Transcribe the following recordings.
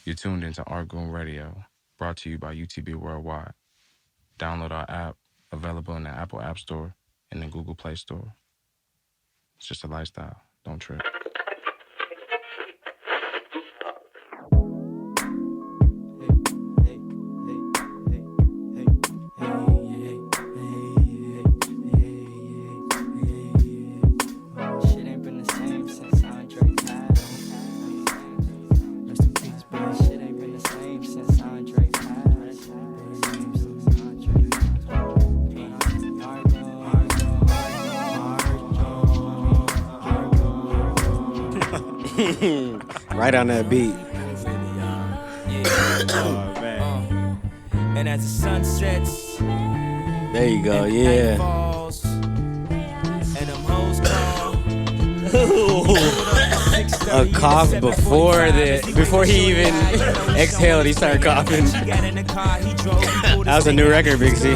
You're tuned into Artgoon Radio, brought to you by UTB Worldwide. Download our app, available in the Apple App Store and the Google Play Store. It's just a lifestyle. Don't trip. Right on that beat. Oh, man. And as the sun sets, there you go, and yeah. night falls, and them hoes call. A cough before he even exhaled, he started coughing. That was a new record, Big C.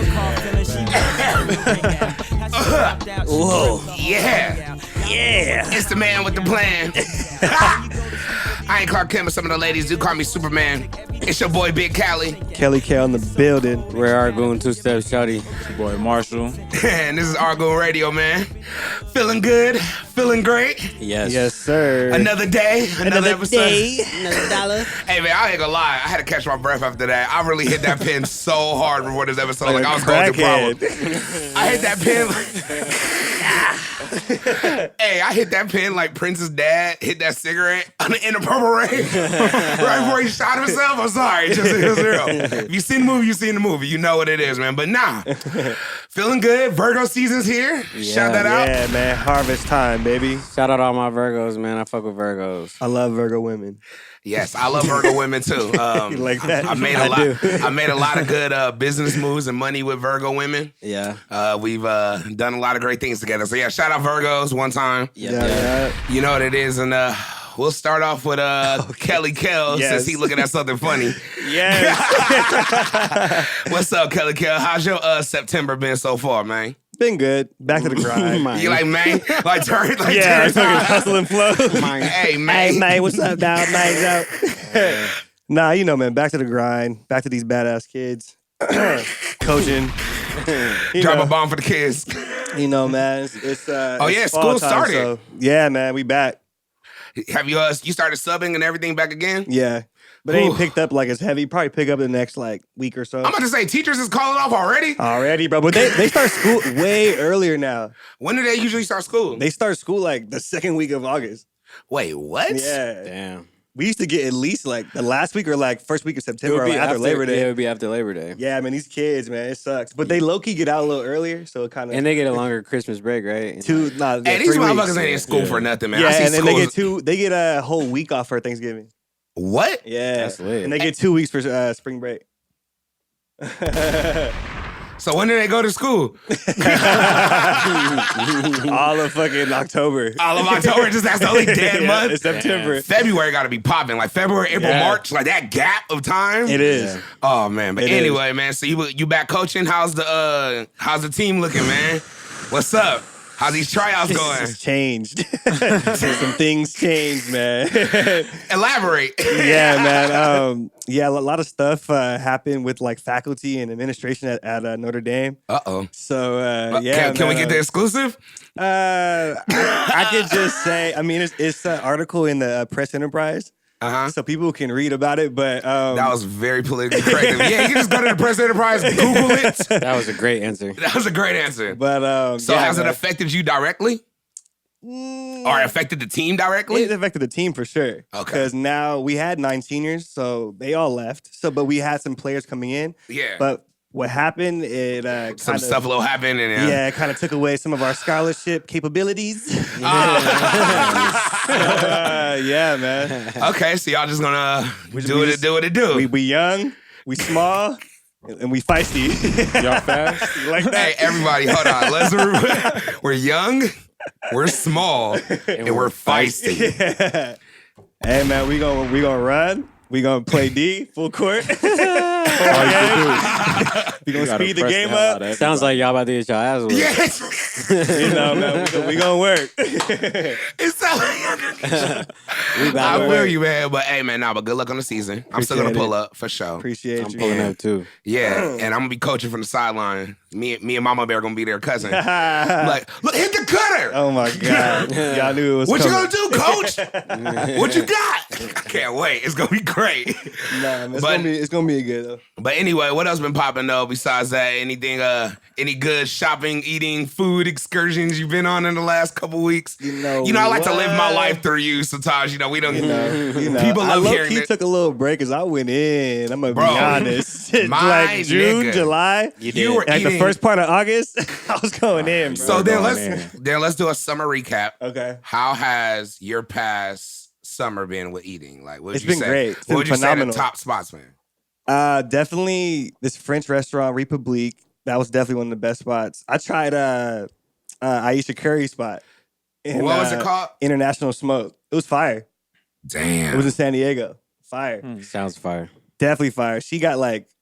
Whoa. Yeah. It's the man with the plan. I ain't Clark Kent, but some of the ladies do call me Superman. It's your boy Big Cali. Kelly K on the building. We're Artgoon, two-step shawty. It's your boy Marshall. And this is Artgoon Radio, man. Feeling good, feeling great. Yes. Yes, sir. Another day, another episode. day, another dollar. Hey, man, I ain't gonna lie. I had to catch my breath after that. I really hit that pen so hard before this episode. Like I was going through problems. I hit that pen. Hey, I hit that pen like Prince's dad hit that cigarette in the Purple Rain right before he shot himself. I'm sorry, it's real. If you seen the movie, you seen the movie. You know what it is, man. But nah, feeling good. Virgo season's here. Shout that out. Yeah, man. Harvest time, baby. Shout out all my Virgos, man. I fuck with Virgos. I love Virgo women. Yes, I love Virgo women too. You like that? I made a lot of good business moves and money with Virgo women. Yeah. We've done a lot of great things together. So yeah, shout out Virgos one time. Yeah. You know what it is, and we'll start off with Kelly Kell since he looking at something funny. Yes. What's up, Kelly Kell? How's your September been so far, man? Been good. Back to the grind. You like, man? Like turn yeah, it's fucking hustle and flow. Hey, man. Hey, man, what's up, dog? Man, nah, you know, man, back to the grind. Back to these badass kids. Coaching. Drop a bomb for the kids. You know, man. It's school started. So, yeah, man, we back. Have you started subbing and everything back again? Yeah. But it ain't picked up like as heavy. Probably pick up in the next like week or so. I'm about to say teachers is calling off already. Bro. But they start school way earlier now. When do they usually start school? They start school like the second week of August. Wait, what? Yeah. Damn. We used to get at least like the last week or like first week of September or after Labor Day. Yeah, it would be after Labor Day. Yeah, man, these kids, man, it sucks. But they low-key get out a little earlier, so it kind of... And they get a longer Christmas break, right? Hey, 3 these motherfuckers ain't in school for nothing, man. Yeah, I see and then they get a whole week off for Thanksgiving. What? Yeah. That's lit. And they get 2 weeks for spring break. So when do they go to school? All of fucking October. All of October, just that's the only dead month. It's September. Yeah. February got to be popping. Like February, April, March, like that gap of time. It is. Yeah. Oh man, but anyway, man. So you back coaching? How's the team looking, man? What's up? How's these tryouts going? It's changed. Some things changed, man. Elaborate. Yeah, man. A lot of stuff happened with like faculty and administration at Notre Dame. Uh-oh. So, Can we get the exclusive? I could just say, I mean, it's an article in the Press Enterprise. So people can read about it, but... that was very politically correct. Yeah, you can just go to the Press Enterprise, Google it. That was a great answer. That was a great answer. But has it affected you directly? Or affected the team directly? It affected the team for sure. Okay. Because now we had 9 seniors, so they all left. But we had some players coming in. Yeah. But what happened, it some stuff a little happened. And, it kind of took away some of our scholarship capabilities. Yeah, man. Okay, so y'all just gonna do what it do. We young, we small, and we feisty. Y'all fast? Like that. Hey, everybody, hold on. We're young, we're small, and we're feisty. Yeah. Hey, man, we gonna run. We gonna play D full court. We gonna speed the game up. Sounds like y'all about to get your ass whooped. Yes. You know, man, we gonna work. It's so We about I to feel work. you, man. But hey, man, but good luck on the season. I'm still gonna Appreciate pull it. up for sure. Appreciate I'm you. pulling up too. Yeah, and I'm gonna be coaching from the sideline. Me and Mama Bear gonna be there, cousin. Like, look, hit the cutter. Oh my God. Y'all knew it was What you coming. gonna do, coach? What you got? I can't wait. It's gonna be great. Nah, man, But- it's gonna be good though. But anyway, what else been popping though besides that? Anything? Any good shopping, eating, food excursions you've been on in the last couple weeks? You know I like to live my what? life through you. Sometimes, we don't. You know, People I love low hearing key it. took a little break because I went in. I'm gonna Bro, be honest. my like June, nigga. July. You were Like eating. the first part of August, I was going in, bro. So then going let's do a summer recap. Okay. How has your past summer been with eating? Like, what would It's you been say? great. It's What been would you say phenomenal. the top spots, man? Definitely this French restaurant, Republique. That was definitely one of the best spots. I tried Aisha Curry spot. In, What was it called? International Smoke. It was fire. Damn. It was in San Diego. Fire. Sounds fire. Definitely fire. She got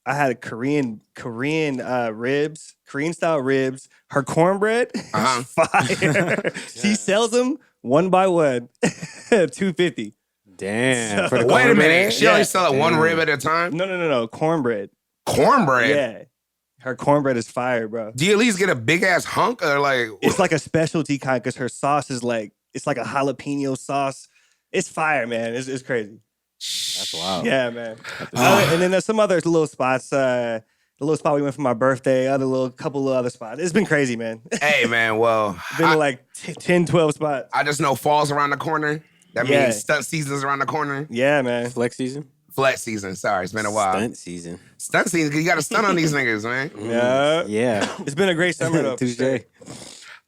I had a Korean ribs, Korean style ribs. Her cornbread, Uh-huh. fire. She sells them one by one, $2.50. Damn. For the Wait a minute. cornbread? She only Yeah. sell it one rib at a time? No, cornbread. Cornbread? Yeah, her cornbread is fire, bro. Do you at least get a big ass hunk or like? It's like a specialty kind because her sauce is it's like a jalapeno sauce. It's fire, man. It's crazy. That's wild. Yeah, man. And then there's some other little spots. The little spot we went for my birthday, couple of other spots. It's been crazy, man. Hey, man. Well, Been like 10, 12 spots. I just know fall's around the corner. That Yeah. means stunt season's around the corner. Yeah, man. Flex season? Flat season. Sorry, it's been a while. Stunt season. Stunt season. 'Cause you got to stunt on these niggas, man. Yeah. Yeah. It's been a great summer, though. Touche.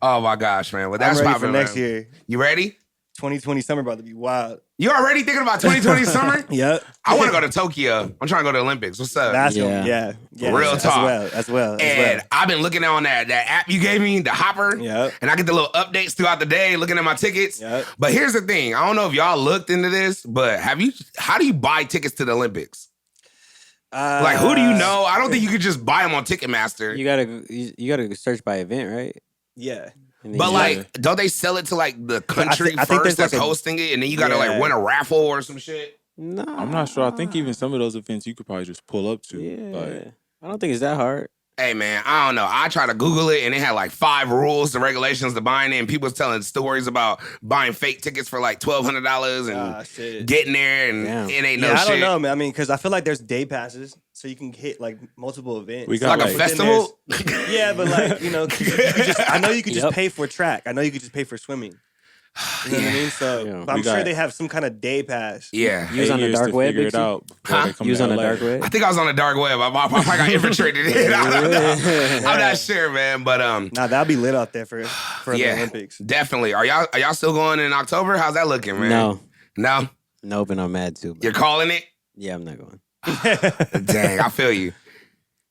Oh my gosh, man. Well, I'm that's ready popping, for next man. year. You ready? 2020 summer about to be wild. You already thinking about 2020 summer? Yep. I want to go to Tokyo. I'm trying to go to the Olympics. What's up? That's Yeah. yeah. Real as talk. well. As well. And I've been looking on that app you gave me, the Hopper. Yep. And I get the little updates throughout the day, looking at my tickets. Yep. But here's the thing. I don't know if y'all looked into this, but how do you buy tickets to the Olympics? Like, who do you know? I don't think you could just buy them on Ticketmaster. You gotta search by event, right? Yeah. And then But you like, gotta- don't they sell it to like the country I think first there's that's like a- hosting it, and then you gotta Yeah. like win a raffle or some shit? no, I'm not sure. I think even some of those events you could probably just pull up to. Yeah, Like, I don't think it's that hard. Hey man, I don't know. I tried to Google it and it had like 5 rules and regulations to buying it, and people was telling stories about buying fake tickets for like $1,200 and Shit. getting there, and Damn. it ain't no Yeah, I shit. don't know, man. I mean, because I feel like there's day passes, so you can hit like multiple events. We It's got like a like- festival. Yeah, but like, you know, I know you could just Yep. pay for track. I know you could just pay for swimming. You know what I mean? So Yeah. but I'm We sure got- they have some kind of day pass. Yeah. You was on the 8 years dark to web, figure Big it C? out before Huh? they come You was to on the LA. dark web. I think I was on the dark web. I probably got infiltrated in. I don't know. I'm not sure, man. But Nah, that'll be lit out there for the yeah, Olympics. definitely. Are y'all still going in October? How's that looking, man? No? Nope, and I'm mad too. But You're calling it? yeah, I'm not going. Dang, I feel you.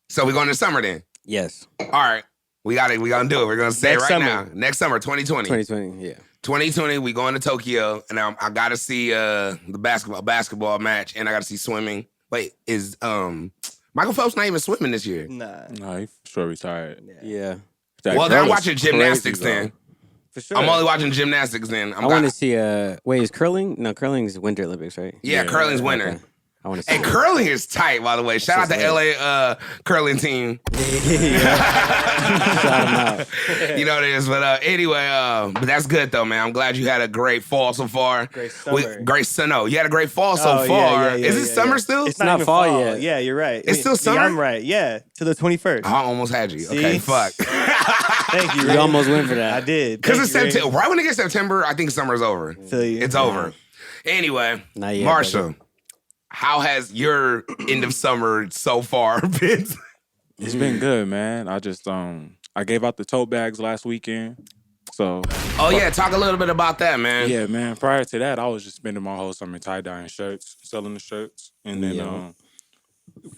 So we're going to summer then. Yes, All right. We got it. We're going to do it. We're going to say Next right summer. now. Next summer, 2020. 2020. Yeah. 2020, we going to Tokyo, and I got to see the basketball match, and I got to see swimming. Wait, is Michael Phelps not even swimming this year? Nah, No, he for sure retired. Yeah. That Well, then I'm girl is watching crazy, gymnastics though. then. for sure. I'm only watching gymnastics then. I want to see. Wait, is curling? No, curling's Winter Olympics, right? Yeah, Yeah, curling's winter. Okay. I want to see. And curling is tight, by the way. Shout out to just LA curling team. Shout 'em out. You know what it is. But anyway, but that's good though, man. I'm glad you had a great fall so far. Great summer. Great summer. No, you had a great fall so Oh, yeah, far. yeah, Is it yeah, summer yeah. still? It's not not even fall fall yet. Yeah, you're right. It's still summer? Yeah, I'm right. Yeah, to the 21st. I almost had you. See? Okay, fuck. Thank you. You Ring. almost went for I that. did. Because Thank it's you, Ring. September. Right when it gets September, I think summer's over. Feel you. It's over. Anyway, Not yet, Marshall, how has your end of summer so far been? It's been good, man. I just I gave out the tote bags last weekend. So Oh yeah, talk a little bit about that, man. yeah, man. Prior to that, I was just spending my whole summer tie-dyeing shirts, selling the shirts. And then Yeah.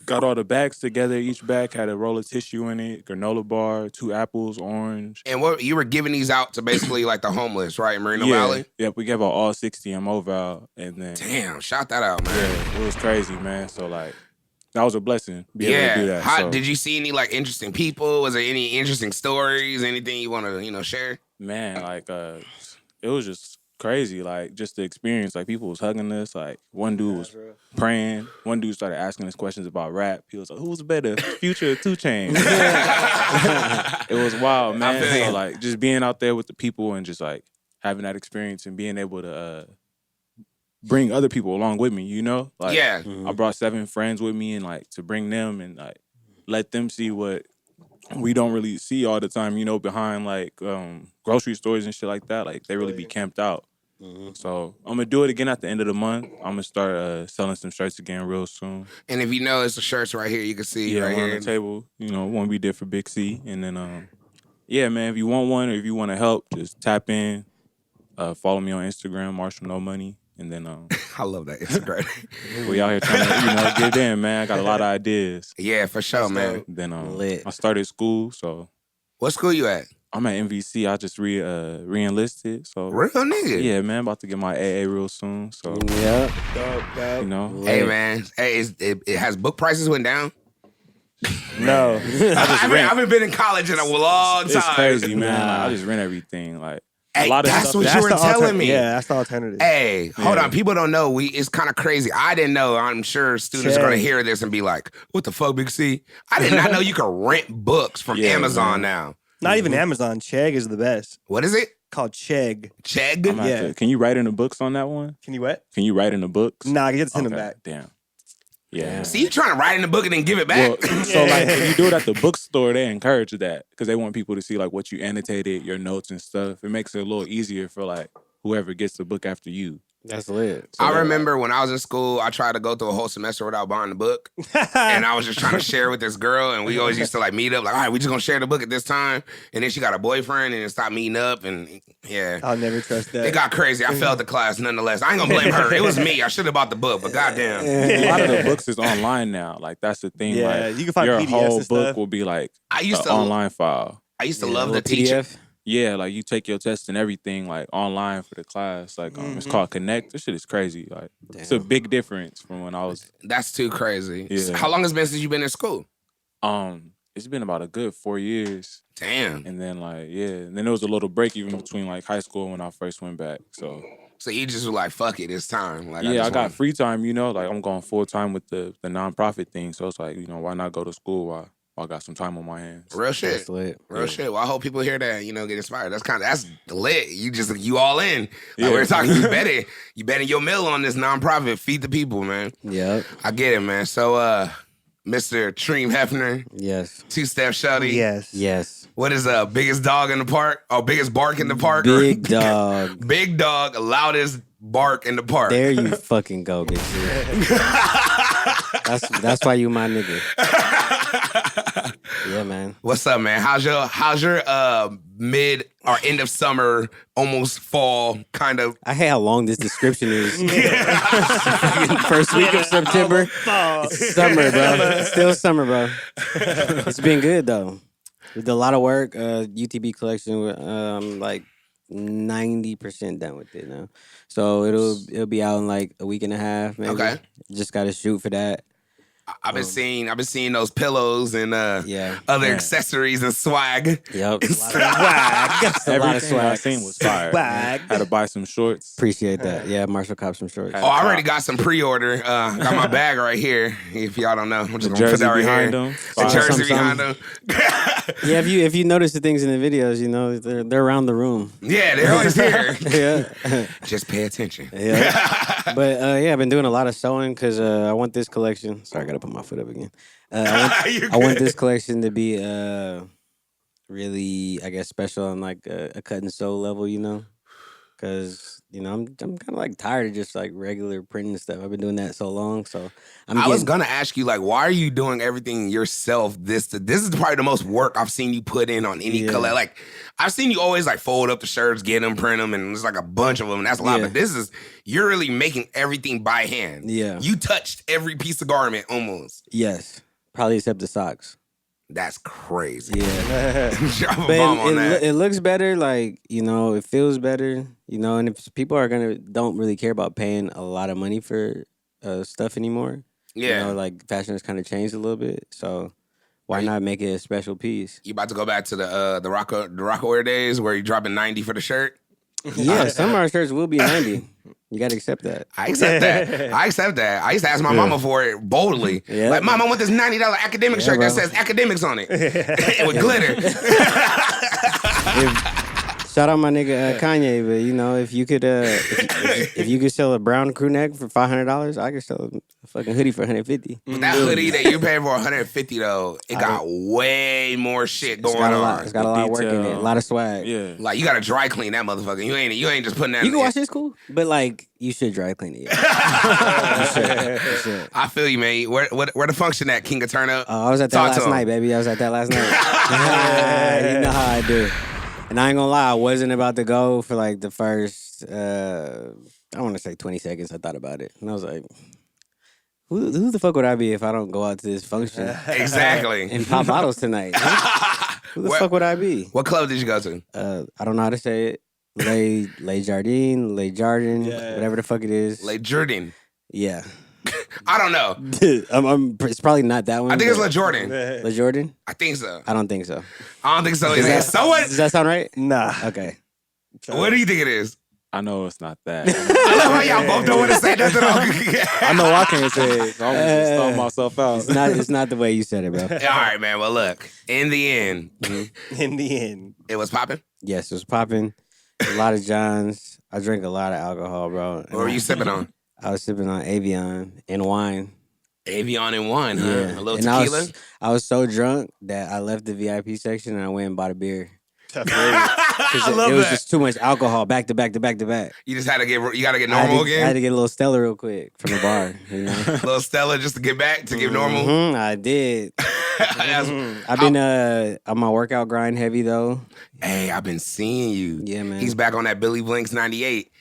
got all the bags together. Each bag had a roll of tissue in it, granola bar, 2 apples, orange. And what you were giving these out to basically like the homeless, right? In Merino Valley? Yep, we gave out all 60 MO val. And then Damn, shout that out, man. yeah, it was crazy, man. So like that was a blessing. Be able to do that. How So, did you see any like interesting people? Was there any interesting stories? Anything you want to share? man, like it was just crazy. Like just the experience. Like people was hugging us. Like one dude was praying. One dude started asking us questions about rap. He was like, "Who's better, Future or 2 Chainz?" It was wild, man. feel you. So like just being out there with the people and just like having that experience and being able to bring other people along with me, you know? Like Yeah. I brought 7 friends with me and like to bring them and like let them see what we don't really see all the time, you know, behind like grocery stores and shit like that. Like they really be camped out. So I'm gonna do it again at the end of the month. I'm gonna start selling some shirts again real soon. And if you know, it's the shirts right here. You can see Yeah, right one on here. the table. You know, one we did for Big C, and then yeah, man. If you want one or if you want to help, just tap in. Follow me on Instagram, Marshall No Money, and then I love that Instagram. we out here trying to get in, man. I got a lot of ideas. Yeah, for sure, man. Then Lit. I started school, so What school you at? I'm at MVC. I just re-enlisted, so Real nigga. yeah, man. About to get my AA real soon, so Yep. you know. Hey, man. Hey, it has book prices went down. No. I haven't been in college in a long time. It's crazy, man. Nah. Like, I just rent everything. Like Hey, a lot of that's stuff. what you were telling me. Yeah, that's the alternative. Hey, hold Yeah. on. People don't know. It's kind of crazy. I didn't know. I'm sure students are going to Check. hear this and be like, what the fuck, Big C? I did not know you could rent books from Yeah, Amazon man. now. Not even Amazon. Chegg is the best. What is it? Called Chegg. Chegg? I'm Yeah. can you write in the books on that one? Can you what? Can you write in the books? Nah, I get to send them Okay, back. Damn. Yeah. See, you trying to write in the book and then give it Well, back? so like if you do it at the bookstore, they encourage that because they want people to see like what you annotated, your notes and stuff. It makes it a little easier for like whoever gets the book after you. That's lit. So, I remember when I was in school, I tried to go through a whole semester without buying the book. And I was just trying to share with this girl. And we always used to like meet up, like, all right, we just gonna share the book at this time. And then she got a boyfriend and then stopped meeting up. And yeah, I'll never trust that. it got crazy. I failed the class nonetheless. I ain't gonna blame her. It was me. I should have bought the book, but goddamn. a lot of the books is online now. Like that's the thing. Yeah, like you can find your PDFs whole and book stuff. will be like I used an to online file. I used to Yeah, love the little teacher. PDF. Yeah, like you take your test and everything like online for the class. Like it's called Connect. This shit is crazy. Like it's a big difference from when I was. That's too crazy. Yeah. How long has it been since you've been in school? It's been about a good 4 years, Damn. and then like and then there was a little break even between like high school and when I first went back. So So you just were like, fuck it, it's time. Like, I just got wanna- free time. You know, like I'm going full time with the nonprofit thing. So it's like why not go to school while I got some time on my hands. Real shit. That's lit. Real shit. Well, I hope people hear that, get inspired. That's lit. You all in. Like Yeah. we're talking, you betting your mill on this nonprofit. Feed the people, man. Yep. I get it, man. So, Mr. Treem Hefner, Yes. 2-Step Shawty. Yes. Yes. What is biggest dog in the park? Oh, biggest bark in the park? Big dog. Big dog, loudest bark in the park. There you fucking go, Big C. That's why you my nigga. Yeah, man. What's up, man? How's your mid or end of summer, almost fall kind of? I hate how long this description is. First week of September. It's summer, bro. It's still summer, bro. It's been good though. We did a lot of work. UTB collection. I'm like 90% done with it now. So it'll be out in like a week and a half, maybe. Okay. Just gotta shoot for that. I've been seeing those pillows and Yeah. other accessories and swag. Yep. Swag. A lot of Everything I swag. seen was fire. Swag. Had to buy some shorts. Appreciate that. Yeah, Marshall cop some shorts. Oh, I already got some pre-order. Got my bag right here. If y'all don't know, I'm just The gonna put jersey that right behind here. them. The Fire. jersey Some- behind them. Yeah, if you notice the things in the videos, they're around the room. Yeah, they're always here. Yeah. Just pay attention. Yeah. But I've been doing a lot of sewing because I want this collection. Sorry, I gotta put my foot up again. You're I want good. this collection to be really, I guess, special on like a cut and sew level, because I'm kind of like tired of just like regular printing stuff. I've been doing that so long, so I was gonna ask you, like, why are you doing everything yourself? This is probably the most work I've seen you put in on any Yeah. color. Like, I've seen you always like fold up the shirts, get them, print them, and there's like a bunch of them. And that's a lot. Yeah. But you're really making everything by hand. Yeah. You touched every piece of garment almost. Yes, probably except the socks. That's crazy. Yeah. Drop a But bomb on that. it looks better, like, it feels better, and if people don't really care about paying a lot of money for stuff anymore, Yeah. You know, like fashion has kind of changed a little bit. So why not make it a special piece? You about to go back to the Rockaware days where you dropping 90 for the shirt? Yeah, some of our shirts will be 90. You got to accept that. I accept that. I accept that. I used to ask my mama for it boldly. Yeah. Like, Mom, I want this $90 academic shirt that says academics on it. With glitter. Shout out my nigga Kanye, but you know, if you could if you could sell a brown crew neck for $500, I could sell a fucking hoodie for $150. But that hoodie that you're paying for $150 though, it got way more shit going on. It's got a lot of work in it, a lot of swag. Yeah. Like you gotta dry clean that motherfucker. You ain't just putting that. You can wash this cool, but like you should dry clean it. Yeah. You should. I feel you, man. Where the function at, King of Turn Up? I was at that last night, baby. I was at that last night. You know how I do. And I ain't gonna lie, I wasn't about to go for like the first, I want to say 20 seconds. I thought about it. And I was like, who the fuck would I be if I don't go out to this function Exactly. and pop bottles tonight? Who the fuck would I be? What club did you go to? I don't know how to say it. Le Jardin, whatever the fuck it is. Le Jardin. Yeah. I don't know. It's probably not that one. I think it's Le Jordan. Le Jordan? I think so. I don't think so. I don't think so either. So what? Does that sound right? Nah. Okay. What do you think it is? I know it's not that. I love how y'all both don't want to say nothing. I know I can't say it. So I'm just throwing myself out. It's not the way you said it, bro. All right, man. Well, look. In the end, In the end. it was popping. Yes, it was popping. A lot of Johns. I drink a lot of alcohol, bro. What were you sipping on? I was sipping on Avion and wine. Avion and wine, huh? Yeah. A little And tequila? I was so drunk that I left the VIP section and I went and bought a beer. I love it was that. just too much alcohol back to back to back to back. You just had to get I normal had to again? get a little Stella real quick from the bar, you know. Little Stella just to get back, to get normal? I did. That's- I've been on my workout grind heavy though. Hey, I've been seeing you. Yeah, man. He's back on that Billy Blinks 98.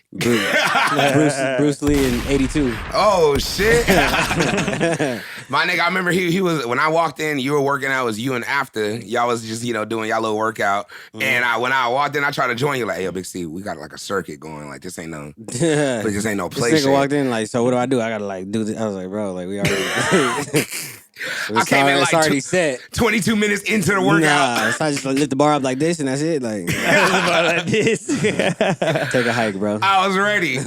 Bruce Lee in 82. Oh, shit. My nigga, I remember he was, when I walked in, you were working out, it was you and After. Y'all was just, doing y'all little workout. And when I walked in, I tried to join you like, hey, yo, Big C, we got like a circuit going. Like, this ain't no play This nigga shit. walked in like, so what do? I gotta like do this. I was like, bro, like we already. I came in it's like already set. 22 minutes into the workout. Nah, it's not just like lift the bar up like this and that's it. Like, Like this. take a hike, bro. I was ready,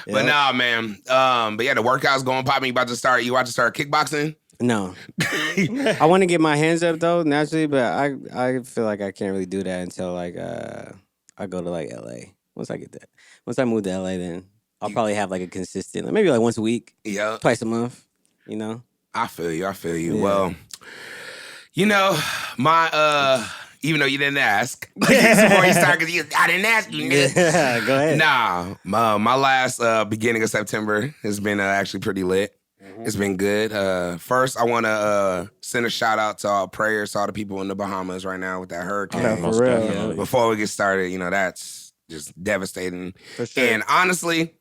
but nah, man. But yeah, the workout's going popping. You about to start kickboxing? No, I want to get my hands up though naturally, but I feel like I can't really do that until like I go to like LA. Once I get that, once I move to LA, then I'll probably have like a consistent, like, maybe like once a week, Yeah, twice a month. You know. I feel you. Yeah. Well, my even though you didn't ask before you started, because I didn't ask you. Nigga. Yeah, go ahead. Nah, my last beginning of September has been actually pretty lit. It's been good. First, I want to send a shout out to all prayers to all the people in the Bahamas right now with that hurricane. No, Most for real. definitely. Before we get started, that's just devastating. For sure. And honestly,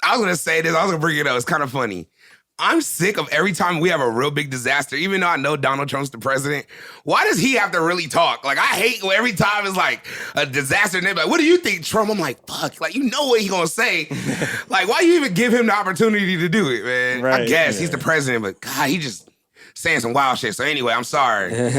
I was gonna say this. I was gonna bring it up. It's kind of funny. I'm sick of every time we have a real big disaster, even though I know Donald Trump's the president. Why does he have to really talk? Like, I hate when every time it's like a disaster and they're like, what do you think, Trump? I'm like, fuck, like, you know what he's gonna say. Like, why you even give him the opportunity to do it, man? I Right, guess he's the president, but God, he just saying some wild shit. So anyway, I'm sorry. I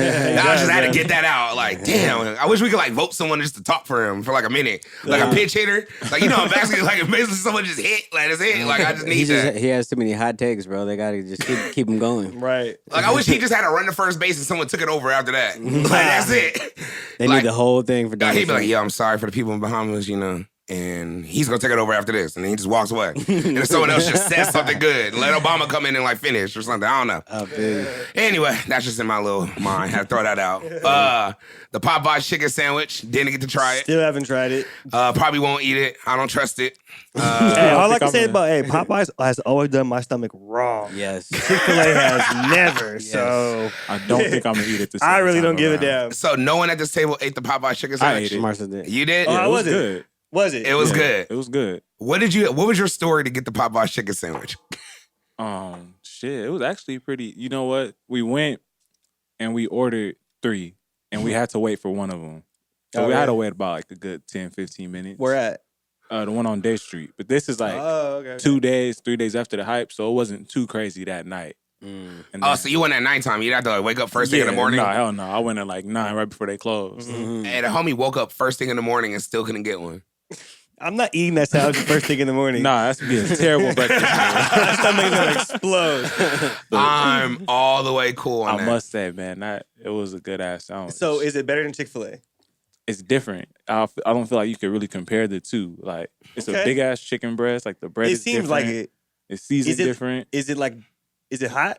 just had to get that out. Like, damn, I wish we could like vote someone just to talk for him for like a minute. Like a pitch hitter. Like, in basketball, like basically someone just hit, like that's it. Like, I just need that. He has too many hot takes, bro. They gotta just keep him going. Right. Like, I wish he just had to run to first base and someone took it over after that. Like, that's it. They Like, need the whole thing for Donald he'd be like, Trump. yo, I'm sorry for the people in Bahamas, and he's gonna take it over after this. And then he just walks away. And if someone else just says something good, let Obama come in and like finish or something. I don't know. Oh, dude. Anyway, that's just in my little mind. Had to throw that out. The Popeyes chicken sandwich, didn't get to try it. Still haven't tried it. Probably won't eat it. I don't trust it. Hey, all I think can I'm say gonna- about Popeyes has always done my stomach wrong. Yes. Chick-fil-A has never. So I don't think I'm gonna eat it this I really time don't give a around. damn. So no one at this table ate the Popeyes chicken I sandwich? ate it. Marshall did. You did? Oh, Yeah, I it was wasn't. good. Was it? It was Yeah, good. It was good. What was your story to get the Popeyes chicken sandwich? Shit, it was actually pretty. You know what? We went and we ordered 3, and we had to wait for one of them. So Oh, we had yeah. to wait about like a good 10, 15 minutes. Where at? The one on Day Street. But this is like 2 days, 3 days after the hype, so it wasn't too crazy that night. And So you went at nighttime. You didn't have to wake up first thing in the morning? No, hell no. I went at like 9 right before they closed. And the homie woke up first thing in the morning and still couldn't get one. I'm not eating that sandwich first thing in the morning. Nah, that's be a terrible breakfast. My stomach's gonna explode. I'm all the way cool on I that. must say, man, it was a good ass sandwich. So is it better than Chick-fil-A? It's different. I don't feel like you could really compare the two. Like it's a big ass chicken breast. Like the bread It is seems different. like it. It's seasoned different. Is it hot?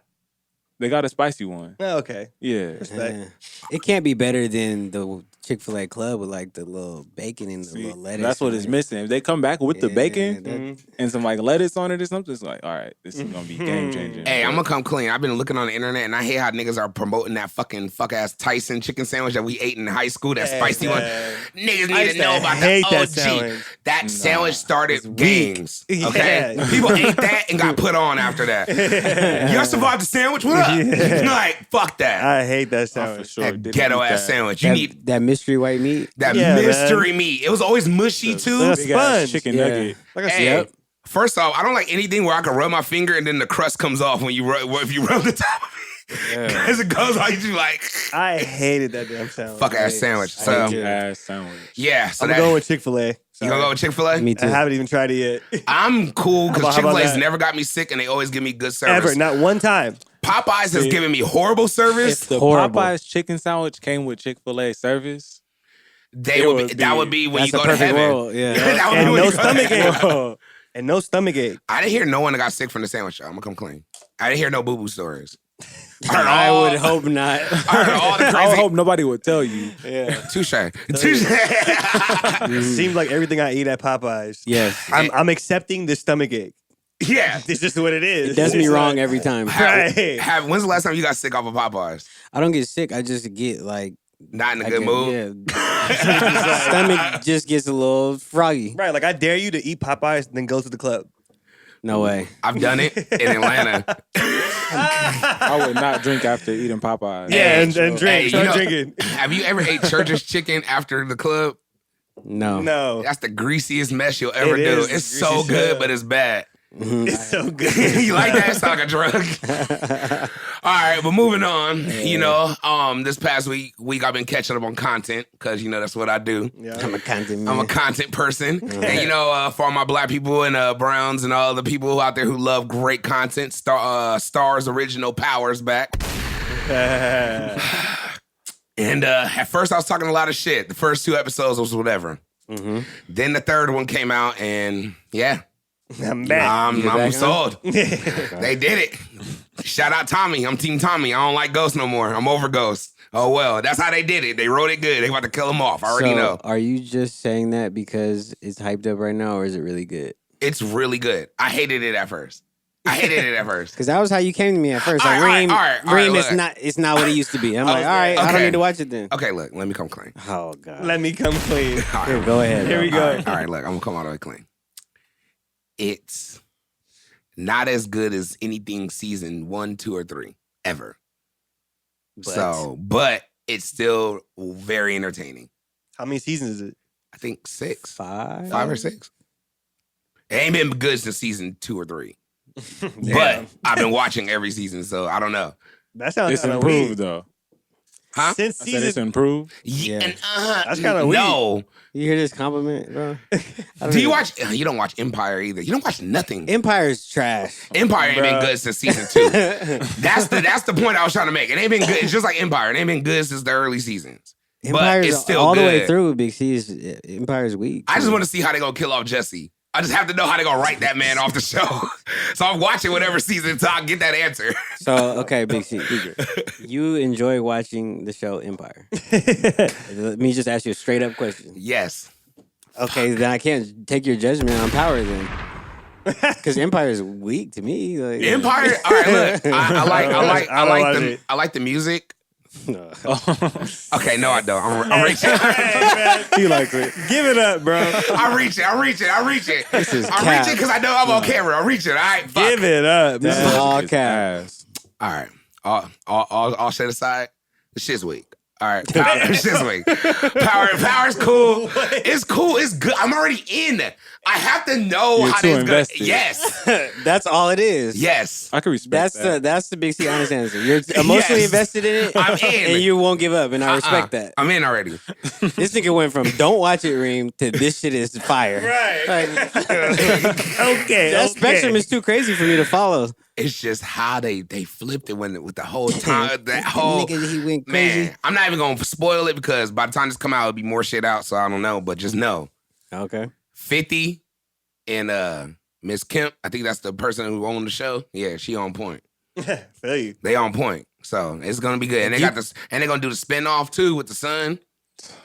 They got a spicy one. Oh, okay. Yeah. Respect. It can't be better than the Chick-fil-A club with like the little bacon and the little lettuce. That's what it's missing. If they come back with the bacon that- and some like lettuce on it or something, it's like, all right, this is gonna be game changing. Hey, I'm gonna come clean. I've been looking on the internet and I hate how niggas are promoting that fucking fuck ass Tyson chicken sandwich that we ate in high school. That spicy one. Niggas need to know about the hate OG. that sandwich. That sandwich started games. Okay, Yeah. people ate that and got put on after that. Y'all survived the sandwich? What up? Like fuck that. I hate that I for sandwich. sure That didn't ghetto eat ass that. sandwich. You need that mystery white meat. that Yeah, mystery meat. It was always mushy too. That's Big ass sponge. chicken Yeah. nugget. Hey, first off, I don't like anything where I can rub my finger and then the crust comes off when you if you rub the top of it. As it goes on, you do like I hated that damn sandwich. fuck ass sandwich. So Big ass sandwich. yeah, so I'm that, going with Chick-fil-A. you gonna go with Chick-fil-A? Me I too. haven't even tried it yet. I'm cool because How about Chick-fil-A's that? never got me sick and they always give me good service. Ever. Not one time. Popeyes has given me horrible service. If the Horrible. Popeyes chicken sandwich came with Chick-fil-A service, That would be when That's you the go to perfect heaven. world. Yeah. That would be And when no you go to stomach heaven. ache. And no stomach ache. I didn't hear no one that got sick from the sandwich. I'm gonna come clean. I didn't hear no boo boo stories. I would hope not. I heard all the I would crazy. hope nobody would tell you. Touche. It seems like everything I eat at Popeyes. Yes. I'm accepting the stomach ache. Yeah. It's just what it is. It does me wrong every time. Right. When's the last time you got sick off of Popeyes? I don't get sick. I just get like Not in a I good get- mood. Yeah. Stomach just gets a little froggy. Right, like I dare you to eat Popeyes and then go to the club. No way. I've done it in Atlanta. I would not drink after eating Popeyes. Yeah, and drink. Hey, you Start know- drinking. Have you ever ate Church's chicken after the club? No. No. That's the greasiest mess you'll ever It do. is. It's Greasy so as good, hell. but it's bad. It's so good. You like that? It's like a drug. All right, but moving on. You know, this past week I've been catching up on content because you know that's what I do. I'm a content man. I'm a content person, and you know, for all my black people and browns and all the people out there who love great content, Star's original Powers back. And at first I was talking a lot of shit. The first 2 episodes was whatever. Then the third one came out, and yeah, I'm back. I'm back sold. They did it. Shout out Tommy. I'm Team Tommy. I don't like Ghost no more. I'm over Ghost. Oh well, that's how they did it. They wrote it good. They about to kill him off. I already know. Are you just saying that because it's hyped up right now, or is it really good? It's really good. I hated it at first. Because that was how you came to me at first. Like, All right, Reem, all right, Reem is look. not. It's not what it used to be. I'm like, all right, I don't okay. need to watch it then. Okay, look, let me come clean. Oh god. Let me come clean. Here, go ahead. Here bro. we go. All right, look, I'm gonna come all the way clean. It's not as good as anything season 1, 2, or 3 ever. But it's still very entertaining. How many seasons is it? I think 6, 5 5 or 6. It ain't been good since season 2 or 3. But I've been watching every season, so I don't know. That sounds It's kind of improved weird. though. Huh? Since I said it's season, improved. Yeah. Yeah. And, That's kinda weird. No. You hear this compliment, bro? Do you watch? You don't watch Empire either. You don't watch nothing. Empire's trash. Empire ain't been Bruh. good since season 2. That's the point I was trying to make. It ain't been good. It's just like Empire. It ain't been good since the early seasons. But Empire's it's still all good. the way through. Big C is Empire's weak. I just want to see how they gonna kill off Jesse. I just have to know how they gonna write that man off the show. So I'm watching whatever season until I get that answer. So okay, Big C, you enjoy watching the show Empire? Let me just ask you a straight up question. Yes. Okay, then I can't take your judgment on Power then, because Empire is weak to me. Like, Empire. All right, look. I like the music. Okay, no, I don't. I'm reaching. he likes it. Give it up, bro. I'm reaching. This is I'm cap. reaching because I know I'm on camera. I'm reaching. All right, fuck. Give it up. This man. is all It's cap. ass. All right. All shit aside, the shit's weak. All right. Power, shit's weak. Power's cool. It's cool. It's good. I'm already in. I have to know You're how too this going. invested. Yes, That's all it is. yes. I can respect that. That's the big C honest answer. You're emotionally Yes. invested in it, I'm in. and you won't give up, and I respect that. I'm in already. This nigga went from don't watch it, Reem, to this shit is fire. Right. Like, Okay. that spectrum is too crazy for me to follow. It's just how they flipped it with the whole time that whole Nigga, he went crazy. man. I'm not even gonna spoil it because by the time this come out, it'll be more shit out. So I don't know, but just know Okay. 50 and Miss Kemp. I think that's the person who owned the show. Yeah, she on point. Feel you. They on point. So it's gonna be good. And they got this, and they're gonna do the spinoff too with the son.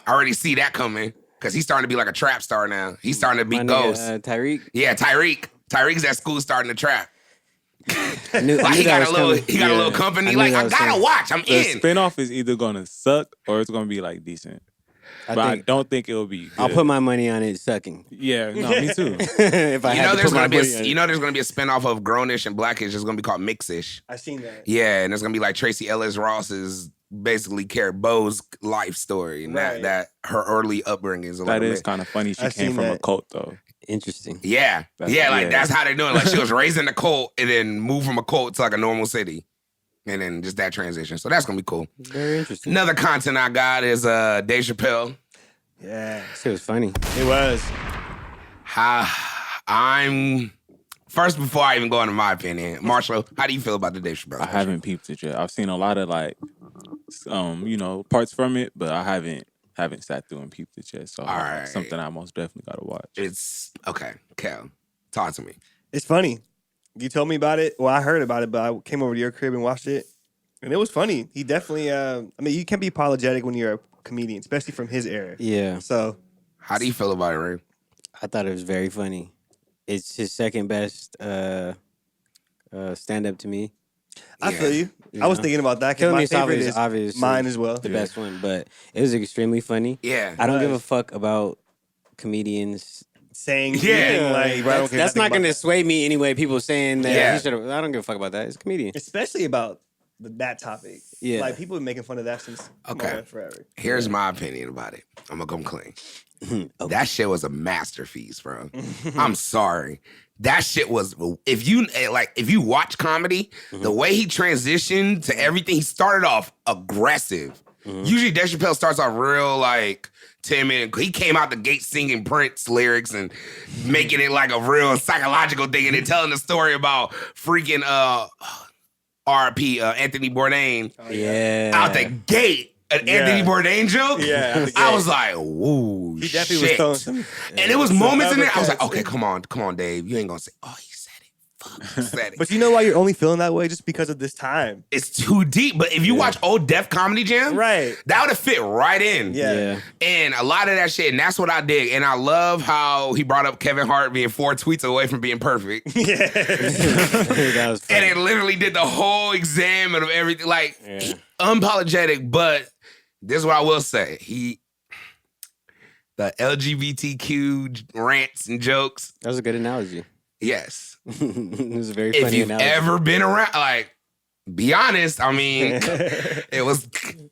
I already see that coming because he's starting to be like a trap star now. He's starting to be My Ghost. nigga, Tyreek. Yeah, Tyreek. Tyreek's at school starting to trap. I knew Like he that got was a little, coming. he got a little company. I knew Like that I was gotta coming. watch. I'm The in. spinoff is either gonna suck or it's gonna be like decent. I But I think don't think it'll be. Good. I'll put my money on it sucking. Yeah, no, me too. If I You had know, to there's put my gonna be money on a, it. you know, there's gonna be a spinoff of Grownish and Blackish. It's gonna be called Mixish. I seen that. Yeah, and it's gonna be like Tracy Ellis Ross's basically Bo's life story and Right. that her early upbringing is a That little is bit. kind of funny. She I came seen from a that. cult though. Interesting. Yeah, That's- yeah, like yeah. that's how they're doing. Like she was raised in a cult and then moved from a cult to like a normal city, and then just that transition. So that's gonna be cool. Very interesting. Another content I got is Dave Chappelle. Yeah. Shit was funny. It was. I'm first before I even go into my opinion. Marshall, how do you feel about the Dave Chappelle? I haven't peeped it yet. I've seen a lot of like, parts from it, but I haven't sat through and peeped it yet. So Alright. something I most definitely gotta watch. It's okay. Cal, talk to me. It's funny. You told me about it. Well, I heard about it, but I came over to your crib and watched it. And it was funny. He definitely, you can't be apologetic when you're a comedian, especially from his era. Yeah, So, How do you feel about it, Ray? I thought it was very funny. It's his second best stand up to me. I Yeah. feel you. You I was know? thinking about that Killing because my Me Softly favorite is is obviously mine as well. the best one, but it was extremely funny. Yeah. I don't give a Right. fuck about comedians. Saying, Yeah. anything like, bro, I don't care That's nothing not about going to that. sway me anyway. People saying that Yeah. he should have. I don't give a fuck about that. It's a comedian. Especially about that topic. Yeah. Like, people been making fun of that since Okay. forever. Here's my opinion about it. I'm gonna come clean. Okay. That shit was a masterpiece, bro. I'm sorry. That shit was if you watch comedy, the way he transitioned to everything, he started off aggressive. Usually Dave Chappelle starts off real like timid. He came out the gate singing Prince lyrics and making it like a real psychological thing, and then telling the story about freaking RP Anthony Bourdain Yeah. out the gate. An Anthony Bourdain joke? Yeah, out the I gate. was like, whoa, He definitely shit. was throwing some. And it was moments in there. I was like, uppercuts. okay, come on, Dave. You ain't gonna say, oh, he said it. Fuck, he said it. But you know why you're only feeling that way? Just because of this time. It's too deep. But if you watch old Def Comedy Jam, Right. that would have fit right in. Yeah. Yeah. And a lot of that shit, and that's what I dig. And I love how he brought up Kevin Hart being 4 tweets away from being perfect. Yeah. That was funny. And it literally did the whole exam of everything. Like, Yeah. unapologetic, but this is what I will say. The LGBTQ rants and jokes, That was a good analogy. yes. It was a very If funny you've analogy. ever been around, like, be honest, I mean, it was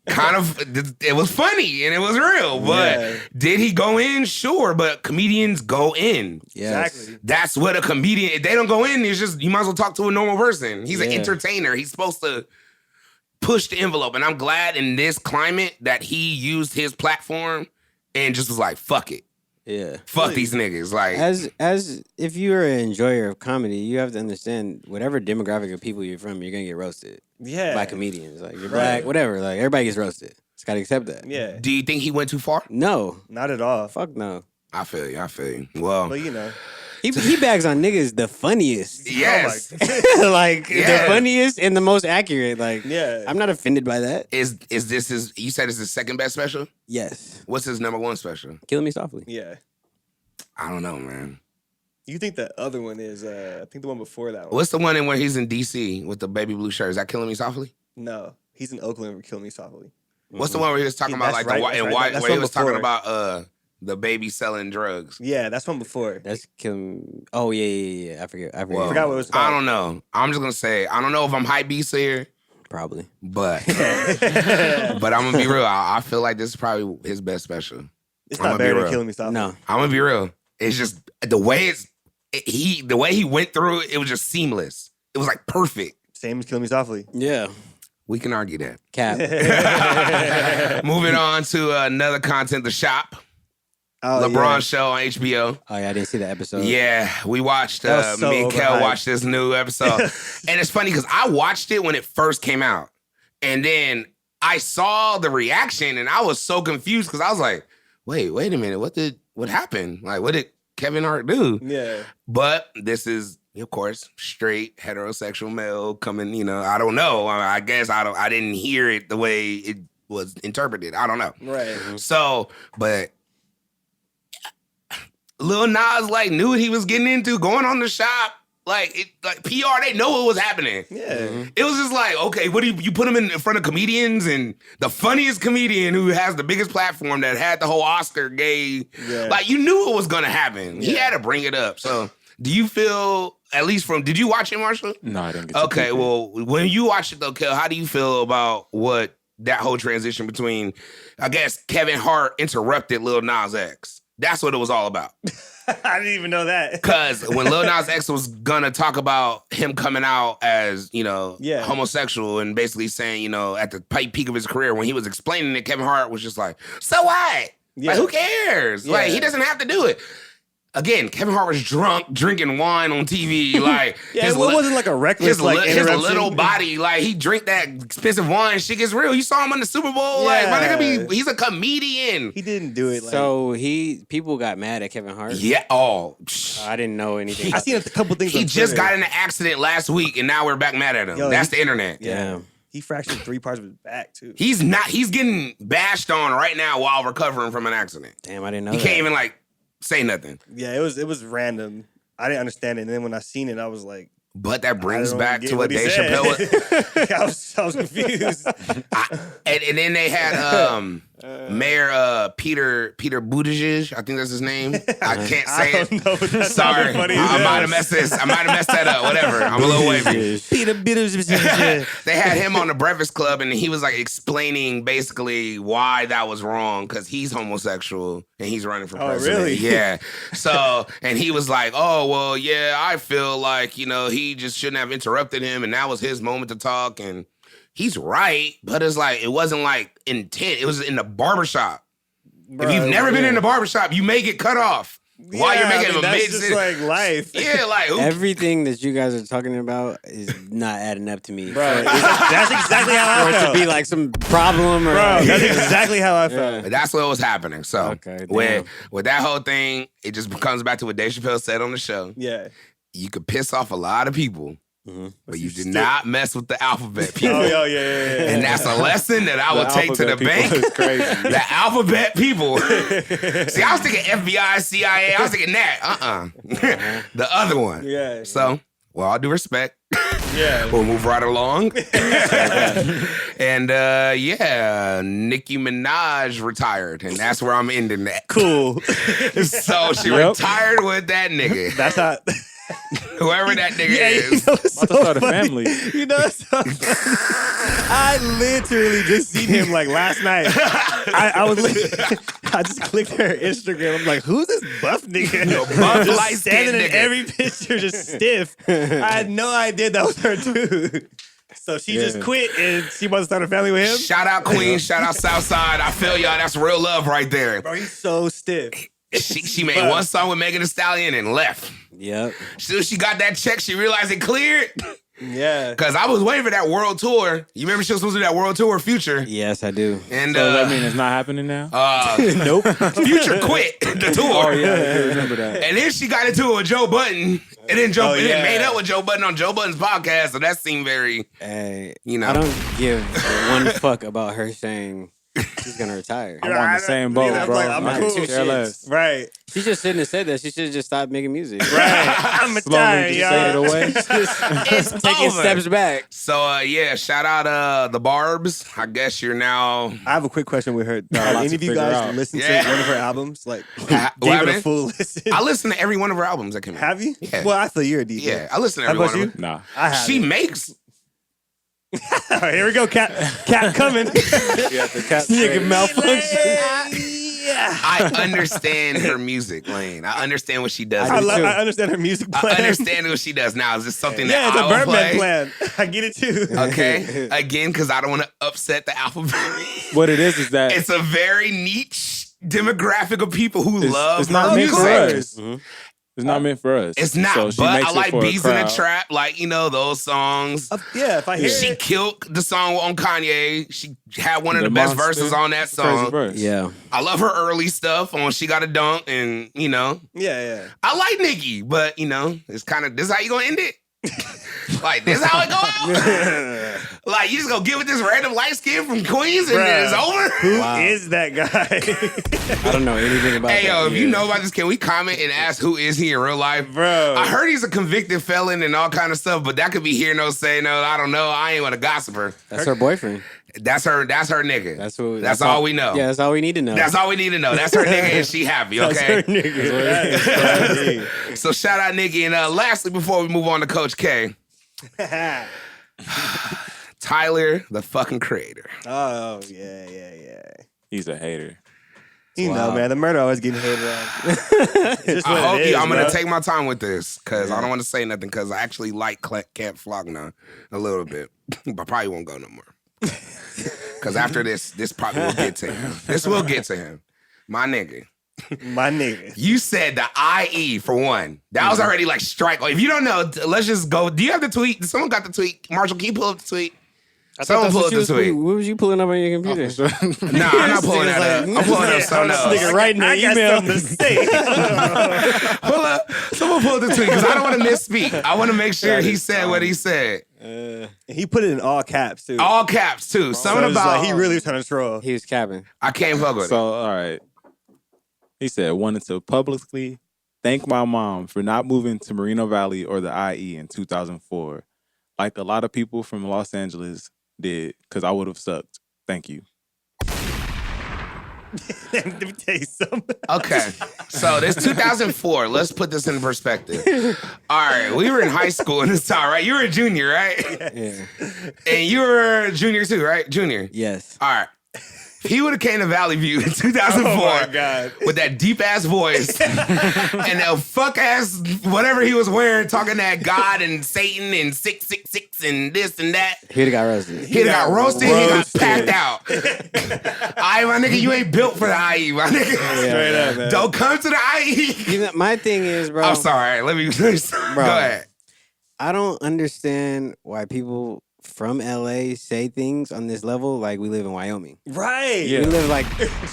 it was funny and it was real. But Yeah. did he go in? Sure, but comedians go in. Yes. Exactly. That's what a comedian, if they don't go in, it's just, you might as well talk to a normal person. He's an Yeah. entertainer. He's supposed to push the envelope. And I'm glad in this climate that he used his platform and just was like, fuck it. Yeah. Fuck these niggas. Like, As if you're an enjoyer of comedy, you have to understand whatever demographic of people you're from, you're gonna get roasted Yeah. by comedians. Like you're black, whatever. Like everybody gets roasted. Just gotta accept that. Yeah. do you think he went too far? No, Not at all. fuck no. I feel you. Well, But you know. He bags on niggas the funniest. yes. Like Yeah. the funniest and the most accurate. Like Yeah. I'm not offended by that. Is this his, you said it's his second best special? Yes. What's his number one special? Killing Me Softly. Yeah. I don't know, man. You think the other one is, I think the one before that one. What's the one in where he's in DC with the baby blue shirt? Is that Killing Me Softly? No. He's in Oakland with Kill Me Softly. What's the one where he was talking about That's like right, the that's and right. white, That's where he one was talking before. about the baby selling drugs? Yeah, that's one before. That's Killing. Oh yeah. I forget. Well, forgot what it was called. I don't know. I'm just gonna say I don't know if I'm hype beast here, Probably. but but I'm gonna be real. I feel like this is probably his best special. It's I'ma not be better than real. Killing Me Softly. No. I'm gonna be real. It's just the way the way he went through it was just seamless. It was like perfect. Same as Kill Me Softly. Yeah. We can argue that. Cap. Moving on to another content, The Shop. Oh, LeBron show on HBO. Oh yeah, I didn't see the episode. Yeah, we watched. That was so me and Kel overhyped. watched this new episode, and it's funny because I watched it when it first came out, and then I saw the reaction, and I was so confused because I was like, "Wait a minute, what happened? Like, what did Kevin Hart do?" Yeah. But this is, of course, straight heterosexual male coming. I don't know. I guess I didn't hear it the way it was interpreted. I don't know. Right. So, but Lil Nas knew what he was getting into, going on The Shop. PR, they know what was happening. Yeah. It was just like, okay, what do you put him in front of comedians, and the funniest comedian who has the biggest platform that had the whole Oscar gay. Yeah. You knew what was gonna happen. He had to bring it up. So do you feel, at least did you watch it, Marshall? No, I didn't get to Okay, peep it. well, when you watched it though, Kel, how do you feel about what that whole transition between, I guess, Kevin Hart interrupted Lil Nas X? That's what it was all about. I didn't even know that. Because when Lil Nas X was gonna talk about him coming out as, Yeah. homosexual and basically saying, at the peak of his career, when he was explaining it, Kevin Hart was just like, so what? Yeah. Who cares? Yeah. He doesn't have to do it. Again, Kevin Hart was drunk, drinking wine on TV. Yeah, it wasn't like a reckless his interruption. little body, he drank that expensive wine. Shit gets real. You saw him on the Super Bowl. My Yeah. nigga, he's a comedian. He didn't do it. So people got mad at Kevin Hart. Yeah. Oh, I didn't know anything. I seen a couple things. he on just Twitter. got in an accident last week, and now we're back mad at him. Yo, That's the internet. Yeah. Damn. He fractured 3 parts of his back too. He's getting bashed on right now while recovering from an accident. Damn, I didn't know He that. can't even say nothing. Yeah, it was random. I didn't understand it, and then when I seen it, I was like, But that brings I don't back get to what he Dave said. Chappelle was. I was confused. And then they had Mayor Peter Buttigieg. I think that's his name. I can't say I don't know, but that Sorry, sounded funny I as might hell. have messed this. I might have messed that up. Whatever. I'm a little wavy. They had him on the Breakfast Club, and he was explaining basically why that was wrong because he's homosexual and he's running for Oh, president. really? Yeah. So, and he was like, "Oh, well, yeah, I feel like he just shouldn't have interrupted him, and that was his moment to talk." And he's right, but it's it wasn't intent. It was in the barbershop. If you've never been in the barbershop, you may get cut off while you're making a that's mid. just life. Yeah, who Everything that you guys are talking about is not adding up to me. Bro, that's exactly how For I it to felt. be some problem or Bro, that's exactly how I felt. But that's what was happening. So Okay, with damn. that whole thing, it just comes back to what Dave Chappelle said on the show. Yeah. You could piss off a lot of people, but you did still- not mess with the alphabet people. Oh, yeah. And that's a lesson that I will take to the bank. It's crazy. The alphabet people. See, I was thinking FBI, CIA. I was thinking that. The other one. Yeah. So, with all due respect, Yeah. we'll move right along. And Nicki Minaj retired, and that's where I'm ending that. Cool. So she retired with that nigga, That's how. whoever that nigga Yeah, is. it's so About to start a funny. family. It's so funny. I literally just seen him last night. I just clicked her Instagram. I'm like, who's this buff nigga? buff, Just light-skinned standing in nigga. every picture, just stiff. I had no idea that was her too. So she just quit and she wants to start a family with him. Shout out Queens, shout out Southside. I feel y'all. That's real love right there. Bro, he's so stiff. She made one song with Megan Thee Stallion and left. Yep. Soon she got that check, she realized it cleared. Yeah. Cause I was waiting for that world tour. You remember she was supposed to do that world tour, Future, Yes, I do. and So that mean it's not happening now? Nope. Future quit the tour. Oh yeah, I do remember that. And then she got into it with Joe Button, and then Oh, and then yeah. made up with Joe Button on Joe Button's podcast. So that seemed very, Hey, you know. I don't give one fuck about her saying she's gonna retire. I'm on the same boat, I'm bro. like, I'm I cool. could care less. Right. She just shouldn't have said that. She should have just stopped making music. Right. I'm Slowly retired, just fade it y'all. away. It's Taking over. steps back. So shout out the Barbs. I guess you're now. I have a quick question with her. a Have lot any to of you figure guys out. listened Yeah. to one of her albums? Like, What gave it a happened? full listen? I listen to every one of her albums that came out. Have you? Yeah. Well, I feel you're a DJ. Yeah, I listen to How every about one you? of them. Nah. I have. She makes. All right, here we go, Cat coming. Yeah, the cat Nigga malfunction. I understand her music lane. I understand what she does. I understand her music plan. I understand what she does now. Is this something Yeah, that it's a I will Birdman play? plan. I get it too. Okay, again, because I don't want to upset the alphabet. What it is that It's a very niche demographic of people who love it's her not meant music. for us. It's not meant for us. It's not, So she but makes I it like for a Bees in the crowd. Trap, like, those songs. Yeah, if I hear She it. killed the song on Kanye. She had one of The the best Monster, verses on that it's a crazy song. verse. Yeah. I love her early stuff on She Got a Dunk, and, Yeah. I like Nicki, but, it's kind of, this is how you gonna end it? Like, this is how it go out? Like, you just gonna get with this random light skin from Queens and then it's over? Who is that guy? I don't know anything about Hey, that. yo, if you know about this, can we comment and ask who is he in real life? Bro. I heard he's a convicted felon and all kind of stuff, but that could be hear no, say no. I don't know. I ain't want to gossip her. That's her boyfriend. That's her nigga. That's all we know. Yeah, that's all we need to know. That's all we need to know. That's her nigga and she happy, okay? That is funny. So shout out Nikki. And lastly, before we move on to Coach K, Tyler, the fucking creator. Oh, yeah. He's a hater. You know, man, the murder always getting hated on. Just I what hope it is, I'm going bro. to take my time with this because I don't want to say nothing because I actually like Camp Flogna a little bit, but probably won't go no more. Because after this probably will get to him. This will get to him. My nigga. My nigga. You said the IE for one. That was already like strike. If you don't know, let's just go. Do you have the tweet? Someone got the tweet. Marshall, can you pull up the tweet? Someone pull up the tweet. What was you pulling up on your computer? Nah, I'm not pulling that up. I'm pulling up something else. Nigga writing an email. To say. Pull up. Someone pull up the tweet because I don't want to misspeak. I want to make sure he said what he said. He put it in all caps, too. All caps too. So Something it's about like he really was trying to troll. He was capping. I can't fuck with So, it. all right. He said, wanted to publicly thank my mom for not moving to Moreno Valley or the IE in 2004, like a lot of people from Los Angeles did, because I would have sucked. Thank you. Let me tell you something. Okay, so this 2004. Let's put this in perspective. All right, we were in high school in this time, right? You were a junior, right? Yeah. And you were a junior too, right? Junior. Yes. All right. He would have came to Valley View in 2004 Oh, my God. with that deep ass voice and that fuck ass whatever he was wearing, talking that God and Satan and 666 and this and that. He'd have got roasted. He got roasted. He got packed out. My nigga, you ain't built for the IE, my nigga. Straight up, man. Don't come to the IE. You know, my thing is, bro. I'm sorry. Let me go ahead. I don't understand why people from LA say things on this level like we live in Wyoming. Right. Yeah. We live like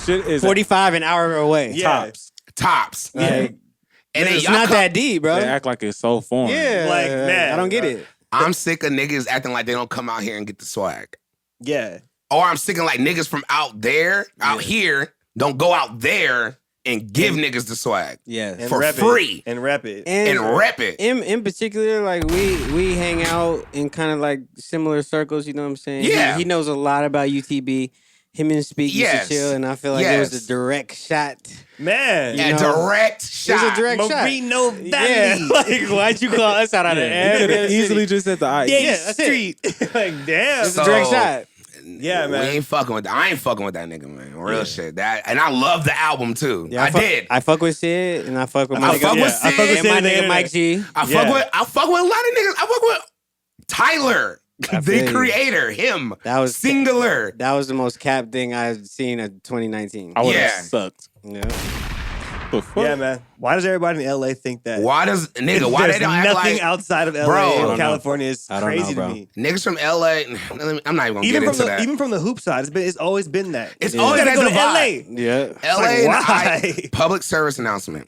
Shit is 45 an hour away. Yeah. Tops. Like, And then it's y'all not come- that deep, bro. They act like it's so foreign. Yeah. Like, man, I don't get bro. it. I'm sick of niggas acting like they don't come out here and get the swag. Yeah. Or I'm sick of like niggas from out there, out here, don't go out there and give niggas the swag Yes. And for rep free It. And rep it. and rep it. in particular, like we hang out in kind of like similar circles, you know what I'm saying? Yeah. He knows a lot about UTB. Him and Speak used Yes. to chill, and I feel like it was Yes. a direct shot. Man. A You know, direct It shot. was a direct shot. Moreno Valley. Yeah, like why'd you call us out of the He air? could have easily just said the IE. Yeah, that's it. street. Like, damn. It's a direct So- shot. Yeah, We man. ain't fucking with that. I ain't fucking with that nigga, man. Real shit. That and I love the album too. Yeah, I did. I fuck with Sid, and I fuck with I my fuck nigga, with I fuck with Sid. and my Sid, nigga yeah. Mike G. I fuck Yeah. with a lot of niggas. I fuck with Tyler, I the feel you. creator, him. That was singular. That was the most cap thing I've seen in 2019. I would have Yeah. sucked. Yeah. The fuck? Yeah, man. Why does everybody in LA think that? Why does nigga? Why There's they don't act nothing like outside of LA Bro, I and don't California is I don't crazy know, bro. to me. niggas from LA? I'm not even gonna Even get from into the that. even from the hoop side, it's always been that. It's You always gotta that go to divide. LA. Yeah. LA like, and why? public service announcement.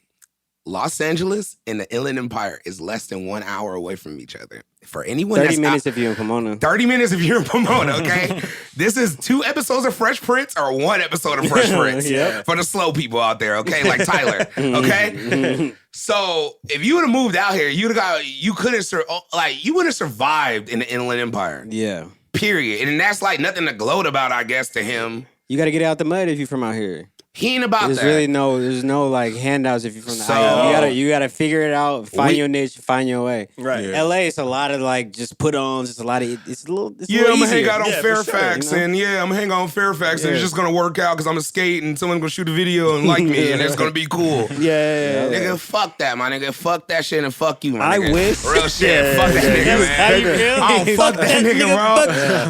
Los Angeles and the Inland Empire is less than 1 hour away from each other. For anyone 30 that's minutes if you're in Pomona. 30 minutes if you're in Pomona, okay? This is 2 episodes of Fresh Prince or 1 episode of Fresh Prince Yep. for the slow people out there, okay? Like Tyler, okay? So if you would have moved out here, you wouldn't have survived in the Inland Empire, Yeah. period. And that's like nothing to gloat about, I guess, to him. You got to get out the mud if you're from out here. He ain't about There's that. there's no like handouts if you're from the IE. You gotta figure it out, find your niche, find your way. Right. Yeah. LA, it's a lot of like just put ons. It's a lot of it's a little. It's a Yeah, little I'm gonna hang easier. out on Yeah, for Fairfax, sure, you know? and I'm gonna hang out on Fairfax, and it's Yeah. just gonna work out because I'm a skate, and someone's gonna shoot a video and like me, and it's gonna be cool. Yeah. Nigga, fuck that, my nigga. Fuck that shit and fuck you, my I nigga. wish. Real shit. Yeah, Fuck that yeah, nigga, yeah. man. How you feel? I don't fuck that nigga, bro.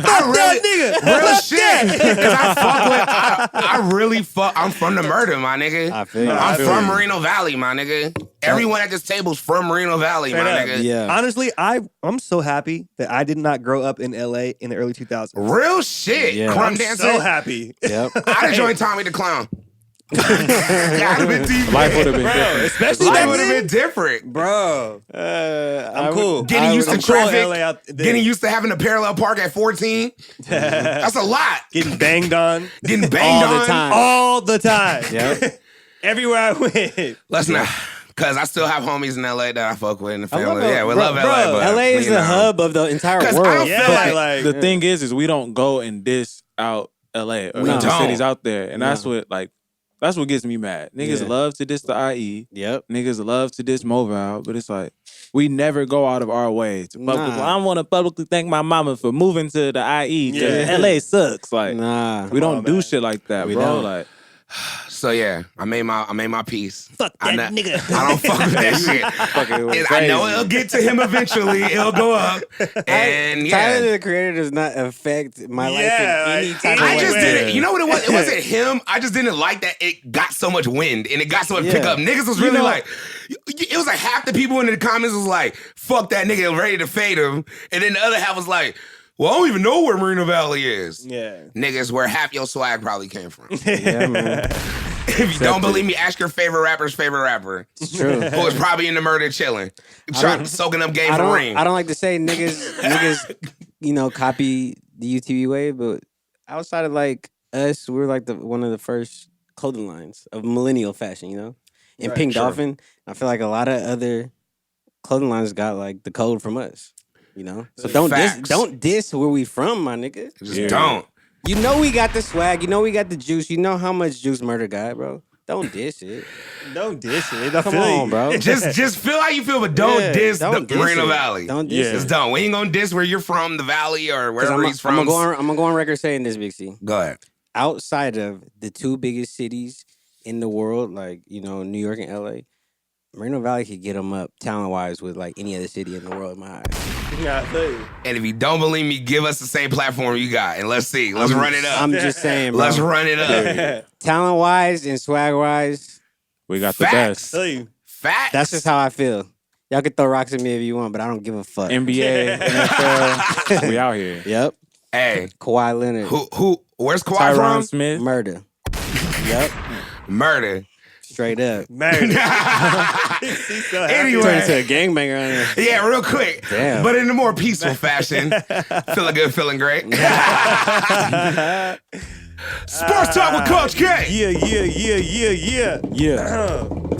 Fuck that nigga. Real shit. Because I fuck with, I really fuck, I'm from the murder, my nigga. I feel you. I'm I feel from you. Merino Valley, my nigga. Everyone at this table's from Merino Valley, my Straight up. nigga. Yeah. Honestly, I'm so happy that I did not grow up in LA in the early 2000s. Real shit. Yeah. Crumb I'm dancer. so happy. Yep. I'd have joined Tommy the Clown. I'd have been TV. Life would have been different. Especially Life back would have then. been different. Bro, I'm cool. Getting used to I'm cool in traffic. LA out there. Getting used to having a parallel park at 14. That's a lot. Getting banged on Getting banged All the on. time. all the time. Yep. Everywhere I went. Let's not. Because I still have homies in LA that I fuck with in the I love family. LA. Yeah, we Bro, love LA. bro, But, LA is you the know. hub of the entire 'Cause I world. don't Yeah, feel like The thing is we don't go and diss out LA or We the don't. cities out there, and that's what gets me mad. Niggas Yeah. love to diss the IE. Yep. Niggas love to diss Mobile, but it's like we never go out of our way to publicly. Nah. I want to publicly thank my mama for moving to the IE because Yeah. LA sucks. Like Nah. we don't on, do man. shit like that, We bro. don't. Like So yeah, I made my piece. Fuck I that know- nigga. I don't fuck with that shit. I know it'll get to him eventually. It'll go up. And Tyler yeah. the Creator does not affect my life Yeah, in any like, type of I way. just way. didn't. You know what it was? It wasn't him. I just didn't like that it got so much wind and it got so much Yeah. pickup. Niggas was really like, it was like half the people in the comments was like, fuck that nigga, ready to fade him. And then the other half was like, well, I don't even know where Merino Valley is. Yeah. Niggas, where half your swag probably came from. Yeah, man. If you don't believe me, ask your favorite rapper's favorite rapper. It's true. Who was probably in the murder chilling, trying soaking up game for ring. I don't like to say niggas, copy the UTV way, but outside of like us, we're like one of the first clothing lines of millennial fashion, And Right, Pink sure. Dolphin, I feel like a lot of other clothing lines got like the code from us, So Facts. don't diss where we from, my nigga. Just don't. You know we got the swag. You know we got the juice. You know how much juice Murder got, bro. Don't diss it. Don't diss it. I Come feel on, you. bro. Just feel how you feel, but don't Yeah, diss don't the diss Merino it. Valley. Don't diss Yeah. it. Just don't. We ain't gonna diss where you're from, the valley or 'Cause wherever he's from. I'm gonna go on record saying this, Big C. Go ahead. Outside of the two biggest cities in the world, like New York and LA, Merino Valley could get them up talent wise with like any other city in the world. In my eyes, Yeah, I feel you. And if you don't believe me, give us the same platform you got, and let's see. Let's run it up. I'm just saying, bro. Let's run it up. Talent wise and swag wise, we got the Facts. best. Feel you. Facts. that's just how I feel. Y'all can throw rocks at me if you want, but I don't give a fuck. NBA, NFL, we out here. Yep. Hey, Kawhi Leonard. where's Kawhi Tyron from? Smith. Murder. Yep. Murder. Straight up. Married. He's so happy. Anyway. Turn into a gangbanger on there. Yeah, real quick. Damn. But in a more peaceful fashion. Feeling good, feeling great. Sports Talk with Coach K. Yeah.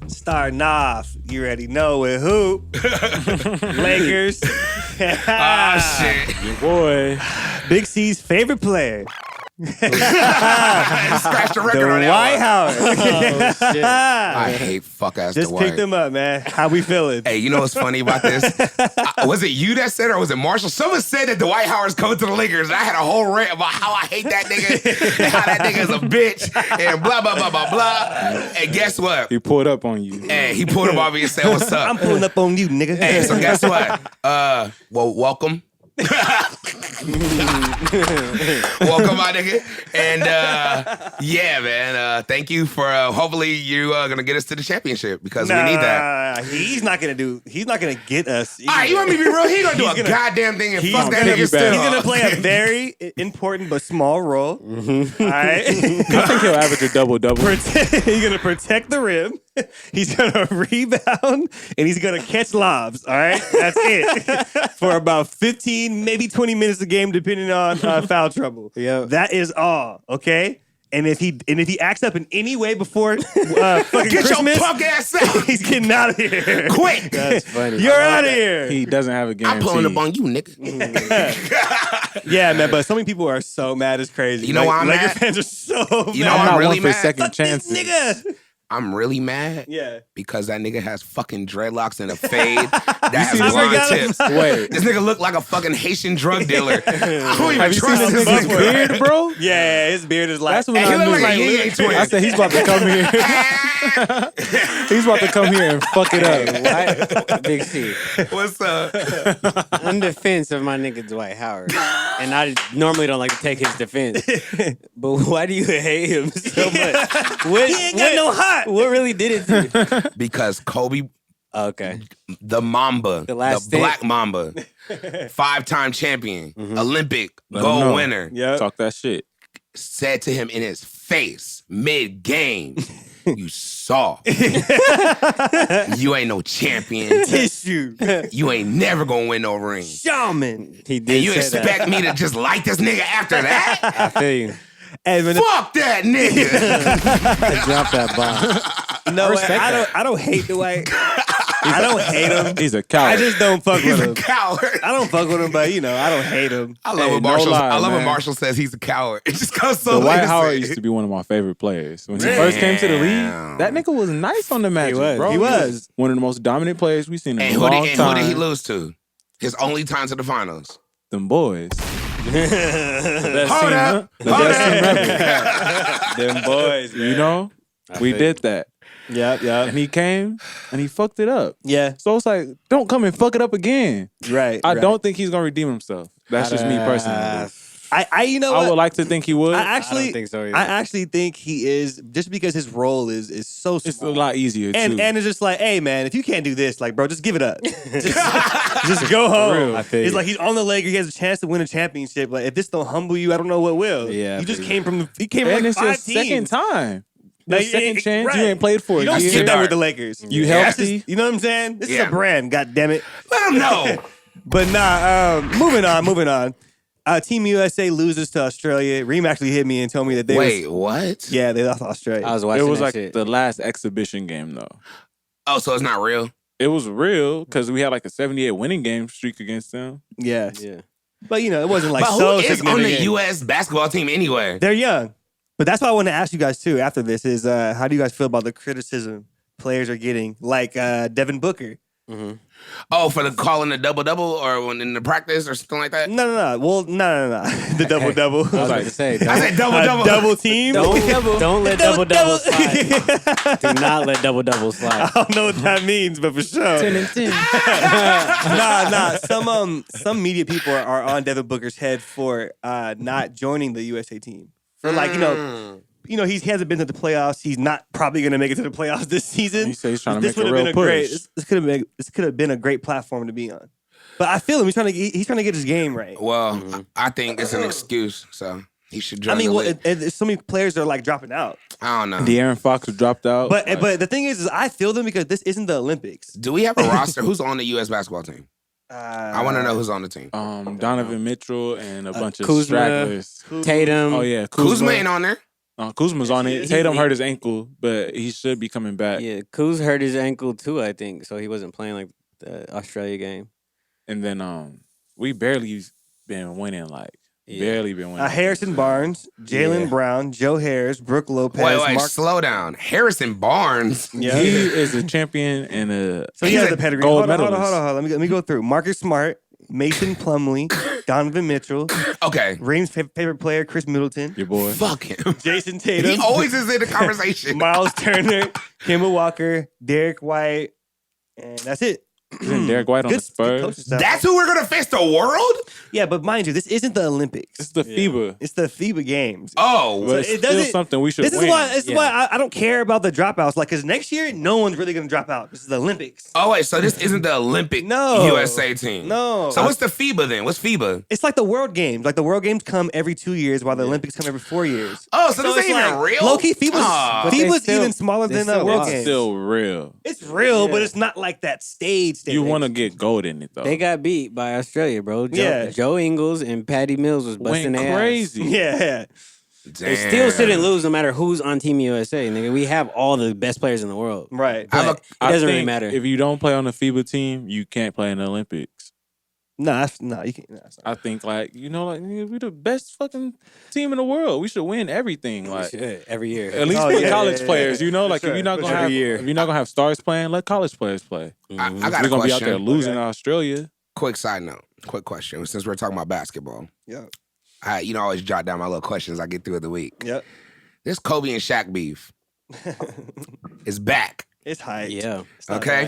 Starting off, you already know with who? Lakers. Ah, shit. Your boy. Big C's favorite player. Scratch the record on Dwight that one. Howard. Oh, shit. I hate fuck ass Just Dwight. picked him up, man. How we feeling? Hey, you know what's funny about this? Was it you that said it or was it Marshall? Someone said that Dwight Howard's coming to the Lakers. And I had a whole rant about how I hate that nigga and how that nigga is a bitch and blah, blah, blah, blah, blah. And guess what? He pulled up on you. Hey, he pulled him off me and said, what's up? I'm pulling up on you, nigga. Hey, so guess what? Well, welcome. Welcome, my nigga. And yeah, man. Thank you for hopefully you gonna get us to the championship because we need that. He's not gonna get us. All right, you want me to be real? He gonna do He's a gonna- goddamn thing and he's fuck that gonna- nigga he's still. gonna play a very important but small role. All right. I think he'll average a double-double. He's gonna protect the rim. He's gonna rebound and he's gonna catch lobs. All right, that's it for about 15, maybe 20 minutes a game, depending on foul trouble. Yeah. That is all. Okay. And if he acts up in any way before fucking Get Christmas, your punk ass out. he's getting out of here. Quick. That's funny. You're out of here. He doesn't have a guarantee. I'm pulling up on you, nigga. Yeah, man, but so many people are so mad it's crazy. You know why I'm Laker mad? fans are so mad. You know I'm I'm not really one for mad? second Fuck this chances. nigga. I'm really mad Yeah. because that nigga has fucking dreadlocks and a fade that has see this blonde nigga? tips. Wait. This nigga look like a fucking Haitian drug dealer. I don't even Have you trust seen this his nigga. beard, bro? Yeah, his beard is like. That's when Hey, he I look knew. like a Like, yin yang twin. I said he's about to come here. He's about to come here and fuck it up. Why, Big C, What's up? in defense of my nigga Dwight Howard, and I normally don't like to take his defense, but why do you hate him so much? What, He ain't got no heart. What really did it to you? Because Kobe, Okay. the Mamba, The last stint. Black Mamba, 5-time champion, Olympic Let him gold know. winner, Yeah. Talk that shit. said to him in his face mid-game, "You soft. You ain't no champion. Tissue. You ain't never gonna win no ring. Shaman. He did. And you say expect me to just like this nigga after that? that. I feel you. Hey, man, Fuck that nigga. Drop that bomb. no, respect I don't hate Dwight. I don't hate him. He's a coward. I just don't fuck He's with a him. coward. I don't fuck with him, but you know, I don't hate him. I love Hey, when no Marshall. lie, I love when man. Marshall says he's a coward. It just goes so. Dwight innocent. Howard used to be one of my favorite players. When he first came to the league, Damn. that nigga was nice on the Magic, was. bro. He was. one of the most dominant players we've seen in And a who long did time. he lose to? His only time to the finals. Them boys. The best Hold team, up. huh? The Hold best team up. ever. Them boys, you know? We feel did that. Yeah, yeah, And he came and he fucked it up. yeah. So it's like, don't come and fuck it up again. Right. I right. don't think he's gonna redeem himself. That's just me personally. You know I what? would like to think he would. I actually, I don't think so either. I actually think he is, just because his role is so small. It's a lot easier and too. it's just like, hey man, if you can't do this, like, bro, just give it up. just go home. real. I feel It's you. like he's on the Lakers. He has a chance to win a championship. Like, if this don't humble you, I don't know what will. Yeah, I you just feel came from from And like it's your 5 second teams. time. Your Like, second chance. right. You ain't played for You a don't year. get that Start. with the Lakers. You That's healthy. just- you know what I'm saying? This is Yeah. a brand. God damn it. Let him know. But moving on. Team USA loses to Australia. Reem actually hit me and told me that they Wait, what? yeah, they lost to Australia. I was It watching was that like shit. the last exhibition game though. Oh, so it's not real? It was real because we had like a 78 winning game streak against them. yeah. Yeah. But you know, it wasn't like But so who is on the significant. U.S. basketball team anyway? They're young. But that's what I want to ask you guys too after this is how do you guys feel about the criticism players are getting? Like Devin Booker. Oh, for the calling the double-double or when in the practice or something like that? No. Well, no. The double-double. I was about to say, I said double-double. Double team. don't let double slide. Do not let double slide. I don't know what that means, but for sure. 10 and 10. Nah. Some media people are on Devin Booker's head for not joining the USA team. For like, he hasn't been to the playoffs. He's not probably going to make it to the playoffs this season. He said he's trying to This make a would have real been a great. push. This could have been a great platform to be on. But I feel him. He's trying to get his game right. Well, I think it's an excuse, so he should join I mean, the well, league. so many players are like dropping out. I don't know. De'Aaron Fox dropped out. But Like, but the thing is I feel them because this isn't the Olympics. Do we have a roster? Who's on the U.S. basketball team? I want to know who's on the team. Donovan Mitchell and a bunch of Kuzma. stragglers. Tatum. Oh yeah, Kuzma ain't on there. Kuzma's on it. He- Tatum he- hurt his ankle, but he should be coming back. Yeah, Kuz hurt his ankle too, I think. So he wasn't playing like the Australia game. And then we barely been winning, like Yeah. barely been winning. Harrison Barnes, Jalen Yeah. Brown, Joe Harris, Brooke Lopez, Wait, Mark. slow down. Harrison Barnes. Yeah. He is a champion and a So he He's has a the pedigree. gold Hold on. medalist. Let me go through. Marcus Smart, Mason Plumlee, Donovan Mitchell, Okay. Ream's favorite player, Chris Middleton, your boy. Fuck him. Jason He Tatum, always is in the conversation. Miles Turner, Kemba Walker, Derek White, and that's it. Isn't Derek White on the Spurs? coaching staff. That's who we're gonna face the world? Yeah, but mind you, this isn't the Olympics. It's the FIBA. It's the FIBA games. Oh, But it's it still doesn't- something we should This is win. why I don't care about the dropouts. Like, because next year, no one's really going to drop out. This is the Olympics. oh wait, so this isn't the Olympic No. USA team. No. So what's the FIBA then? What's FIBA? It's like the World Games. Like, the World Games come every 2 years, while the Olympics come every 4 years. Oh, so this it's ain't even like, real? Low-key, FIBA's, Aw. But they FIBA's still- even smaller they than the still World lost. Games. Still real. It's real, but Yeah. it's not like that stage. You want to get gold in it though. They got beat by Australia, bro. Yeah. Joe Ingles and Patty Mills was busting went their crazy. Yeah. They still shouldn't lose no matter who's on Team USA, nigga. We have all the best players in the world. Right. But I'm a- it doesn't really think matter. If you don't play on the FIBA team, you can't play in the Olympics. No, you can't. I think like we're the best fucking team in the world. We should win everything. Like every year. at least for college players, like sure, if you're not for gonna sure. have Every year. if you're not gonna have stars playing, let college players play. I got We're a gonna be out there question. losing to Australia. Quick side note. Quick question. Since we're talking about basketball, Yeah. I always jot down my little questions I get through the week. Yep. This Kobe and Shaq beef is back. It's hype. Yeah. Okay,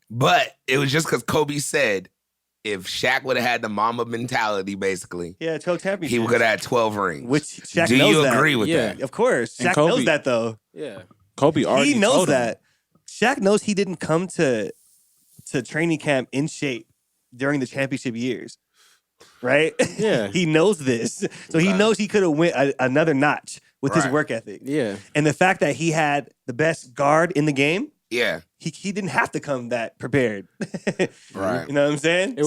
but it was just because Kobe said if Shaq would have had the Mamba mentality, basically, Yeah, 12 championships. he would have had 12 rings. Which Shaq Do knows you that. agree with Yeah. that? Of course. And Shaq Kobe- knows that, though. Yeah. Kobe already He knows told him. that. Shaq knows he didn't come to training camp in shape during the championship years. Right? Yeah. He knows this. So he knows he could have went another notch with his Right. work ethic. Yeah. And the fact that he had the best guard in the game, Yeah, he didn't have to come that prepared. right. You know what I'm saying? It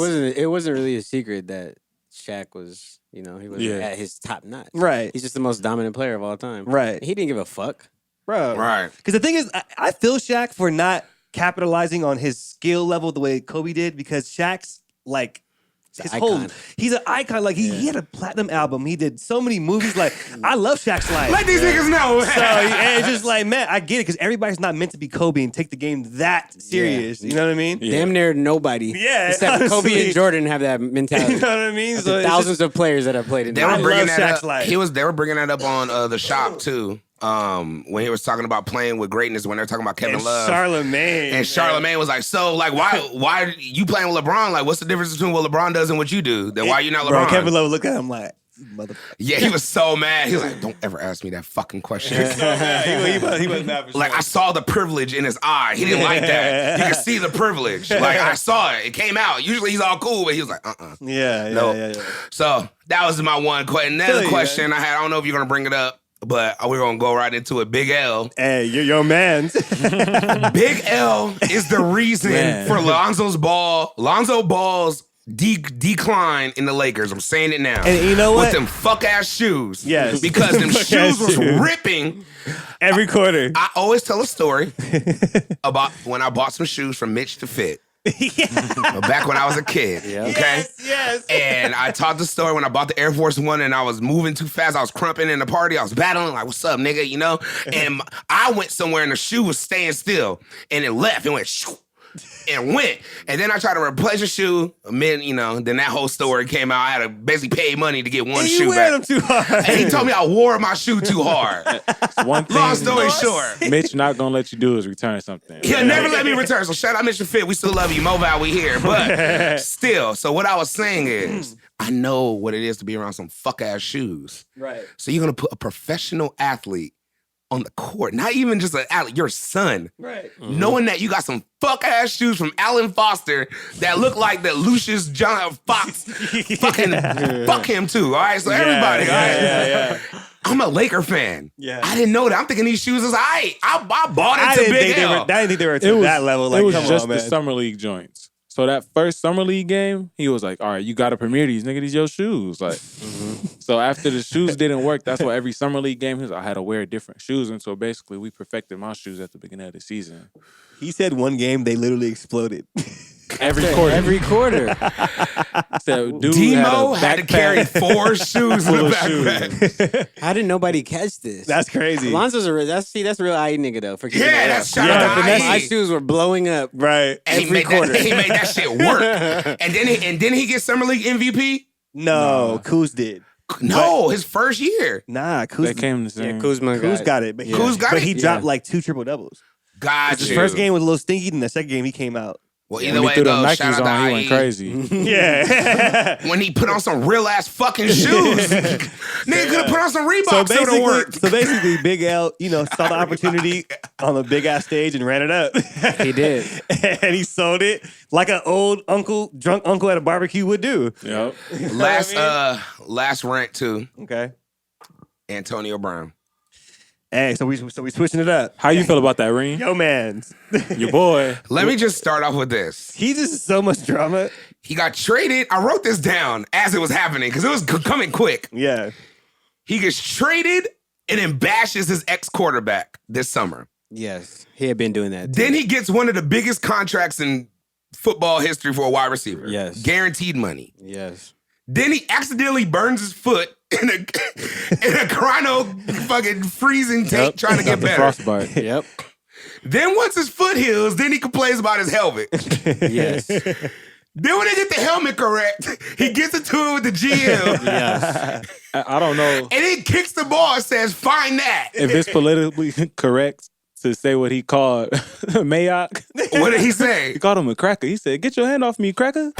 wasn't really a secret that Shaq was, he was Yeah. at his top notch. Right. He's just the most dominant player of all time. Right. He didn't give a fuck. Bro. Right. Because the thing is, I feel Shaq for not capitalizing on his skill level the way Kobe did, because Shaq's like his an whole icon. he's an icon. Like he had a platinum album. He did so many movies. Like I love Shaq's life. Let these niggas know. So and it's just like, man, I get it, because everybody's not meant to be Kobe and take the game that serious. You know what I mean? Yeah. Damn near nobody. Yeah, Except Kobe honestly. and Jordan have that mentality. You know what I mean? That's So the it's thousands of players that have played in They that. were I bringing love that Shaq's up. life. They were bringing that up on the shop too. When he was talking about playing with greatness, when they're talking about Kevin and Love. Charlemagne. And Charlemagne was like, so, like, why you playing with LeBron? Like, what's the difference between what LeBron does and what you do? Then why you not LeBron? Bro, Kevin Love looked at him like, motherfucker. Yeah, he was so mad. He was like, don't ever ask me that fucking question. He was mad for sure. Like, I saw the privilege in his eye. He didn't like that. You could see the privilege. Like, I saw it. It came out. Usually he's all cool, but he was like, Yeah. No. So that was my one question. Feel Another you, question I had, I don't know if you're going to bring it up, but we're going to go right into it. Big L. Hey, you're your man. Big L is the reason Man. for Lonzo Ball's decline in the Lakers. I'm saying it now. And you know what? With them fuck ass shoes. Yes. Because them Fuck-ass shoes was shoes. ripping. Every quarter. I always tell a story about when I bought some shoes from Mitch to Fit. Back when I was a kid. Okay? Yes. And I told the story when I bought the Air Force One and I was moving too fast. I was crumping in the party. I was battling like, what's up, nigga? And I went somewhere and the shoe was staying still. And it left. It went shoo, and went. And then I tried to replace the shoe. Then that whole story came out. I had to basically pay money to get one And shoe you wear back. them too hard. And he told me I wore my shoe too hard. One thing Long story short. Mitch not gonna let you do is return something. He'll never let me return. So shout out Mr. Fit. We still love you. Mobile, we here. But still, so what I was saying is, I know what it is to be around some fuck ass shoes. Right. So you're gonna put a professional athlete on the court, not even just an athlete, your son, Right. knowing that you got some fuck ass shoes from Alan Foster that look like that Lucius John Fox. Fucking fuck him too. All right, so everybody, all right. Yeah. I'm a Laker fan. Yeah. I didn't know that. I'm thinking these shoes is I bought I it to didn't Big think they L. were. I didn't think they were to that level. Like, it was come just on, the man. summer league joints. So that first summer league game, he was like, "All right, you got to premiere these, nigga. These your shoes." Like, so after the shoes didn't work, that's why every summer league game, he was like, I had to wear different shoes, and so basically, we perfected my shoes at the beginning of the season. He said one game they literally exploded. Every quarter, Every quarter. so dude Demo had had a to carry backpack 4 shoes in full the of backpack. shoes. How did nobody catch this? That's crazy. Alonzo's a real, that's a real IE nigga though. For keeping Yeah, it that's up. shout out to My IE. shoes were blowing up. Right. And he every made quarter. he made that shit work. And then he get Summer League MVP? No, Kuz did. No, his first year. Nah, They Kuz, came the same. Yeah, Kuzma Kuz got it. But, Kuz got but it? he dropped Yeah. like 2 triple doubles. Got His you. first game was a little stinky, and the second game he came out. Well, When either he way threw it them goes, shout Nikes out on, he to went IE. crazy. Yeah. When he put on some real ass fucking shoes. Nigga could have put on some Reeboks. So So it worked. basically, Big L, saw the opportunity on the big ass stage and ran it up. He did. And he sold it like an old drunk uncle at a barbecue would do. Yep. Last rant too. Okay. Antonio Brown. Hey, so we switching it up. How you feel about that ring? Yo, man, Your boy. Let me just start off with this. he just is so much drama. He got traded. I wrote this down as it was happening because it was coming quick. Yeah. He gets traded and then bashes his ex-quarterback this summer. Yes, he had been doing that. Then he gets one of the biggest contracts in football history for a wide receiver. Yes. Guaranteed money. Yes. Then he accidentally burns his foot in a chrono fucking freezing tape trying to get Got the better. frostbite. Yep. Then once his foot heals, then he complains about his helmet. Yes. Then when they get the helmet correct, he gets into it with the GM. Yes. I don't know And he kicks the ball and says, find that. if it's politically correct to say what he called Mayock. What did he say? He called him a cracker. He said, "Get your hand off me, cracker."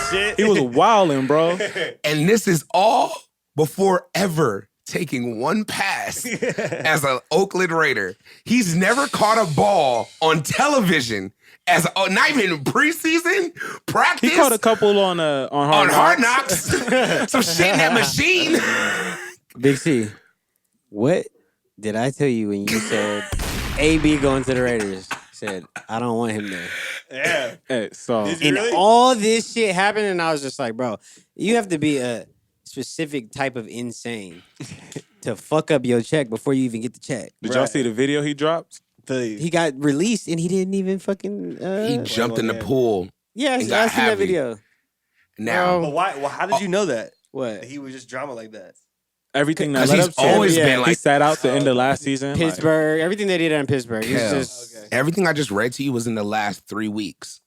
Shit. He was wilding, bro. And this is all before ever taking one pass as an Oakland Raider. He's never caught a ball on television as not even preseason practice. He caught a couple on Hard Knocks. Some shit in that machine. Big C, what did I tell you when you said AB going to the Raiders? Said, I don't want him there. Yeah. Hey, so Did you And really? all this shit happened, and I was just like, bro, you have to be a specific type of insane to fuck up your check before you even get the check. did y'all see the video he dropped? He got released, and he didn't even fucking. He jumped in the pool. Yeah, and I got seen that heavy. video. Now, But why? Well, how did you know that? What? He was just drama like that. Everything that because led he's up to always it, yeah. been he like, sat out the end of last season. like- Pittsburgh, everything they did in Pittsburgh. It's Kel, just everything I just read to you was in the last 3 weeks.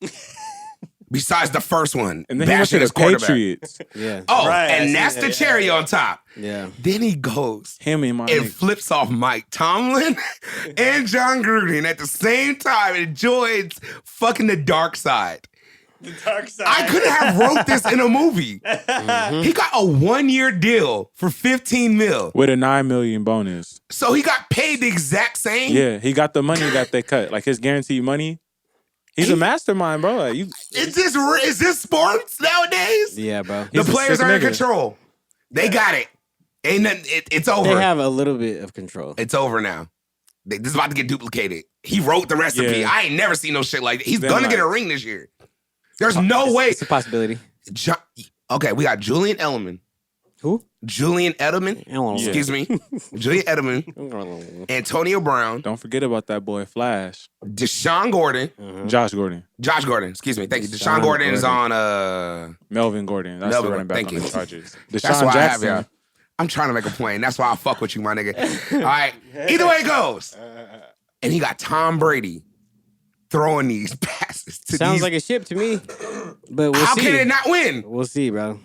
Besides the first one, and then he went bashing to his the quarterback. Patriots. yeah, Oh, Right, I and see that's that, the yeah, cherry yeah. on top. yeah. Then he goes Him and my and nigga. flips off Mike Tomlin and John Gruden at the same time and joins fucking the dark side. The dark side. I couldn't have wrote this in a movie. He got a 1-year deal for $15 million. with a $9 million bonus. So he got paid the exact same? Yeah, he got the money that they cut, like his guaranteed money. He's a mastermind, bro. Like, Is this sports nowadays? Yeah, bro. The He's a players sick are in nigga. control. They got it. Ain't nothing, it's over. They have a little bit of control. It's over now. This is about to get duplicated. He wrote the recipe. Yeah. I ain't never seen no shit like that. He's Then, gonna get a like- ring this year. There's no way. It's a possibility. Okay, we got Julian Edelman. Who? Julian Edelman. Yeah. Excuse me. Julian Edelman. Antonio Brown. don't forget about that boy Flash, Deshaun Gordon. Josh Gordon, Josh Gordon. Excuse me. Thank you. Deshaun Deshaun Gordon is Gordon. on Melvin Gordon. That's Melvin the running back Gordon, on thank the you. Chargers. That's Deshaun why Jackson. I have y'all. I'm trying to make a point. That's why I fuck with you, my nigga. All right. Either way it goes. And he got Tom Brady throwing these passes to Sounds these. like a ship to me. But we'll How see. can it not win? We'll see, bro.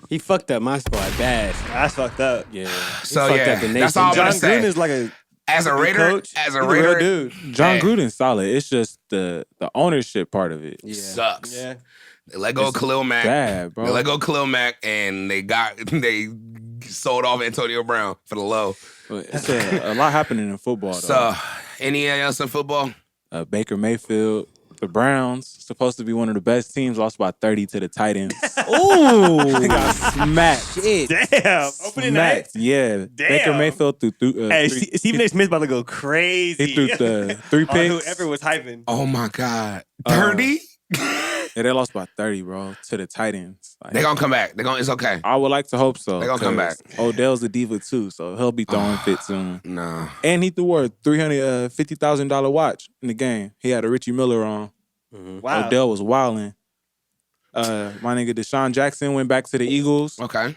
He fucked up my squad bad. That's fucked up. Yeah, So fucked yeah, up the that's nation. all I'm John gonna say. Gruden is like a As a good Raider, coach. as a He's a real Raider, dude. John Hey. Gruden's solid. It's just the ownership part of it. Yeah. sucks. Yeah. They let go of Khalil Mack. Bad, bro. They let go of Khalil Mack, and they sold off Antonio Brown for the low. But it's a lot happening in football. Though. So, anything else in football? Baker Mayfield, the Browns, supposed to be one of the best teams, lost by 30 to the Titans. Ooh. Got smacked. Shit. Damn. Opening night. Smacked. Yeah. Baker Mayfield threw Hey, three. Stephen A. Smith about to go crazy. He threw the 3 on picks. whoever was hyping. Oh my God, 30. Yeah, they lost by 30, bro, to the Titans. Like, They gonna come back. It's okay. I would like to hope so. They gonna come 'cause Odell's a diva too, so he'll be throwing fits soon. No. And he threw a $350,000 watch in the game. He had a Richie Miller on. Wow. Odell was wilding. My nigga Deshaun Jackson went back to the Eagles. Okay.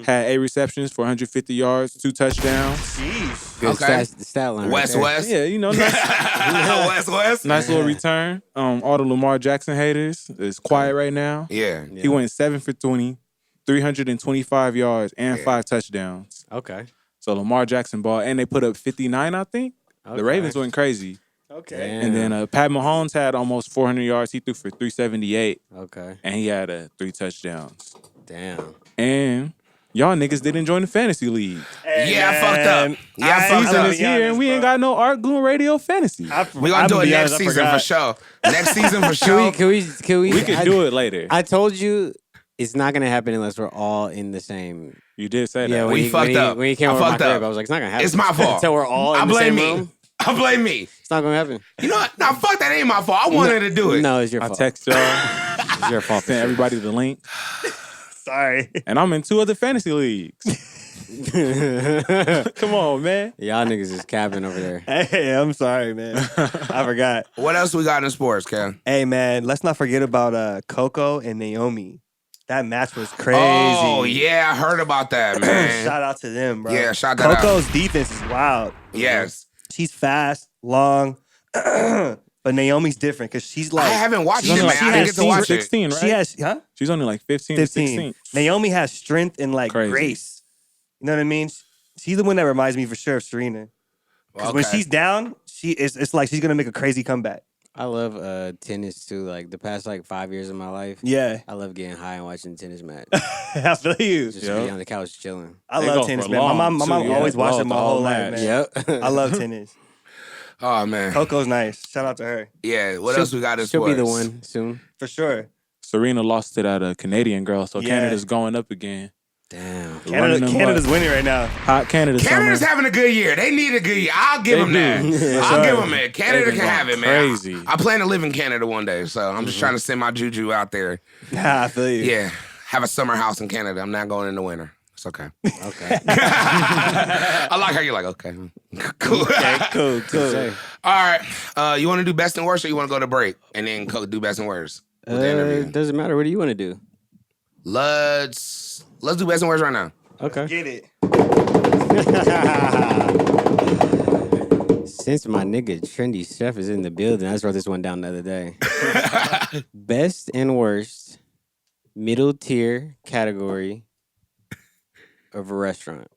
Had 8 receptions for 150 yards, 2 touchdowns. Jeez. Good Okay. stat line. West right West. Yeah, you know, nice, West. nice little return. All the Lamar Jackson haters is quiet right now. Yeah. there. He went 7 for 20, 325 yards, and 5 touchdowns. Okay. So Lamar Jackson ball, and they put up 59, I think. Okay. The Ravens went crazy. Okay. And then Pat Mahomes had almost 400 yards. He threw for 378, Okay. and he had 3 touchdowns. Damn. And y'all niggas didn't join the fantasy league. Hey, Yeah, I fucked up. Yeah, I fucked Season up. is here, and we ain't got no Artgoon Radio fantasy. We gonna do it next season for sure. Next season for sure. Can we? We could do it later. I told you it's not gonna happen unless we're all in the same. You did say that. Yeah, We fucked up. When he came I over my fucked up. crib, I was like, it's not gonna happen. It's my fault. Until we're all I in the blame same me. room. I blame me. It's not gonna happen. You know what? Nah, fuck that. Ain't my fault. I wanted to do it. No, it's your I fault. text y'all, It's your fault. sent everybody the link, Sorry. and I'm in 2 other fantasy leagues. Come on, man. Y'all niggas is capping over there. Hey, I'm sorry, man. I forgot. What else we got in sports, Ken? Hey, man, let's not forget about Coco and Naomi. That match was crazy. Oh, yeah, I heard about that, man. Shout out to them, bro. Yeah, shout that out. Coco's defense is wild. Yes. She's fast, long, but Naomi's different because she's like. I haven't watched She's it, only man. like I didn't get to 15, watch it. 16, right? She has, huh? She's only like 15, 15. 16. Naomi has strength and like Crazy. grace. You know what I mean? She's the one that reminds me for sure of Serena. Because when she's down, it's like she's gonna make a crazy comeback. I love tennis too. Like the past 5 years of my life. Yeah, I love getting high and watching tennis match. I feel you. Just be on the couch chilling. I They love go tennis, for man. My long, mom too, yeah. always watched Long, it my the whole whole life, match. man. Yep. I love tennis. Oh, man. Coco's nice. Shout out to her Yeah, what else we got in She'll sports? be the one soon. for sure. Serena lost to that Canadian girl, so Yeah. Canada's going up again. Damn. Running them Canada's up. winning right now. Hot Canada Canada's summer. having a good year. They need a good year. I'll give them that. I'll give them that. Canada They've been can have it, going man. crazy. I plan to live in Canada one day, so I'm just trying to send my juju out there. I feel you. Yeah, have a summer house in Canada. I'm not going in the winter. It's okay. Okay. I like how you're like, okay. Cool. Cool. Say. All right. You want to do best and worst, or you want to go to break and then do best and worst with the interview? Doesn't matter. What do you want to do? Let's do best and worst right now. Okay. Get it. Since my nigga Trendy Chef is in the building, I just wrote this one down the other day. Best and worst middle tier category of a restaurant.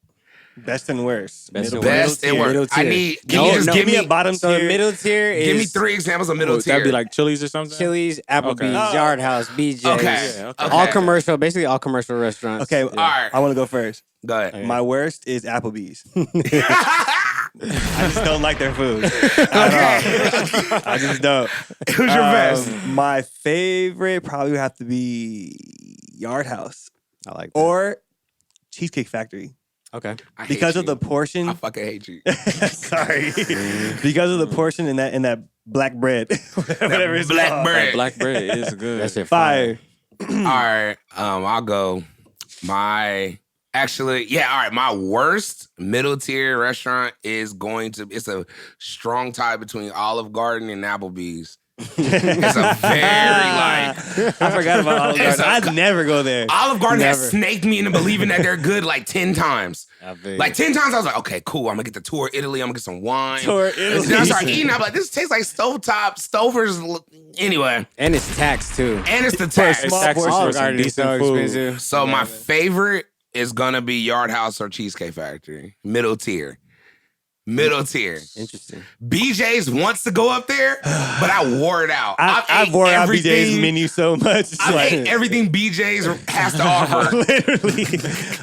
Best and worst. Best and Best and Middle worst. I tier. need. Can No, you just no, give me a bottom So the tier. middle tier is Give me 3 examples of middle Would tier. that be like Chili's or something? Chili's, Applebee's, Okay. Yard House, BJ's. Okay. Yeah, okay. All commercial, basically all commercial restaurants. Okay, All right. I want to go first. Go ahead. My worst is Applebee's. I just don't like their food. Okay. I just don't. Who's your best? My favorite probably would have to be Yard House I like that. or Cheesecake Factory Okay. I hate because of you. the portion. I fucking hate you. Sorry, because of the portion in that black bread, whatever it's black called. bread. That black bread is good. That shit Fire. All right. I'll go. My my worst middle tier restaurant is it's a strong tie between Olive Garden and Applebee's. It's a very I forgot about Olive It's Garden. I'd never go there. Olive Garden has Never. snaked me into believing that they're good 10 times. I bet. 10 times I was like, okay, cool. I'm gonna get the tour of Italy. I'm gonna get some wine. Tour of Italy. And then I started eating. I'm like, this tastes like stovetop Stovers. Anyway, And it's taxed too. and it's the tax. small Taxes portion. for some Garden is decent so food. expensive. So my favorite is gonna be Yard House or Cheesecake Factory. Middle tier. Middle tier. Interesting. BJ's wants to go up there, but I wore it out. I ate wore out BJ's everything- menu so much. It's I like, ate everything BJ's has to offer. literally,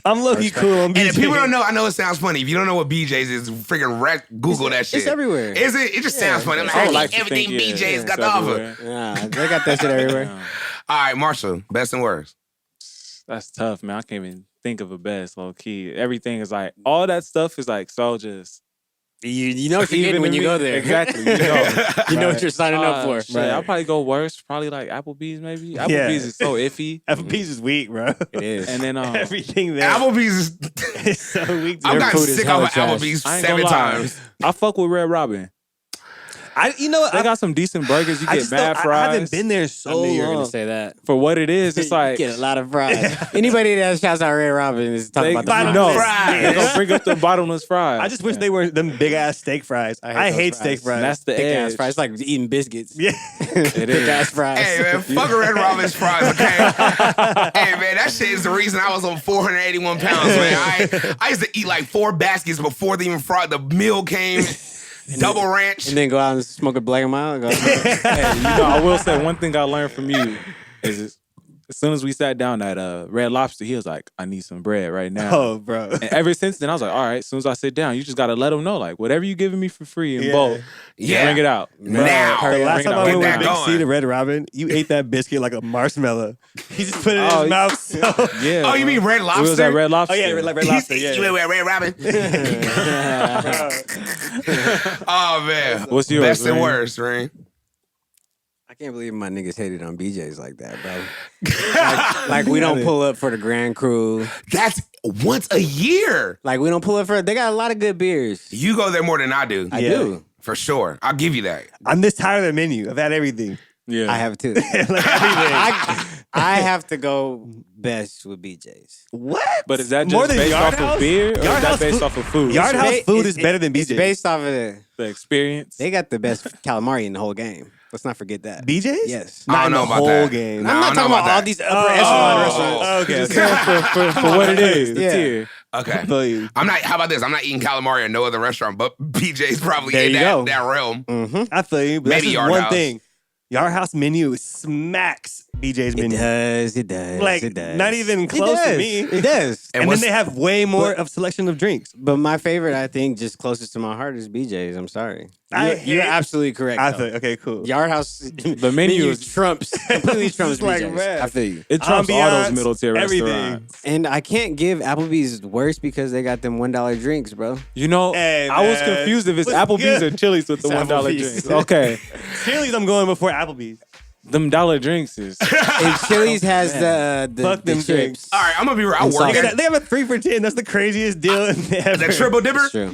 I'm low-key cool on BJ's. And if people don't know, I know it sounds funny. If you don't know what BJ's is, freaking Google that shit. It's everywhere. Is it? It just sounds funny. I'm like, I would I like ate to everything think, BJ's got it's to offer. everywhere. Nah, they got that shit everywhere. All right, Marshall, best and worst. That's tough, man. I can't even think of a best, low key. Everything is like, all that stuff is like so just. You know what you're getting when you go there. Exactly. You know. You know what you're signing up for. Shit, I'll probably go worst. Probably like Applebee's, maybe. Applebee's Yeah. is so iffy. Applebee's is weak, bro. It is. And then Everything there Applebee's is. is so weak. I've Their gotten food is sick hella of trash. Applebee's I ain't 7 gonna lie. times. I fuck with Red Robin. You know, They got some decent burgers. You I get just mad don't- fries. I haven't been there I so knew you were long. gonna say that. For what it is, it's You like get a lot of fries. Anybody that shouts out Red Robin is talking they, about the fries. no, fries. they gonna bring up the bottomless fries. I just wish they were them big ass steak fries. I those hate fries. steak fries. That's the Thick ass edge. fries. It's like eating biscuits. yeah. It is. Thick ass fries. Hey man, fuck Red Robin's fries, okay? Hey man, that shit is the reason I was on 481 pounds, man. I used to eat like 4 baskets before the meal came. Double ranch. And then go out and smoke a Black and Mild. And go, Hey, you know, I will say one thing I learned from you is as soon as we sat down at Red Lobster, he was like, I need some bread right now. Oh, bro. And ever since then, I was like, all right, as soon as I sit down, you just got to let them know, like, whatever you giving me for free in Yeah. bulk, Yeah. bring it out. Now. The last Bring it time out. I went Get with that Big going. C to Red Robin, you ate that biscuit like a marshmallow. He just put it in Oh, his mouth. So. Yeah. Oh, you mean Red Lobster? We was at Red Oh, Lobster. yeah, like Red Lobster. You Yeah. went with Red Robin? Oh man. What's yours, Best and Ring? worst, Ring? I can't believe my niggas hated on BJ's like that, bro. like we don't pull up for the Grand Crew. That's Once a year. Like we don't pull up for. They got a lot of good beers. You go there more than I do. I do. For sure. I'll give you that. I'm this tired of the menu. I've had everything. Yeah. I have too. Like everything. I have to go best with BJ's. What? But is that More just than based Yard off House? of beer, or is Yard that House based food- off of food? Yard House Ba- food is better than It's BJ's. based off of the. The experience. They got the best calamari in the whole game. Let's not forget that. BJ's? Yes. I don't know the about whole that. game. No, I'm I not don't know talking about about all that. these upper echelon restaurants. Okay. Just saying for what it is, the Yeah. tier. Okay. feel you. I'm not. How about this? I'm not eating calamari at no other restaurant, but BJ's probably There in you go. that realm. I feel you. But Maybe that's just Yard one House. thing. Yard House menu smacks BJ's It menu. does. It does. Like, it does. not even It close to does. me. It does. And then what's- they have way more of selection of drinks. But my favorite, I think, just closest to my heart is BJ's. I'm sorry. You're hate- absolutely correct. I though. feel okay, cool. Yard House. The menu is trumps completely trumps like, BJ's. man. I feel you. It trumps all Ambiance, those middle tier everything. restaurants. And I can't give Applebee's worse because they got them $1 drinks, bro. You know, Hey, I was man. confused if it's What's Applebee's good? or Chili's with the It's $1 Applebee's. drinks. Okay, Chili's, I'm going before Applebee's. them dollar drinks is. And Chili's has the Fuck them chips. drinks. All right, I'm gonna be real. I And work sauce. at They have a 3 for $10. That's the craziest deal ever. the Triple Dipper. It's true.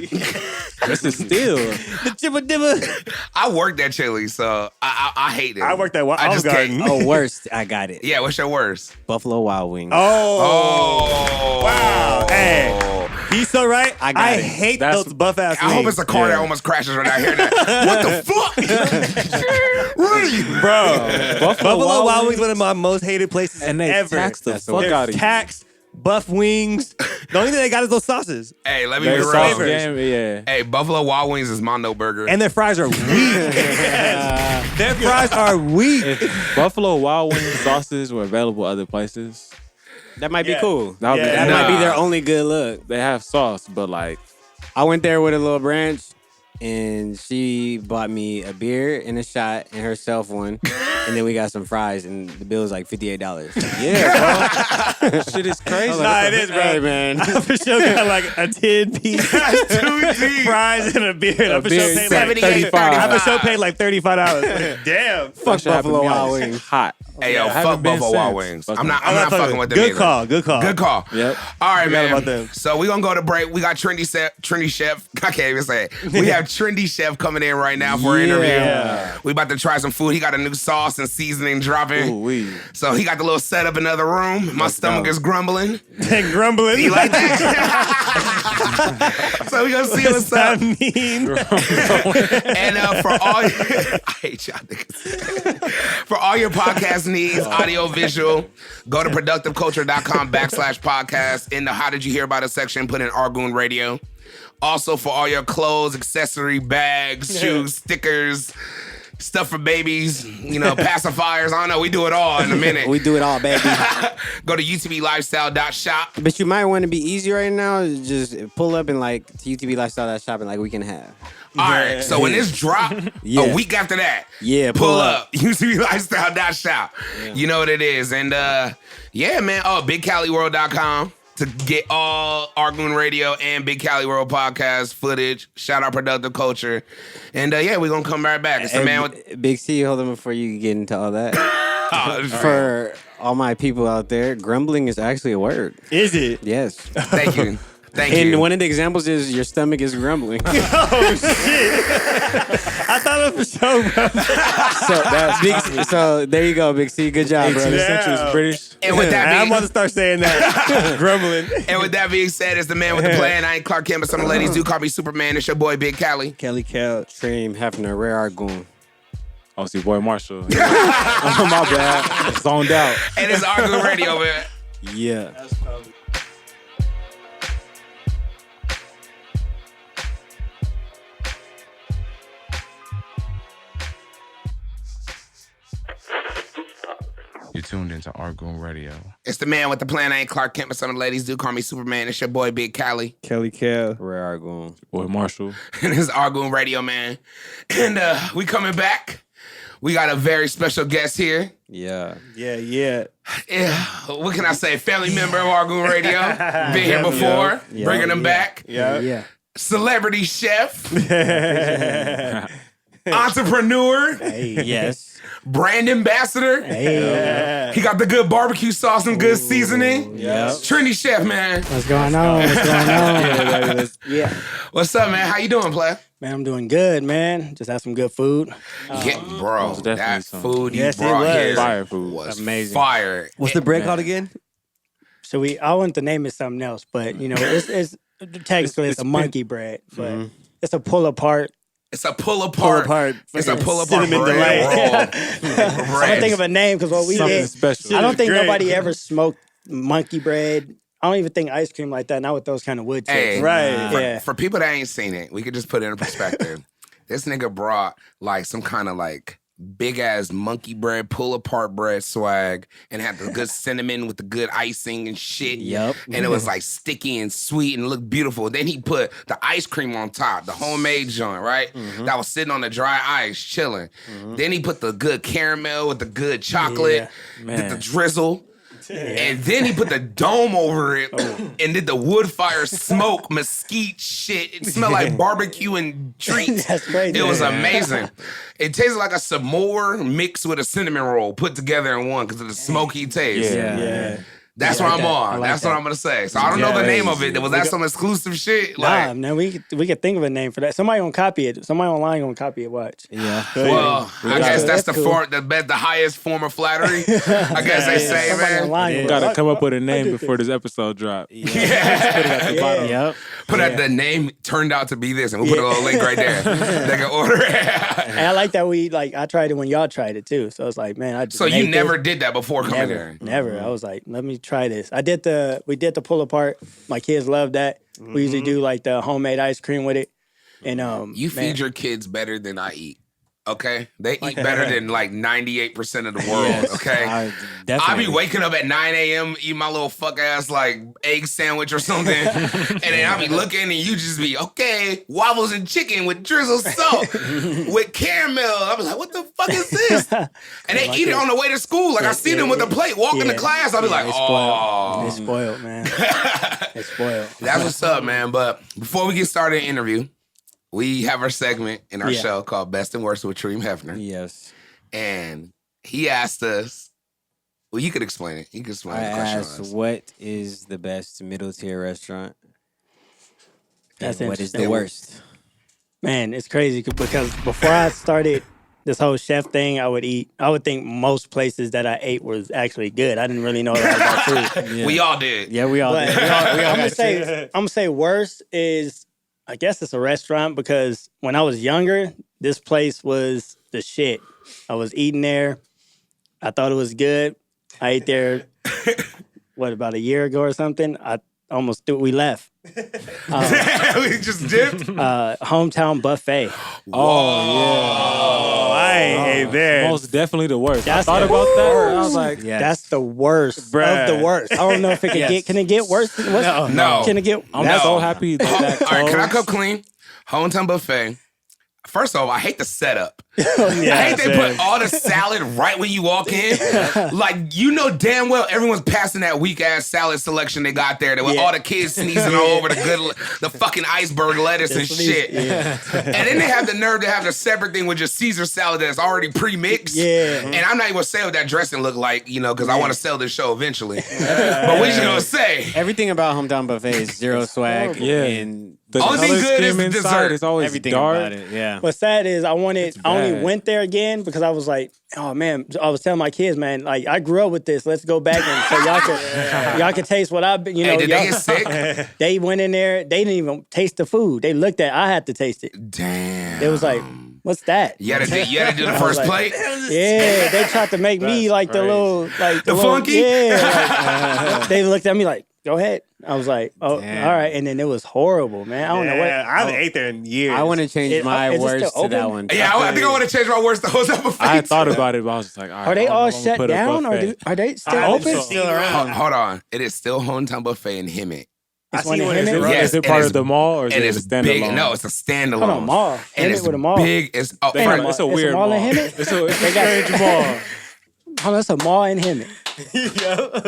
This is still. The Chippa Dippa. I worked at Chili's, so I hate it. I worked at I Olive just Garden. can't. Oh, worst. I got it. Yeah, what's your worst? Buffalo Wild Wings. Oh, Wow. Hey. He's so right. I got it. hate That's- those buff ass I hope it's a car that almost crashes right now hearing that. What the fuck? Really? Bro. Buffalo Wild Wings Wings, one of my most hated places and they ever. tax the That's the fuck worst. out of you. Tax, buff wings. The only thing they got is those sauces. Hey, let me They be sauce real. game, yeah. Hey, Buffalo Wild Wings is Mondo Burger. And their fries are weak. Yes. Their fries are weak. If Buffalo Wild Wings sauces were available other places, That might be Yeah. cool. that would be Yeah. That Nah. might be their only good look. They have sauce, but like I went there with a little branch, and she bought me a beer and a shot and herself one, and then we got some fries, and the bill was like $58. yeah, bro. Shit is crazy. Nah, it is, bro. Hey, man. I for sure got like a 10-piece fries and a beer. I for sure beer, paid like 78, I for sure 35. paid like $35. Like, damn. Fuck Shit happened Buffalo to me. I Wild was Wings. Hot. Hey, yo, I haven't fuck been Buffalo since. Wild Wings. Fuck I'm them. not fucking with them Good either. call. Good call. Good call. Yep. All right, Forgot man. about them. So we're gonna go to break. We got Trendy Chef. I can't even say it. We have Trendy Chef coming in right now for an interview. Yeah. We about to try some food. He got a new sauce and seasoning dropping. Ooh, wee. So he got the little setup in the other room. My stomach is grumbling. And grumbling. You like that? So we gonna see what's up. I mean, And for all I hate y'all niggas. For all your podcast needs, audio, visual, go to productiveculture.com/podcast. In the How Did You Hear About Us section, put in Artgoon Radio. Also for all your clothes, accessory, bags, shoes, stickers, stuff for babies, pacifiers. I don't know. We do it all in a minute. We do it all, baby. Go to utblifestyle.shop. But you might want to be easy right now. Just pull up and to UTBLifestyle.shop in like a week and a half. All right. So when this drop, Yeah. a week after that, Yeah, pull up. utblifestyle.shop. You know what it is. And yeah, man. Oh, BigCaliWorld.com to get all Artgoon Radio and Big Cali World podcast footage. Shout out Productive Culture. And yeah, we're going to come right back. It's the man with... Big C, hold on before you get into all that. Oh, For all my people out there, grumbling is actually a word. is it? Yes. thank you. Thank And you. one of the examples is your stomach is grumbling. Oh, shit. I thought it was so, bro. So there you go, Big C. Good job, bro. Yeah. Century is British. And with that I'm being... about to start saying that. Grumbling. And with that being said, it's the man with the plan. I ain't Clark Kent, but some ladies do call me Superman. It's your boy, Big Cali. Kelly Cal. Stream, Hefner, Rare Artgoon. Oh, see, boy Marshall. Oh, my bad. Zoned out. And it's Artgoon Radio, man. Yeah. You're tuned into Artgoon Radio. It's the man with the plan. I ain't Clark Kent, but some ladies do call me Superman. It's your boy, Big Cali. Kelly Cal. Rare Artgoon. Boy Marshall. And it's Artgoon Radio, man. And we coming back. We got a very special guest here. Yeah. Yeah, yeah. Yeah, what can I say? Family member of Artgoon Radio. Been here before. Yeah. Bringing them back. Yeah. Yeah. Celebrity chef. Entrepreneur. Yes. brand ambassador. Hey, He got the good barbecue sauce and good seasoning. Yep. Trendy Chef, man. what's going on? What's going on? Yeah, What's up, man? How you doing, play? man, I'm doing good, man. Just had some good food. Yeah, bro, Most definitely that some- food you Yes, it brought was. here Fire food. was Amazing. fire. What's the bread called again? So I want to name it something else, but it's technically it's a monkey bread, but it's a pull apart. It's a pull apart. It's a pull apart Cinnamon bread delight. roll. I'm gonna think of a name because what we Something did. special. I don't think Great. nobody ever smoked monkey bread. I don't even think ice cream like that. Not with those kind of wood chips. Hey, Right. Yeah. For people that ain't seen it, we could just put it in perspective. This nigga brought like some kind of like big ass monkey bread, pull apart bread swag, and had the good cinnamon with the good icing and shit. Yep. And it was like sticky and sweet and looked beautiful. Then he put the ice cream on top, the homemade joint, right? That was sitting on the dry ice, chilling. Then he put the good caramel with the good chocolate, did the drizzle. And then he put the dome over it and did the wood fire smoke mesquite shit. It smelled like barbecue and treats. That's crazy. It was amazing. It tasted like a s'more mixed with a cinnamon roll put together in one because of the smoky taste. Yeah. That's what I'm that. on. I like That's what that. I'm gonna say. So I don't know the name of it. Was that some exclusive shit? Nah, Like, man, we could think of a name for that. Somebody gonna copy it. Somebody online gonna copy it. Watch. Yeah. well, I guess that's That's cool. the highest form of flattery. I guess they say, Somebody man. online. Yeah. will- Gotta come up with a I name did before this. this episode drop. Yeah. Yep. Put out the name turned out to be this, and we'll put a little link right there. They can order it. And I like that I tried it when y'all tried it too. So it's like, man, I just So you made never this. did that before coming here? Never. I was like, let me try this. We did the pull apart. My kids love that. We usually do like the homemade ice cream with it. And You man, feed your kids better than I eat. Okay? They eat better than like 98% of the world. Okay? I Definitely. be waking up at 9 a.m. eating my little fuck ass like egg sandwich or something. And then I be looking and you just be, okay, waffles and chicken with drizzle salt with caramel. I be like, what the fuck is this? And they eat it on the way to school. Like I see them with a plate walking to class. I be like, oh. It's spoiled, man. It's spoiled. That's what's up, man. But before we get started in the interview, we have our segment in our Yeah. show called Best and Worst with Treem Hefner. Yes. And he asked us, well, you could explain it. You could explain I the question. asked, on us. what is the best middle tier restaurant? That's And what is the interesting. worst? Man, it's crazy because before I started this whole chef thing, I would think most places that I ate was actually good. I didn't really know that about food. We all did. Yeah, we all But did. I'm gonna say worst is, I guess it's a restaurant because when I was younger, this place was the shit. I was eating there. I thought it was good. I ate there, about a year ago or something? We left. We just dipped. Hometown Buffet. I ain't there. Most definitely the worst. I That's thought the about that. worst. I was like, Yes. That's the worst Bruh. of the worst. I don't know if it can Yes. can it get worse? No. Can it get? I'm No. so happy that All right, can I closed. come clean? Hometown Buffet. First off, I hate the setup. I Yeah, hate they put all the salad right when you walk in. Like, you know damn well everyone's passing that weak ass salad selection they got there with Yeah. all the kids sneezing all over the fucking iceberg lettuce and shit. Yeah. And then they have the nerve to have the separate thing with just Caesar salad that's already pre-mixed. Yeah. And I'm not even gonna say what that dressing look like, because I want to sell this show eventually. But we just gonna say Everything about Hometown Buffet is zero swag. Yeah. And The Only thing color good is scheme the inside dessert. is always everything dark. about it. Yeah. What's sad is I only bad. went there again because I was like, oh man, I was telling my kids, man, like I grew up with this. Let's go back and so y'all can taste what I've been. hey, did they y'all- get sick? They went in there. They didn't even taste the food. They looked at. I had to taste it. Damn. They was like, what's that? You had to do the I first was plate? like, Yeah, they tried to make me like the little The funky? Yeah, like, they looked at me like, go ahead. I was like, oh, Damn. all right. And then it was horrible, man. I don't know what. I haven't ate there in years. I want to change my is it still worst to that open? one. Yeah, I think I want to change my words to Hotel Buffet. I had thought about it, but I was just like, all right, Are they I'm all gonna shut put a down, or buffet. are they still I hope open? so. Still around. Hold on. It is still Hometown Buffet in Hemet. It's I one see in one is Hemet? right. Yes, Is it and part it's- of the mall or is And it it's a standalone? big. No, it's a standalone. Hold on, mall. And Hemet it's with a mall. big. It's They got- it's a It's a weird mall mall. in Hemet? It's a strange mall. Oh, that's a mall in Hemet.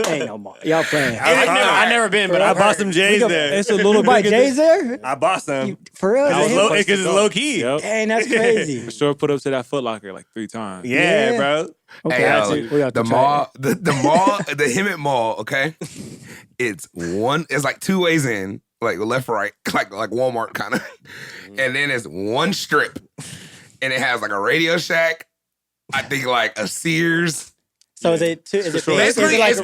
Ain't no mall. Y'all playing. I never been, but I I've bought heard. some J's there. It's a little Buy bigger. J's there? I bought some. For real? I was low because it's low key. Yep. Dang, that's crazy. For sure, put up to that Foot Locker like 3 times. Yeah, Yeah. bro. Okay, Hey, that's it. We have to the try mall, the mall, the Hemet Mall. Okay, it's like 2 ways in, like left, right, like Walmart kind of, and then it's one strip, and it has like a Radio Shack. I think like a Sears. So is it big? Basically, Is it like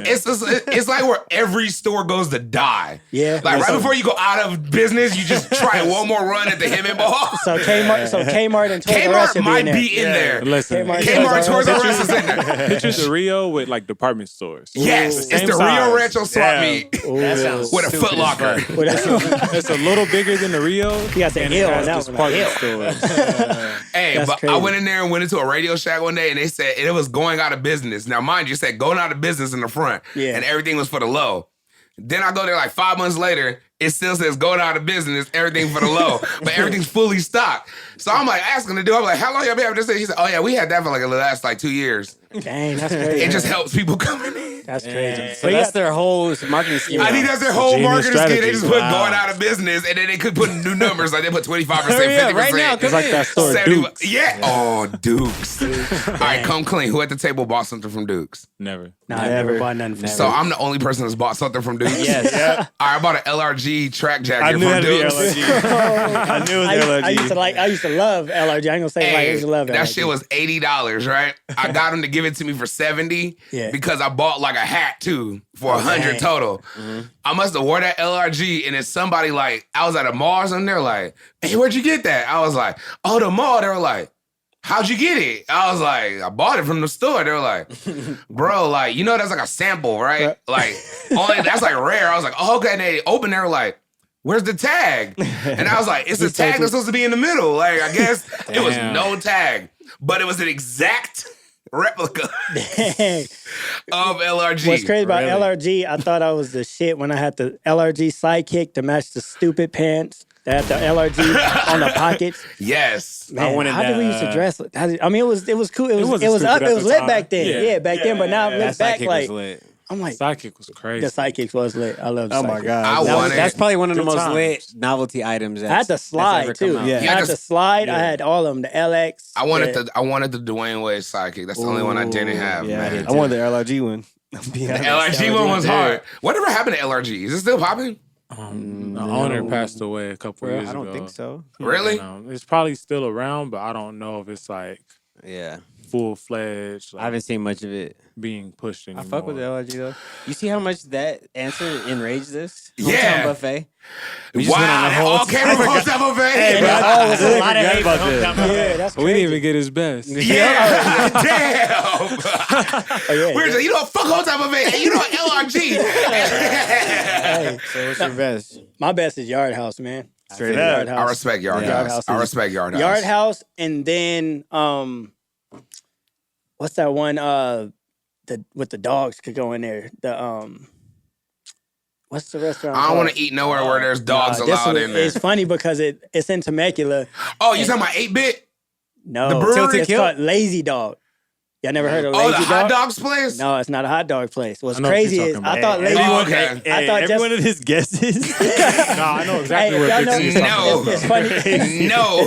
it's like where every store goes to die. Yeah. Like right So- before you go out of business, you just try one more run at the Hemet Mall. So Kmart and Toys R Us Kmart should might be in there. be in there. Listen, Kmart, Toys R Us is in there. pictures the Rio with like department stores. Yes, it's Same the Rio size. Rancho swap meet That sounds with a stupid Foot as Locker. fuck. It's a little bigger than the Rio. You got the and hill it on has that one. department stores. Hey, That's but crazy. I went in there and went into a Radio Shack one day, and they said it was going out of business. Now, mind you, it said going out of business in the front, Yeah. and everything was for the low. Then I go there like 5 months later, it still says going out of business, everything for the low, but everything's fully stocked. So I'm like asking the dude, I'm like, how long y'all been having this thing? He said, oh yeah, we had that for like the last like 2 years. Dang, that's crazy. It just helps people coming in. That's crazy. So that's their whole marketing scheme. I think that's their whole Genius marketing scheme. They strategy. just put Wow. going out of business, and then they could put new numbers. Like they put 25%, 50%. Hurry up, right now, come It's like in. that store, 70 Dukes. Yeah. Oh, Dukes. All right, come clean. Who at the table bought something from Dukes? Never. Nah, I never bought nothing from So I'm the only person that's bought something from Dukes. Yes. All right, I bought an LRG track I jacket knew from that to be Dukes. LRG. I knew it was LRG. I used to love LRG. I ain't gonna say like I Hey, used to love that LRG. shit was $80, right? I got him to give it to me for $70 Yeah. because I bought like a hat too for $100 dang. total. I must have wore that LRG, and then somebody like I was at a mall or something. They're like, "Hey, where'd you get that?" I was like, "Oh, the mall." They were like, "How'd you get it?" I was like, "I bought it from the store." They were like, "Bro, like you know that's like a sample, right? Like only that's like rare." I was like, "Oh, okay." And they opened. They were like, "Where's the tag?" And I was like, "It's the tag that's supposed to be in the middle." Like I guess it was no tag, but it was an exact replica Dang. of LRG. What's crazy about LRG, I thought I was the shit when I had the LRG sidekick to match the stupid pants that had the LRG on the pockets. Yes. Man, wanted how did we that, used to dress? I mean, it was cool. It was wasn't up. stupid It at was the lit time. back then. Yeah. Yeah, back then. But now I That look back sidekick like was lit. I'm like Sidekick was crazy. the sidekicks was lit. I love. The Oh my sidekick. god. I wanted. That's probably one of the Good most times. lit novelty items. I had the slide too. Yeah. I had the slide. I Yeah. had all of them. The LX. I wanted the Dwayne Wade sidekick. That's the only one I didn't have. Yeah, man. I wanted the LRG one. The LRG one was hard. Whatever happened to LRG? Is it still popping? The owner passed away a couple years I ago. don't think so. Really? It's probably still around, but I don't know if it's like Yeah. full fledged. I haven't seen much of it. being pushed I anymore. fuck with the LRG though. You see how much that answer enraged this? Yeah. Hometown buffet. Wow, it all came from Hotel Buffet. Hey, bro, bro, there's a I lot of forgot hate for about this. hometown buffet. Yeah, that's We crazy. didn't even get his best. Yeah, damn. Oh, yeah, We're just, you know, fuck Hotel Buffet. Hey, you know, LRG. Hey, So what's your best? my best is Yard House, man. Straight Yard up. House. I respect Yard Yard House. House I is- respect Yard House. Yard House, and then what's that one? With the dogs could go in there. What's the restaurant? I don't want called? to eat nowhere where there's dogs This allowed one- in there. It's funny because it's in Temecula. Oh, you talking about 8-bit? No, The brewery? it's Tilted Kilt? called Lazy Dog. Y'all never heard of Oh, Lazy the hot Dog? dogs place? No, it's not a hot dog place. What's I know what crazy you're is talking I about. thought Lazy Oh, Dog. okay. I thought every just one of his guesses. No, I know exactly Hey, where y'all Big C is know- talking No. It's funny. No.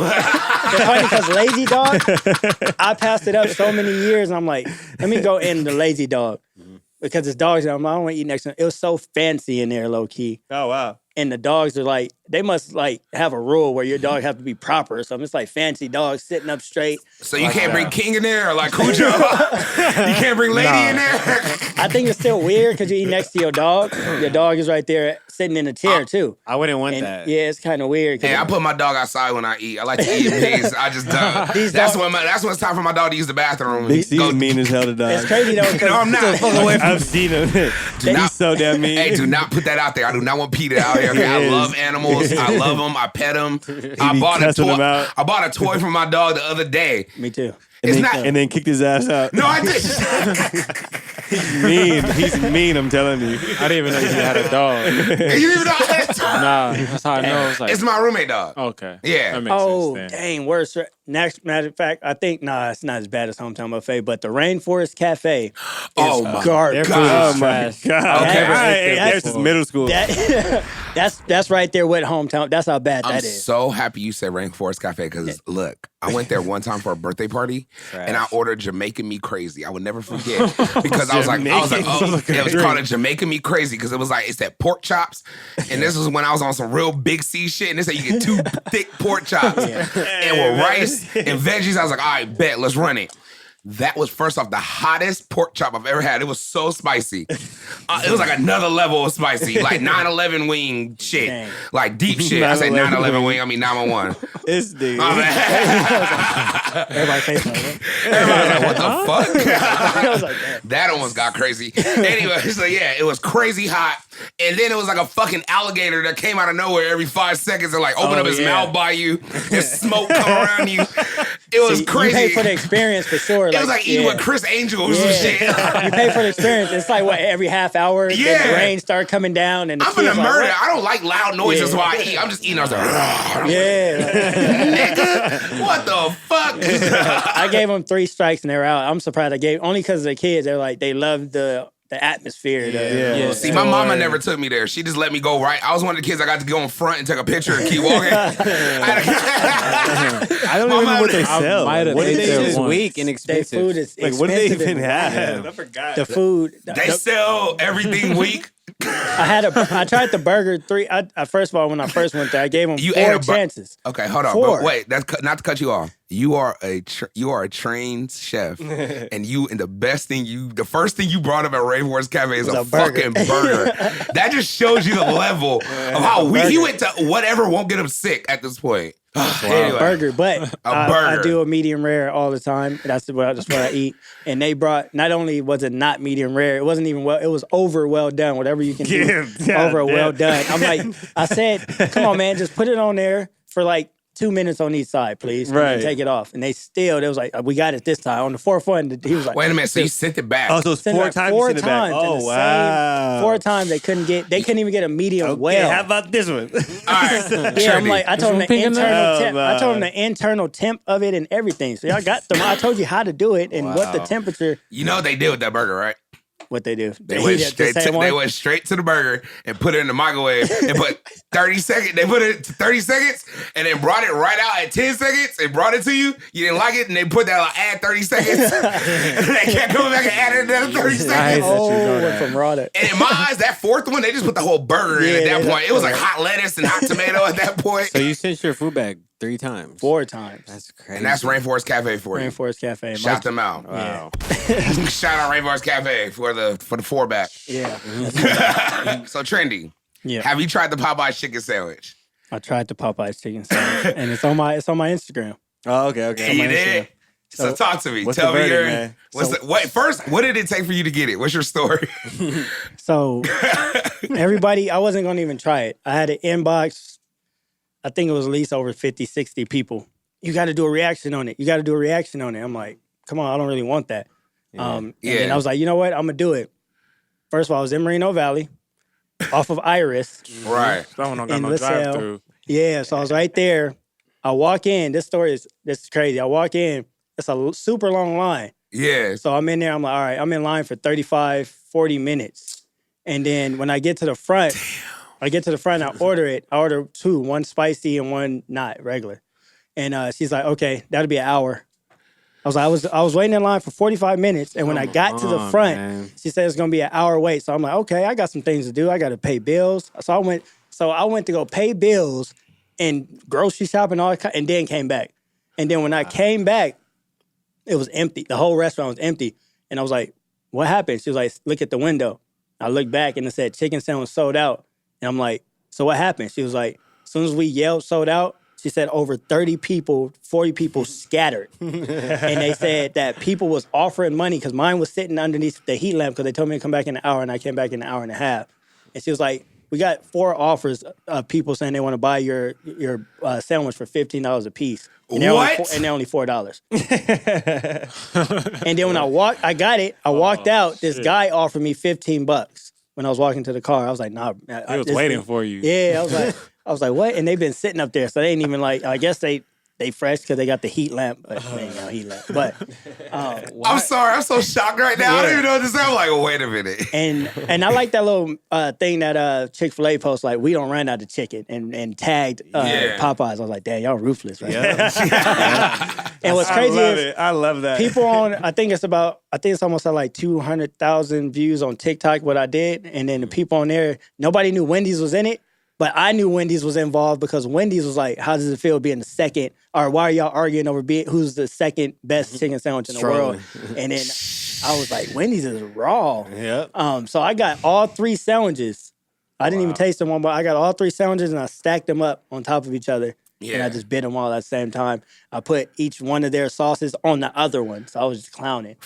It's funny because Lazy Dog, I passed it up so many years, and I'm like, let me go in the Lazy Dog because it's dogs. And I'm like, I don't want to eat next to it. It was so fancy in there, low key. Oh wow. And the dogs are like, they must like have a rule where your dog have to be proper or something. It's like fancy dogs sitting up straight. So you can't bring King in there or like Cujo? You can't bring Lady in there? I think it's still weird because you eat next to your dog. Your dog is right there sitting in a chair too. I wouldn't want And that. yeah, it's kind of weird. 'cause Hey, I put my dog outside when I eat. I like to eat in peace. I just don't. These That's dogs- when it's time for my dog to use the bathroom. Big C Go- is mean as hell to dogs. it's crazy though. 'cause- No, I'm not. I've seen him. He's so damn mean. Hey, do not put that out there. I do not want PETA out here. Okay? I He love is. animals. I love them. I pet them. I be bought a cussing toy. them out. I bought a toy for my dog the other day. Me too. It's not. And then kicked his ass out. No, I did. Mean. He's mean, I'm telling you. I didn't even know you had a dog. You didn't even know that. Nah, that's how I know. It's like, It's my roommate dog. okay. Yeah. That makes Oh, sense then. dang, worse. matter of fact, I think it's not as bad as Hometown Buffet, but the Rainforest Cafe is Oh my garbage. God. Oh my God. Okay. All right, That's- there's middle school. That's right there with Hometown. That's how bad I'm that is. so happy you said Rainforest Cafe because look, I went there one time for a birthday party and I ordered Jamaican Me Crazy. I would never forget because I was like, oh, it was called a Jamaican Me Crazy because it was like it's that pork chops, and this was when I was on some real big C shit, and they said you get 2 thick pork chops and with rice and veggies. I was like, all right, bet, let's run it. That was first off the hottest pork chop I've ever had. It was so spicy. It was like another level of spicy, like 9/11 wing shit, Dang. like deep shit. I say 9/11 wing. I mean 911. This dude. Everybody face like that. Everybody was like, what the fuck? I was like, damn. That almost got crazy. Anyway, so yeah, it was crazy hot. And then it was like a fucking alligator that came out of nowhere every 5 seconds and like opened up his mouth by you and smoke come around you. It was crazy. You pay for the experience for sure. It was like eating with Chris Angel or some shit. You pay for the experience. It's like what every half hour, then the rain start coming down, and the I'm gonna kids like, murder. what? I don't like loud noises while I eat. I'm just eating. I was like, nigga, what the fuck? I gave them 3 strikes and they were out. I'm surprised I gave only because of the kids. They're like they love the atmosphere. See, my mama never took me there. She just let me go right. I was one of the kids I got to go in front and take a picture and keep walking. I don't even know what they sell. might have What ate do there they It's once. weak and Their expensive. food is like? What do they expensive even and- have? I forgot. The food. They sell everything weak. I tried the burger 3. First of all, when I first went there, I gave them You ate 4 a chances. Okay, hold on. 4. But wait, not to cut you off. You are a trained chef, and the first thing you brought up at Rainforest Cafe is a burger. fucking burger. That just shows you the level of how weak he went to. Whatever won't get him sick at this point. Anyway, Burger, but I burger. do a medium rare all the time. That's what I eat. And they brought, not only was it not medium rare, it wasn't even it was over well done. Whatever you can do, over well done. I'm like, I said, come on, man, just put it on there for like 2 minutes on each side, please. And then take it off. And they was like, we got it this time. On the 4th one, he was like, wait a minute. So you sent it back? Oh, so it's send 4 it times. 4 you send it back. times. Oh, in the wow. same 4 times they couldn't even get a medium well. How about this one? All right. Yeah, I'm like, I told him the picking internal temp. up? I told him the internal temp of it and everything. So y'all got them. I told you how to do it and what the temperature. You know what they did with that burger, right? What they do? They went straight to the burger and put it in the microwave and put 30 seconds. They put it to 30 seconds and then brought it right out at 10 seconds and brought it to you. You didn't like it and they put that like, add 30 seconds. And they kept coming back and added another 30 seconds. Went from raw to. And in my eyes, that 4th one, they just put the whole burger in at that point. It was like hot lettuce and hot tomato at that point. So you sent your food back 3 times. 4 times. That's crazy. And that's Rainforest Cafe for you. Rainforest Cafe. Shout them out. Wow. Shout out Rainforest Cafe for the 4-back. Yeah. So Trendy, Yeah. have you tried the Popeyes chicken sandwich? I tried the Popeyes chicken sandwich, and it's on my Instagram. Oh, okay. You did? So talk to me. what's Tell the me verdict, man? wait, first, what did it take for you to get it? What's your story? So everybody, I wasn't gonna even try it. I had an inbox. I think it was at least over 50, 60 people. You got to do a reaction on it. I'm like, come on, I don't really want that. And then I was like, you know what? I'm gonna do it. First of all, I was in Moreno Valley, off of Iris. Right. That one don't got In no LaSalle. drive-through. Yeah, so I was right there. I walk in. This is crazy. I walk in. It's a super long line. Yeah. So I'm in there. I'm like, all right, I'm in line for 35, 40 minutes. And then when I get to the front, I order it. I order 2, one spicy and one not regular. And she's like, okay, that'll be an hour. I was waiting in line for 45 minutes. And when I got to the front, she said it's gonna be an hour wait. So I'm like, okay, I got some things to do. I gotta pay bills. So I went to go pay bills and grocery shop and all that, and then came back. And then when I came back, it was empty. The whole restaurant was empty. And I was like, what happened? She was like, look at the window. I looked back and it said chicken sandwich sold out. And I'm like, so what happened? She was like, as soon as we yelled sold out, she said over 30 people, 40 people scattered. And they said that people was offering money because mine was sitting underneath the heat lamp because they told me to come back in an hour and I came back in an hour and a half. And she was like, we got 4 offers of people saying they want to buy your sandwich for $15 a piece. And they're only $4. And then when I got it. I walked out. This guy offered me $15 when I was walking to the car. I was like, nah. He was waiting for you. Yeah, I was like, what? And they've been sitting up there, so they ain't even like. I guess they they fresh because they got the heat lamp. But they ain't got a heat lamp. But I'm sorry, I'm so shocked right now. I don't even know what to say. I'm like, wait a minute. and I like that little thing that Chick-fil-A posts, like, we don't run out of chicken, and tagged Popeyes. I was like, damn, y'all ruthless, right? And what's crazy is I love that. people on, I think it's almost at like 200,000 views on TikTok what I did. And then the people on there, nobody knew Wendy's was in it. But I knew Wendy's was involved because Wendy's was like, how does it feel being the second? Or why are y'all arguing over who's the second best chicken sandwich in the world? And then I was like, Wendy's is raw. Yeah. So I got all 3 sandwiches. I didn't even taste them one, but I got all 3 sandwiches and I stacked them up on top of each other. And I just bit them all at the same time. I put each one of their sauces on the other one. So I was just clowning.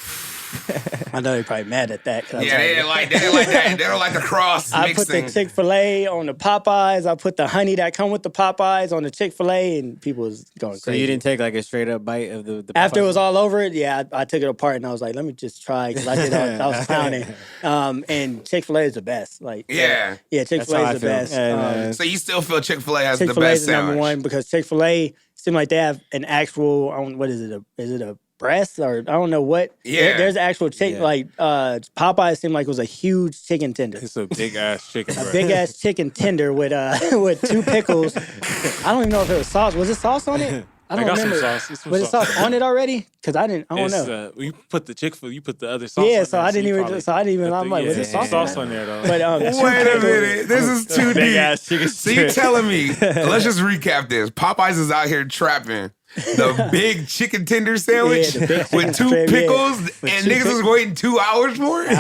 I know they're probably mad at that. Yeah, they didn't like that. They don't like the cross I mixing. put the Chick-fil-A on the Popeyes. I put the honey that come with the Popeyes on the Chick-fil-A, and people was going crazy. So you didn't take like a straight up bite of the After it Popeyes? was all over it, I took it apart and I was like, let me just try because I was clowning. And Chick-fil-A is the best. Like, Yeah. Chick-fil-A is the best. So you still feel Chick-fil-A has the Chick-fil-A best is the number sandwich? one because Chick-fil-A seems like they have an actual, what is it? Is it a breast or I don't know what? Yeah. There's actual chicken. Like Popeye seemed like it was a huge chicken tender. It's a big ass chicken. A big ass chicken tender with 2 pickles. I don't even know if it was sauce. Was it sauce on it? I don't got remember. some sauce. It's some Was it sauce on it already? Because I don't know. You put the Chick-fil-A, you put the other sauce. Yeah, on so there, I didn't you even. probably So I didn't even. put I'm like, was it sauce? sauce on there though? But Wait a minute. This is too Big deep. ass chicken. So you telling me, let's just recap this. Popeyes is out here trapping the big chicken tender sandwich Yeah, the big with 2 chicken- pickles, With and 2 niggas was waiting 2 hours for it?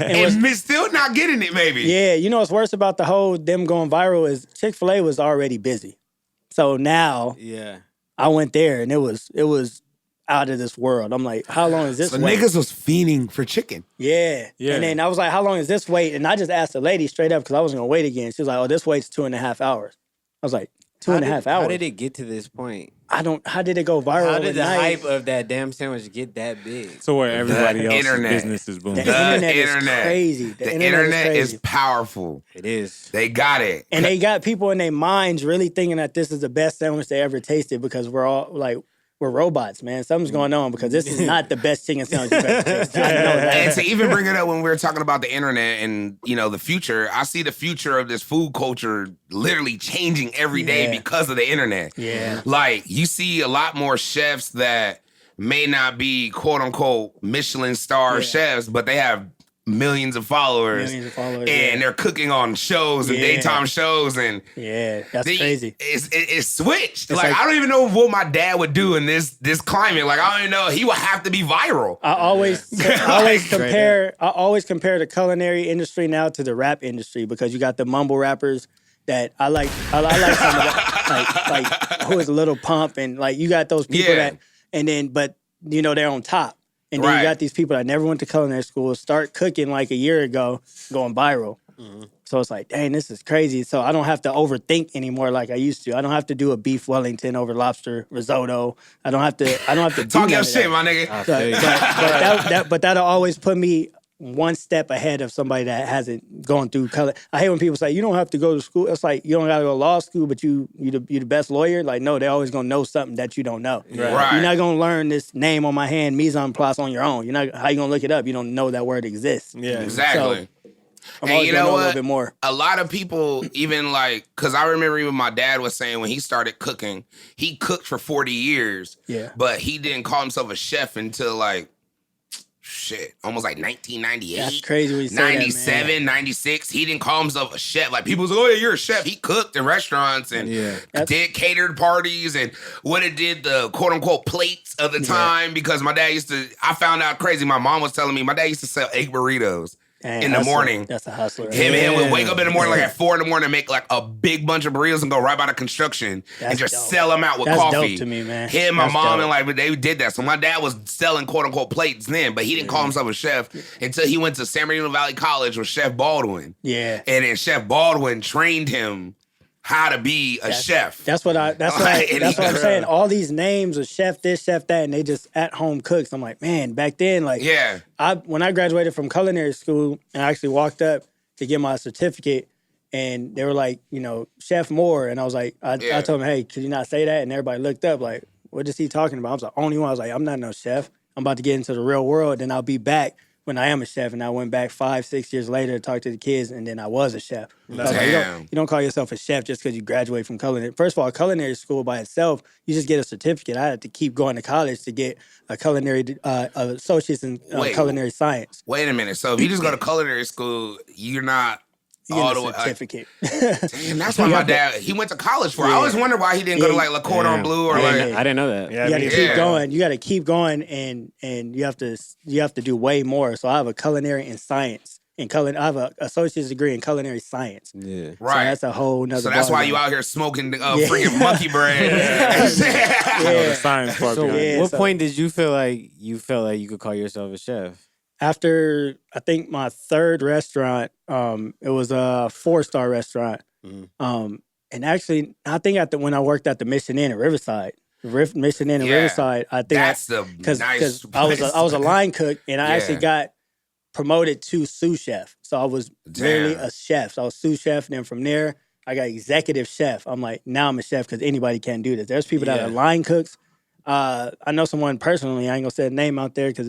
And still not getting it, maybe. Yeah, you know what's worse about the whole them going viral is Chick-fil-A was already busy. So now Yeah. I went there and it was out of this world. I'm like, how long is this So wait? niggas was fiending for chicken. Yeah. And then I was like, how long is this wait? And I just asked the lady straight up because I wasn't going to wait again. She was like, oh, this wait's 2.5 hours. I was like, 2.5 hours? How did it get to this point? How did it go viral? How did the overnight? hype of that damn sandwich get that big? So where everybody else's internet. business is booming. The internet is crazy. The internet is powerful. It is. They got it. And they got people in their minds really thinking that this is the best sandwich they ever tasted because we're all like, we're robots, man. Something's going on because this is not the best chicken sandwich you've ever tasted. I know that. And to even bring it up when we were talking about the internet and, the future, I see the future of this food culture literally changing every day because of the internet. Yeah. Like, you see a lot more chefs that may not be quote unquote Michelin star chefs, but they have millions of followers. And they're cooking on shows and daytime shows. And that's crazy. It's switched. It's Like, like- I don't even know what my dad would do in this climate. Like, I don't even know. He would have to be viral. I always compare the culinary industry now to the rap industry because you got the mumble rappers that I like some of that. like who is Little Pump and like you got those people that and then but they're on top. And then you got these people that never went to culinary school, start cooking like a year ago, going viral. Mm-hmm. So it's like, dang, this is crazy. So I don't have to overthink anymore like I used to. I don't have to do a beef Wellington over lobster risotto. I don't have to Talk do your none of shit, that. my nigga. But that'll always put me one step ahead of somebody that hasn't gone through color. I hate when people say you don't have to go to school. It's like you don't got to go to law school, but you the best lawyer. Like no, they're always gonna know something that you don't know. Right. You're not gonna learn this name on my hand, mise en place, on your own. You're not. How you gonna look it up? You don't know that word exists. Yeah, exactly. I'm And always you gonna know know a what? little bit more. A lot of people even like, because I remember even my dad was saying when he started cooking, he cooked for 40 years. Yeah. But he didn't call himself a chef until like, almost like 1998. That's crazy when you say that, 97, man. 96. He didn't call himself a chef. Like people was like, oh yeah, you're a chef. He cooked in restaurants and did catered parties and would have did the quote unquote plates of the time because my dad I found out crazy. My mom was telling me my dad used to sell egg burritos. In the morning. That's a hustler. Right? Him would wake up in the morning like at 4 a.m. and make like a big bunch of burritos and go right by the construction and just dope. sell them out with That's coffee. dope to me, man. Him, my That's mom, dope. and like they did that. So my dad was selling quote unquote plates then, but he didn't call himself a chef until he went to San Bernardino Valley College with Chef Baldwin. Yeah. And then Chef Baldwin trained him how to be a chef. That's what I'm saying. All these names of chef this, chef that, and they just at home cooks. I'm like, man, back then, like, when I graduated from culinary school and I actually walked up to get my certificate, and they were like, Chef Moore, and I was like, I told them, hey, could you not say that? And everybody looked up like, what is he talking about? I was the only one. I was like, I'm not no chef. I'm about to get into the real world, and I'll be back when I am a chef. And I went back 5-6 years later to talk to the kids, and then I was a chef. So I was like, you don't call yourself a chef just because you graduate from culinary. First of all, culinary school by itself, you just get a certificate. I had to keep going to college to get a culinary associate's in culinary science. Wait a minute. So if you just go to culinary school, you're not You all get the a way. certificate. Damn, that's what my dad. He went to college for. I always wondered why he didn't go to like Le Cordon Bleu or I like. didn't know that. Yeah, You got to me keep too. going. You got to keep going, and you have to do way more. So I have a culinary and science. I have an associate's degree in culinary science. Yeah. So Right. that's a whole nother. So that's why you ballgame. out here smoking freaking monkey bread. The science part. So, behind it. what so- point did you feel like you could call yourself a chef? After I think my third restaurant, it was a 4-star restaurant. Mhm. And actually, I think when I worked at the Mission Inn at Riverside, Mission Inn at Yeah. Riverside, I think That's the because nice. I was place. a line cook, and I actually Yeah. got promoted to sous chef. So I was literally Damn. a chef. So I was sous chef, and then from there I got executive chef. I'm like, now I'm a chef because anybody can do this. There's people that Yeah. are line cooks. I know someone personally. I ain't gonna say a name out there because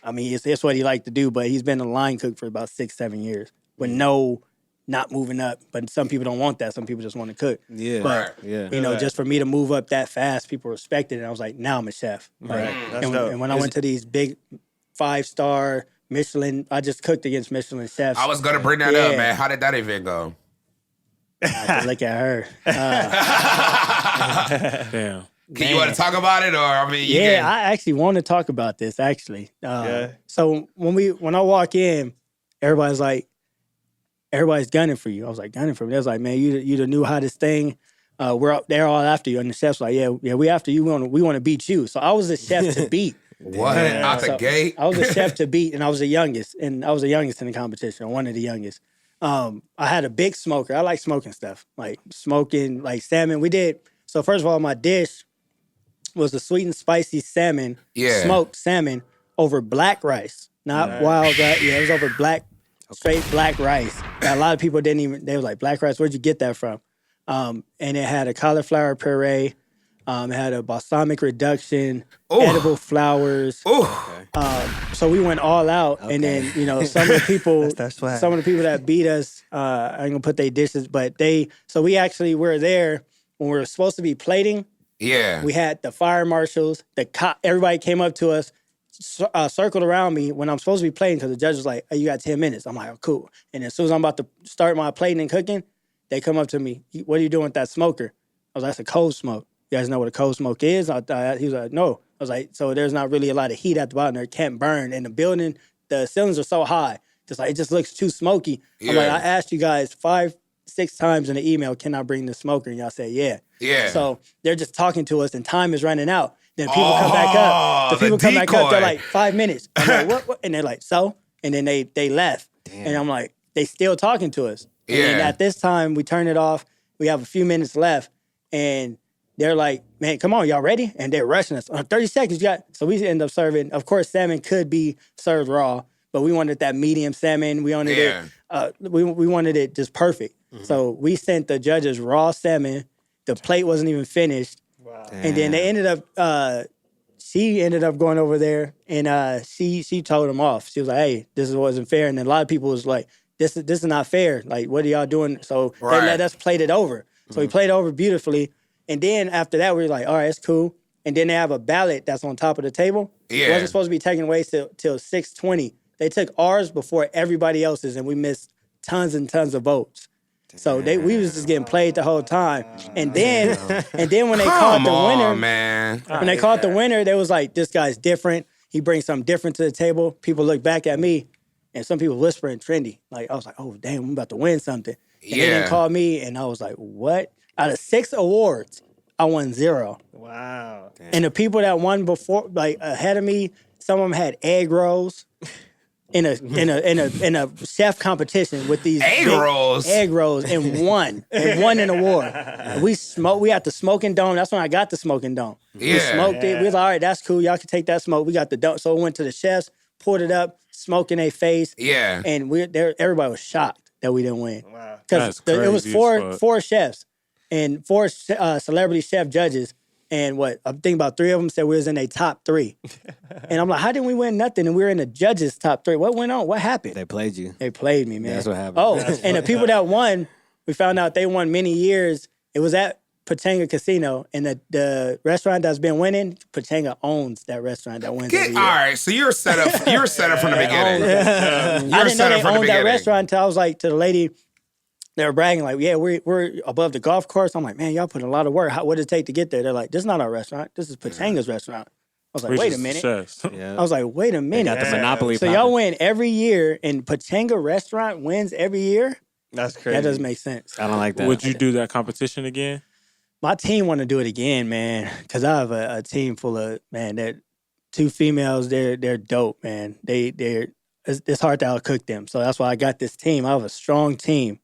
it's what he liked to do. But he's been a line cook for about 6-7 years with not moving up. But some people don't want that. Some people just want to cook. Yeah. But Yeah. just for me to move up that fast, people respected it. And I was like, now I'm a chef. Like, That's and, dope. and when I went to these big 5-star Michelin, I just cooked against Michelin chefs. I was gonna bring that up, Yeah. man. How did that event go? I had to look at her. Damn. Can you want to talk about it, or I mean, you Yeah, can, I actually want to talk about this. Actually, Yeah. So when I walk in, everybody's gunning for you. I was like, gunning for me. They was like, man, you the new hottest thing. They're all after you. And the chef's like, yeah, we after you. We want to beat you. So I was the chef to beat. what out the So gate? I was the chef to beat, and I was the youngest. And I was the youngest in the competition, one of the youngest. I had a big smoker. I like smoking stuff, like smoking like salmon. So first of all, my dish was a sweet and spicy salmon, Yeah. smoked salmon over black rice, not wild rice. Yeah, it was over straight black rice. And a lot of people they was like, black rice, where'd you get that from? And it had a cauliflower puree, it had a balsamic reduction, edible flowers. Ooh, So we went all out, and then some of the people, That's swag. some of the people that beat us, I ain't gonna put their dishes, but so we actually were there when we were supposed to be plating. yeah. We had the fire marshals, everybody came up to us, circled around me when I'm supposed to be plating because the judge was like, hey, you got 10 minutes. I'm like, oh, cool. And as soon as I'm about to start my plating and cooking, they come up to me, what are you doing with that smoker? I was like, that's a cold smoke. You guys know what a cold smoke is? He was like, no. I was like, so there's not really a lot of heat at the bottom there. It can't burn. And the building, the ceilings are so high. It just looks too smoky. I'm like, Yeah. I asked you guys 5-6 times in the email, can I bring the smoker? And y'all said, yeah. Yeah. So they're just talking to us and time is running out. Then people come back up. The the people come back up, they're decoy. like, 5 minutes. I'm like, what? And they're like, so? And then they left. And I'm like, they still talking to us. And then Yeah. at this time, we turn it off. We have a few minutes left. And they're like, man, come on, y'all ready? And they're rushing us. 30 seconds, you got. So we end up serving. Of course, salmon could be served raw, but we wanted that medium salmon. We wanted Yeah. it. We wanted it just perfect. So we sent the judges raw salmon. The plate wasn't even finished. Wow. And then they ended up. She ended up going over there, and she told them off. She was like, "Hey, this wasn't fair." And then a lot of people was like, "This is not fair. Like, what are y'all doing?" So Right. they let us plate it over. So we played it over beautifully. And then after that, we were like, all right, it's cool. And then they have a ballot that's on top of the table. Yeah. It wasn't supposed to be taken away till 6:20. They took ours before everybody else's, and we missed tons and tons of votes. So we was just getting played the whole time. And then when they called Come the on, winner, man. when they called the winner, they was like, this guy's different. He brings something different to the table. People look back at me, and some people whispering trendy. Like, I was like, oh, damn, I'm about to win something. And they Yeah. didn't call me, and I was like, what? Out of 6 awards, I won 0. Wow. And the people that won before, like ahead of me, some of them had egg rolls in a chef competition with these Egg big rolls? egg rolls, and won an award. And we had the smoking dome. That's when I got the smoking dome. We Yeah. smoked it. We was like, all right, that's cool. Y'all can take that smoke. We got the dome. So we went to the chefs, poured it up, smoke in their face, Yeah. and everybody was shocked that we didn't win. Wow. Because That's it was crazy as fuck. four chefs and 4 celebrity chef judges, And I'm thinking about 3 of them said we was in a top 3. And I'm like, how didn't we win nothing? And we were in the judges' top 3. What went on? What happened? They played you. They played me, man. That's what happened. Oh, and the people that won, we found out they won many years. It was at Pachanga Casino, and the restaurant that's been winning, Pachanga owns that restaurant that wins every year. All right, so you're set up. You're set up from the beginning. I didn't know set they up from the owned that beginning. restaurant until I was like to the lady. They were bragging like, "Yeah, we're above the golf course." I'm like, "Man, y'all put a lot of work. What did it take to get there?" They're like, "This is not our restaurant. This is Pachanga's restaurant." I was like, "Wait a minute." Yeah. I was like, "Wait a minute." Got the monopoly. So y'all win every year, and Pachanga restaurant wins every year? That's crazy. That doesn't make sense. I don't like that. Would you do that competition again? My team want to do it again, man, because I have a team full of, man, that 2 females. They're dope, man. It's hard to outcook them. So that's why I got this team. I have a strong team,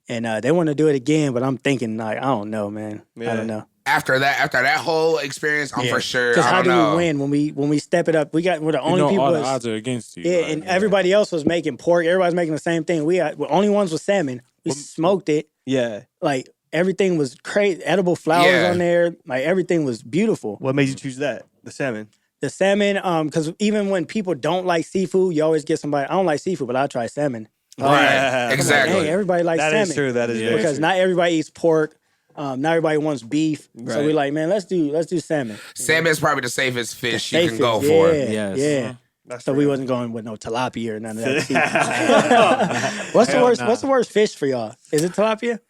and they want to do it again. But I'm thinking, like, I don't know, man. I don't know. After that whole experience, I'm for sure. Because I how don't do know. we win when we step it up? We're the only people. All the odds are against you. Yeah, right? and everybody else was making pork. Everybody's making the same thing. We're only ones with salmon. We smoked it. Yeah. Like everything was crazy. Edible flowers on there. Like everything was beautiful. What made you choose that? The salmon. The salmon, because even when people don't like seafood, you always get somebody. I don't like seafood, but I'll try salmon. Right, Yeah. exactly. Hey, everybody likes salmon. That is true. That is very Because true. not everybody eats pork. Not everybody wants beef. So Right. we're like, man, let's do salmon. Salmon is probably the safest fish you can Safest, go for. Yeah, Yes. yeah. That's So real. we wasn't going with no tilapia or none of that. What's the worst? What's the worst fish for y'all? Is it tilapia?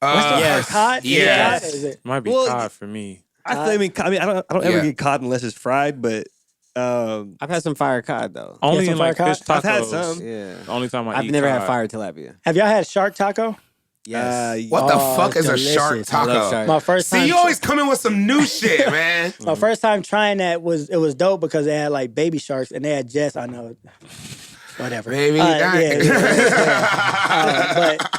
Yes. Cod? Yes. Is it? Might be Well, cod for me. I don't ever Yeah. get caught unless it's fried, but I've had some fire cod though. Only some in like fire fish tacos. I've had some. Yeah. The only time I I've eat never cod. had fire tilapia. Have y'all had shark taco? Yes. What the Oh, fuck it's is a shark delicious. I love taco? shark. My first time. See, you always come in with some new shit, man. My first time trying that was dope because they had like baby sharks and they had I know. Whatever. Baby, but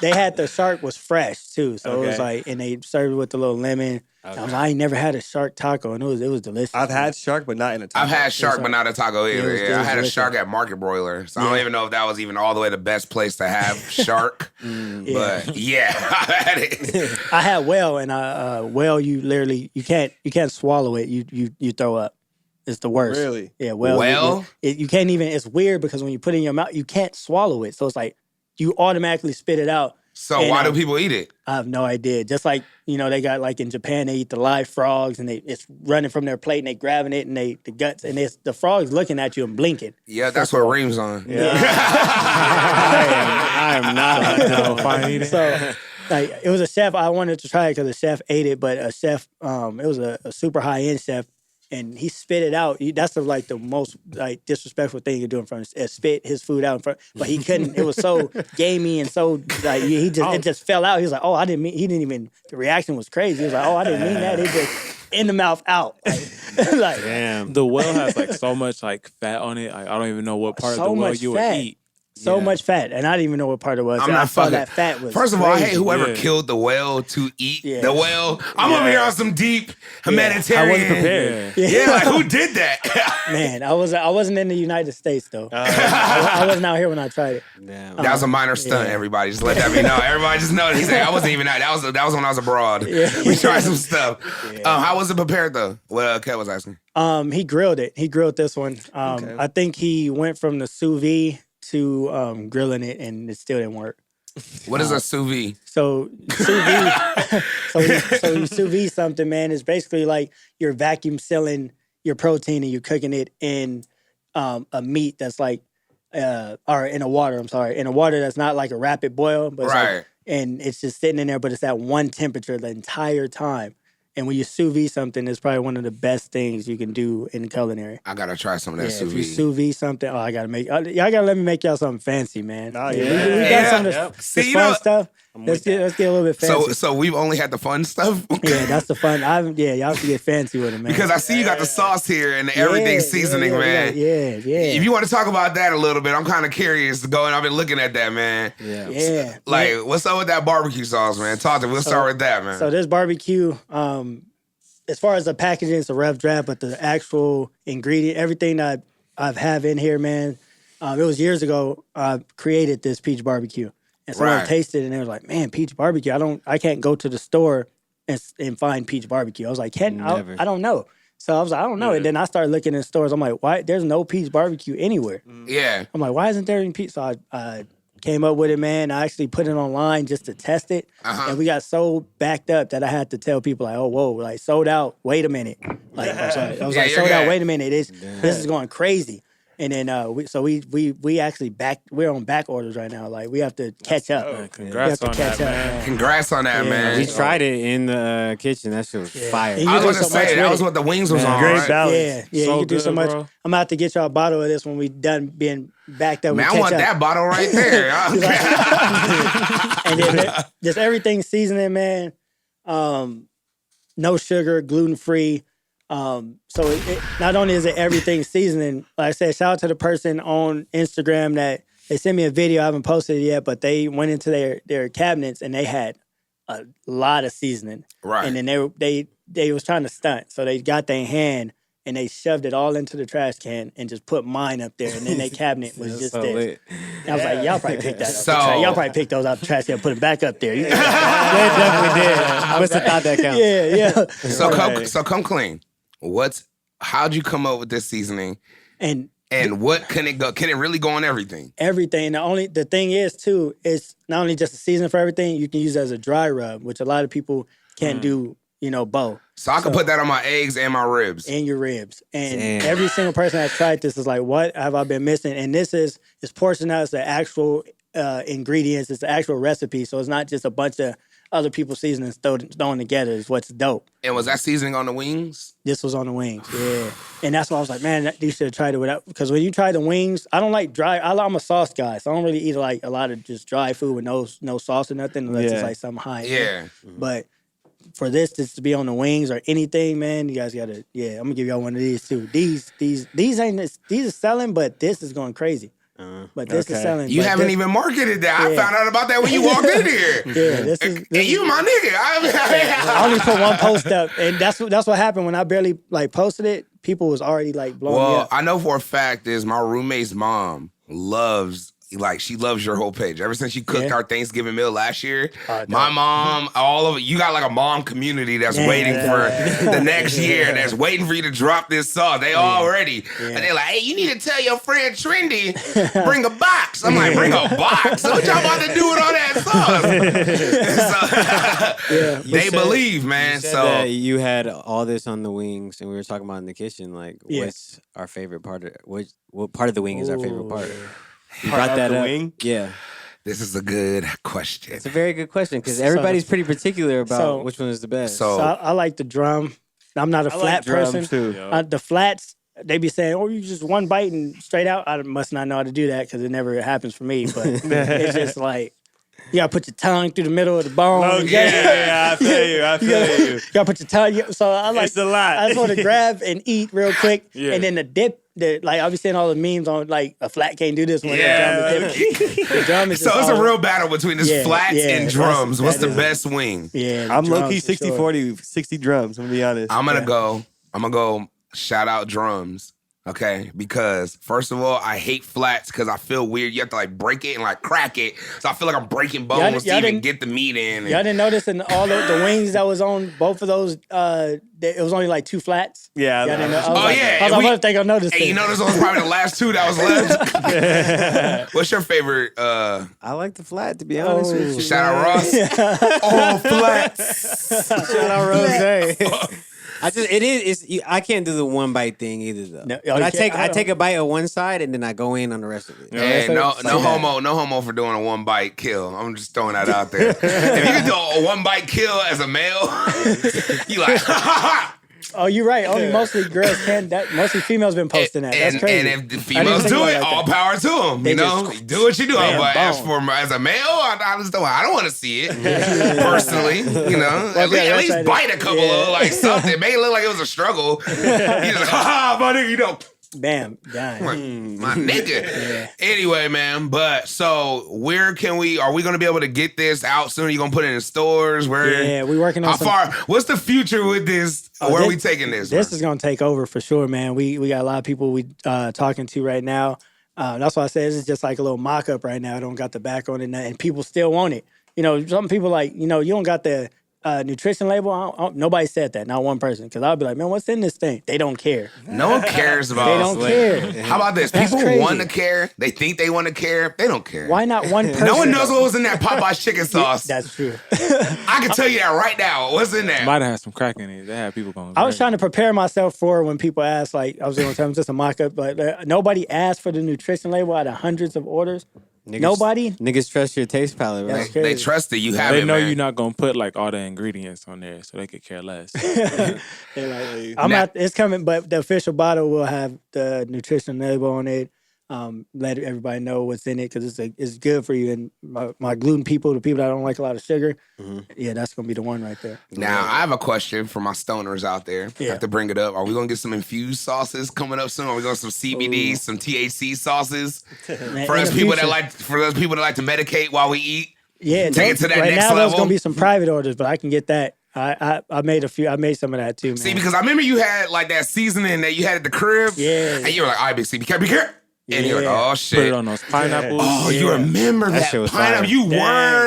they had the shark was fresh too, so it was Okay. like, and they served it with the little lemon. I was like, I ain't never had a shark taco, and it was delicious. I've had shark, but not in a taco. I've had shark, but not a taco either. it was Yeah, I had a delicious. shark at Market Broiler, so I don't even know if that was even all the way the best place to have shark. But yeah, I had it. I had whale, and whale, you literally you can't swallow it. You throw up. It's the worst. Really? Yeah. Whale. Whale? You can't even. It's weird because when you put it in your mouth, you can't swallow it. So it's like you automatically spit it out. So And, why do people eat it? I have no idea. Just like, they got like in Japan, they eat the live frogs and it's running from their plate and they grabbing it and the guts and it's the frogs looking at you and blinking. Yeah, that's what Reem's on. I am not. No, fine eating. So like it was a chef, I wanted to try it because the chef ate it, but a chef, it was a super high end chef and he spit it out. That's the most like disrespectful thing you can do in front of spit his food out in front. But he couldn't. It was so gamey and so like it just fell out. He was like, oh, I didn't mean. He didn't even. The reaction was crazy. He was like, oh, I didn't mean that. It just in the mouth out. Like Damn. The whale has like so much like fat on it. I don't even know what part So of the whale much you fat. would eat. so much fat, and I didn't even know what part it was. I'm And I not saw fucking. that fat was. First of all, I hate crazy. whoever Yeah. killed the whale to eat Yeah. the whale. I'm over here on some deep humanitarian. I wasn't prepared. Yeah, like who did that? Man, I wasn't in the United States though. I wasn't out here when I tried it. Damn. That was a minor stunt. Yeah. Everybody, just let that be known. Everybody just know. He said I wasn't even out. That was when I was abroad. We tried some stuff. How was it prepared though? What Kev was asking. He grilled it. He grilled this one. I think he went from the sous vide to grilling it, and it still didn't work. What is a sous vide? So sous vide, so you sous vide something, man. It's basically like you're vacuum sealing your protein and you're cooking it in a meat that's like, or in a water. I'm sorry, in a water that's not like a rapid boil, but it's Right. like, and it's just sitting in there, but it's at one temperature the entire time. And when you sous vide something, it's probably one of the best things you can do in culinary. I gotta try some of that Yeah, sous if you vide. sous vide something, y'all gotta let me make y'all something fancy, man. Oh, We yeah. got some of this See, you fun know- stuff. Let's get a little bit fancy. So we've only had the fun stuff. Yeah, that's the fun. Y'all have to get fancy with it, man. Because I see you got the sauce here and the everything seasoning, man. Yeah. If you want to talk about that a little bit, I'm kind of curious to go, and I've been looking at that, man. Yeah. Like, what's up with that barbecue sauce, man? Talk to me. We'll start with that, man. So this barbecue, as far as the packaging, it's a rough draft, but the actual ingredient, everything that I've have in here, man, it was years ago I created this peach barbecue. And someone Right. tasted it and they was like, man, peach barbecue, I can't go to the store and find peach barbecue. I was like, Never. I don't know. So I was like, I don't know. And then I started looking in stores. I'm like, why? There's no peach barbecue anywhere. Yeah. I'm like, why isn't there any peach? So I came up with it, man. I actually put it online just to test it. And we got so backed up that I had to tell people like, oh, whoa, like sold out. Wait a minute. Like, I was like, sold out. Wait a minute. This is going crazy. And then we actually we're on back orders right now. Like we have to catch up. Congrats on that, man. Congrats on that, man. We tried it in the kitchen. That shit was fire. And you I was do going to so much say, that with was it. what the wings was on, Great right? balance. Yeah, So you can do so good, much. bro. I'm about to get y'all a bottle of this when we done being backed up. Man, I catch want up. that bottle right there. And then just everything seasoning, man. No sugar, gluten free. So it not only is it everything seasoning, like I said, shout out to the person on Instagram that they sent me a video. I haven't posted it yet, but they went into their cabinets and they had a lot of seasoning. Right. And then they was trying to stunt. So they got their hand and they shoved it all into the trash can and just put mine up there. And then their cabinet was just so this. lit. And I was like, y'all probably picked that up. So- Y'all probably picked those out the trash can and put it back up there. They definitely did. I must have thought that counts. Yeah. So come clean. How'd you come up with this seasoning? And What can it go? Can it really go on everything? everything. The thing is too, it's not only just a season for everything. You can use it as a dry rub, which a lot of people can't do. Both. So I can put that on my eggs and my ribs. And your ribs. And Damn. every single person that's tried this is like, what have I been missing? And this is portioned out as the actual ingredients. It's the actual recipe. So it's not just a bunch of other people's seasonings thrown together. Is what's dope. And was that seasoning on the wings? This was on the wings, yeah. And that's why I was like, man, you should have tried it without. Because when you try the wings, I don't like dry. I'm a sauce guy, so I don't really eat like a lot of just dry food with no sauce or nothing, unless it's like something high. Yeah. But for this just to be on the wings or anything, man, you guys gotta. Yeah, I'm gonna give y'all one of these too. These are selling, but this is going crazy. But this is selling. You but haven't this- even marketed that. I Yeah. found out about that when you walked in here. Yeah, this is. And you my nigga. I only put one post up, and that's what happened when I barely posted it. People was already blowing me Well, up. I know for a fact is my roommate's mom she loves your whole page. Ever since you cooked Yeah. our Thanksgiving meal last year, dope. my mom, all of it, you got like a mom community that's waiting for the next year, that's waiting for you to drop this sauce. They all ready. And they're like, hey, you need to tell your friend Trendy, bring a box. I'm like, bring a box? What y'all about to do with all that sauce? So, they believe, man. You said So that you had all this on the wings, and we were talking about in the kitchen. Like, Yeah. what's our favorite part? What part of the wing is our favorite part? You Part brought of that the up. wing? Yeah, this is a good question. it's a very good question because everybody's pretty particular about So- which one is the best. So- So I like the drum. I'm not a flat person. too. The flats, they be saying, "Oh, you just one bite and straight out." I must not know how to do that because it never happens for me. But it's just like you gotta put your tongue through the middle of the bone. Oh, You yeah, I feel you. I feel you. gotta put your tongue. So I like. It's a lot. I just want to grab and eat real quick, Yeah. and then the dip. I'll be seeing all the memes on like a flat can't do this one. Yeah. The drum is different. The drum is So just it's a all- real battle between this Yeah, flats yeah, and that's- drums. What's that the is- best wing? Yeah, the I'm low drums key for sure. 60-40, 60 drums. I'm gonna be honest. I'm gonna go shout out drums. Okay, because first of all, I hate flats because I feel weird. You have to break it and crack it, so I feel like I'm breaking bones y'all to even didn't- get the meat in. Y'all didn't notice in all the wings that was on both of those, it was only two flats? Yeah. Y'all didn't know? Oh, yeah, I was we- like, I don't think I noticed Hey, it. you know, this was probably the last two that was left. What's your favorite? I like the flat, to be honest with you. Shout out Ross. All flats. Shout out Rose. I can't do the one bite thing either though. No, But you I can't? take a bite of one side and then I go in on the rest of it. Hey, no so bad. homo for doing a one bite kill. I'm just throwing that out there. If you can do a one bite kill as a male, you like, ha ha ha. Oh, you're right. Only mostly girls can. Mostly females been posting that. That's crazy. And if the I females didn't think do about it, it like all that. power to them. They You know, just do what you do. bam, But boom. as a male, I don't want to see it personally. You know, at yeah, least that's right. bite a couple of something. Make it look like it was a struggle. You just ha ha, my nigga. You know. Bam, done. My nigga. Anyway, man. But so where are we gonna be able to get this out soon? Are you gonna put it in stores? Where? Yeah, we working on How far? What's the future with this? Where are we taking this? This man? is gonna take over for sure, man. We got a lot of people we talking to right now. That's why I said this is just like a little mock-up right now. I don't got the back on it, and people still want it. You know, some people you don't got the nutrition label, nobody said that. Not one person. Because I'll be like, man, what's in this thing? They don't care. No one cares about. They don't care. How about this? That's People crazy. want to care. They think they want to care. They don't care. Why not one person? No one knows what was in that Popeye's chicken sauce. That's true. I can tell you that right now. What's in there? Might have had some crack in it. They had people going. I was trying to prepare myself for when people ask, like, I was going to tell them just a mock-up, but nobody asked for the nutrition label out of hundreds of orders. Nobody? Niggas trust your taste palette, bro. That's They crazy. trust it. You have They it, know man. you're not gonna put like all the ingredients on there, so they could care less. It's coming, but the official bottle will have the nutrition label on it. Let everybody know what's in it because it's good for you. And my gluten people, the people that don't like a lot of sugar, yeah, that's gonna be the one right there. Now, I have a question for my stoners out there. I Yeah. have to bring it up. Are we going to get some infused sauces coming up soon? Are we going to some CBD, some THC sauces? Man, For in those the people that future- like to medicate while we eat? yeah, take it to that right next now there's level? gonna be some private orders, but I can get that. I made some of that too, man. See, because I remember you had like that seasoning that you had at the crib. Yeah. And you were like, all right, Big C, be careful. And you're like, Yeah. oh, Put shit. it on those pineapples. Oh, you remember that shit was pineapple? fire. You were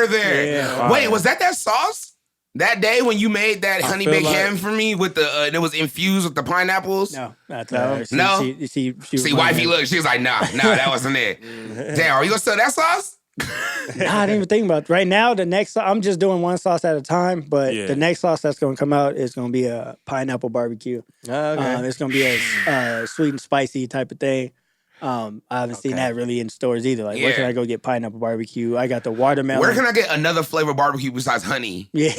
Dang. there. Yeah. Wait, was that sauce? That day when you made that honey feel baked like- ham for me with the, and it was infused with the pineapples? No, that's her. No? She See, was wifey, like, look, she was like, nah, that wasn't it. Damn, are you gonna sell that sauce? Nah, I didn't even think about it. Right now, the next I'm just doing one sauce at a time, but Yeah. the next sauce that's going to come out is going to be a pineapple barbecue. Okay. It's going to be a sweet and spicy type of thing. I haven't seen that really in stores either. Like, where can Yeah. I go get pineapple barbecue? I got the watermelon. Where can I get another flavor barbecue besides honey? Yeah,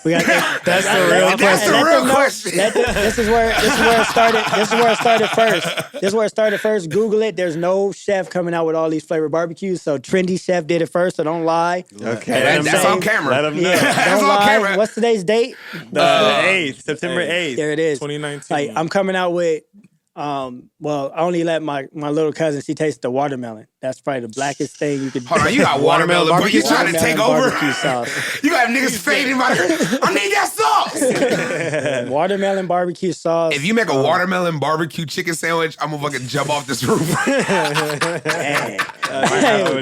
we got that. That's the real That's the real question. This is where it started. This is where it started first. This is where it started first. Google it. There's no chef coming out with all these flavored barbecues. So Trendy Chef did it first. So don't lie. Okay. That's on camera. Let them know. Yeah, That's don't on lie. camera. What's today's date? The 8th, September 8th. There it is. 2019. Like I'm coming out with. Well, I only let my little cousin. She tastes the watermelon. That's probably the blackest thing you could. Hold on, you got watermelon barbecue. You trying to take over? Barbecue sauce. You got niggas fading by the, I need that sauce. Watermelon barbecue sauce. If you make a watermelon barbecue chicken sandwich, I'm gonna fucking jump off this roof.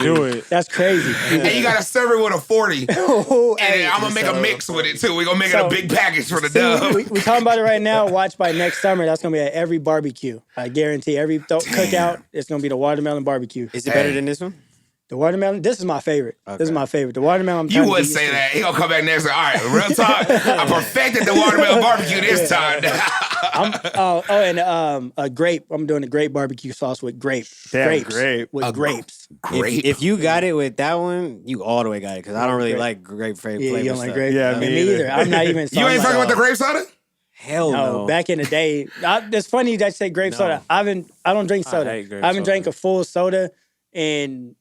Do it. That's crazy. And you gotta serve it with a 40. And then I'm gonna make a mix with it too. We're gonna make it a big package for the dub. We talking about it right now. Watch by next summer. That's gonna be at every barbecue. I guarantee every cookout. It's gonna be the watermelon barbecue. Is it better than this one? The watermelon. This is my favorite. This is my favorite. The watermelon. I'm You trying to would get say used to. that. He gonna come back next and all right, real talk. I perfected the watermelon barbecue this time. And a grape. I'm doing a grape barbecue sauce with grapes. Damn, grapes. grape. With grapes. Great. If you got it with that one, you all the way got it because I don't really like grape flavor. Yeah, you don't like stuff. grape. Yeah, Me me either. either. I'm not even. You ain't fucking with the grape soda? Hell No, no. back in the day, it's funny that you say grape soda. I don't drink soda. hate grape I haven't soda. drank a full soda in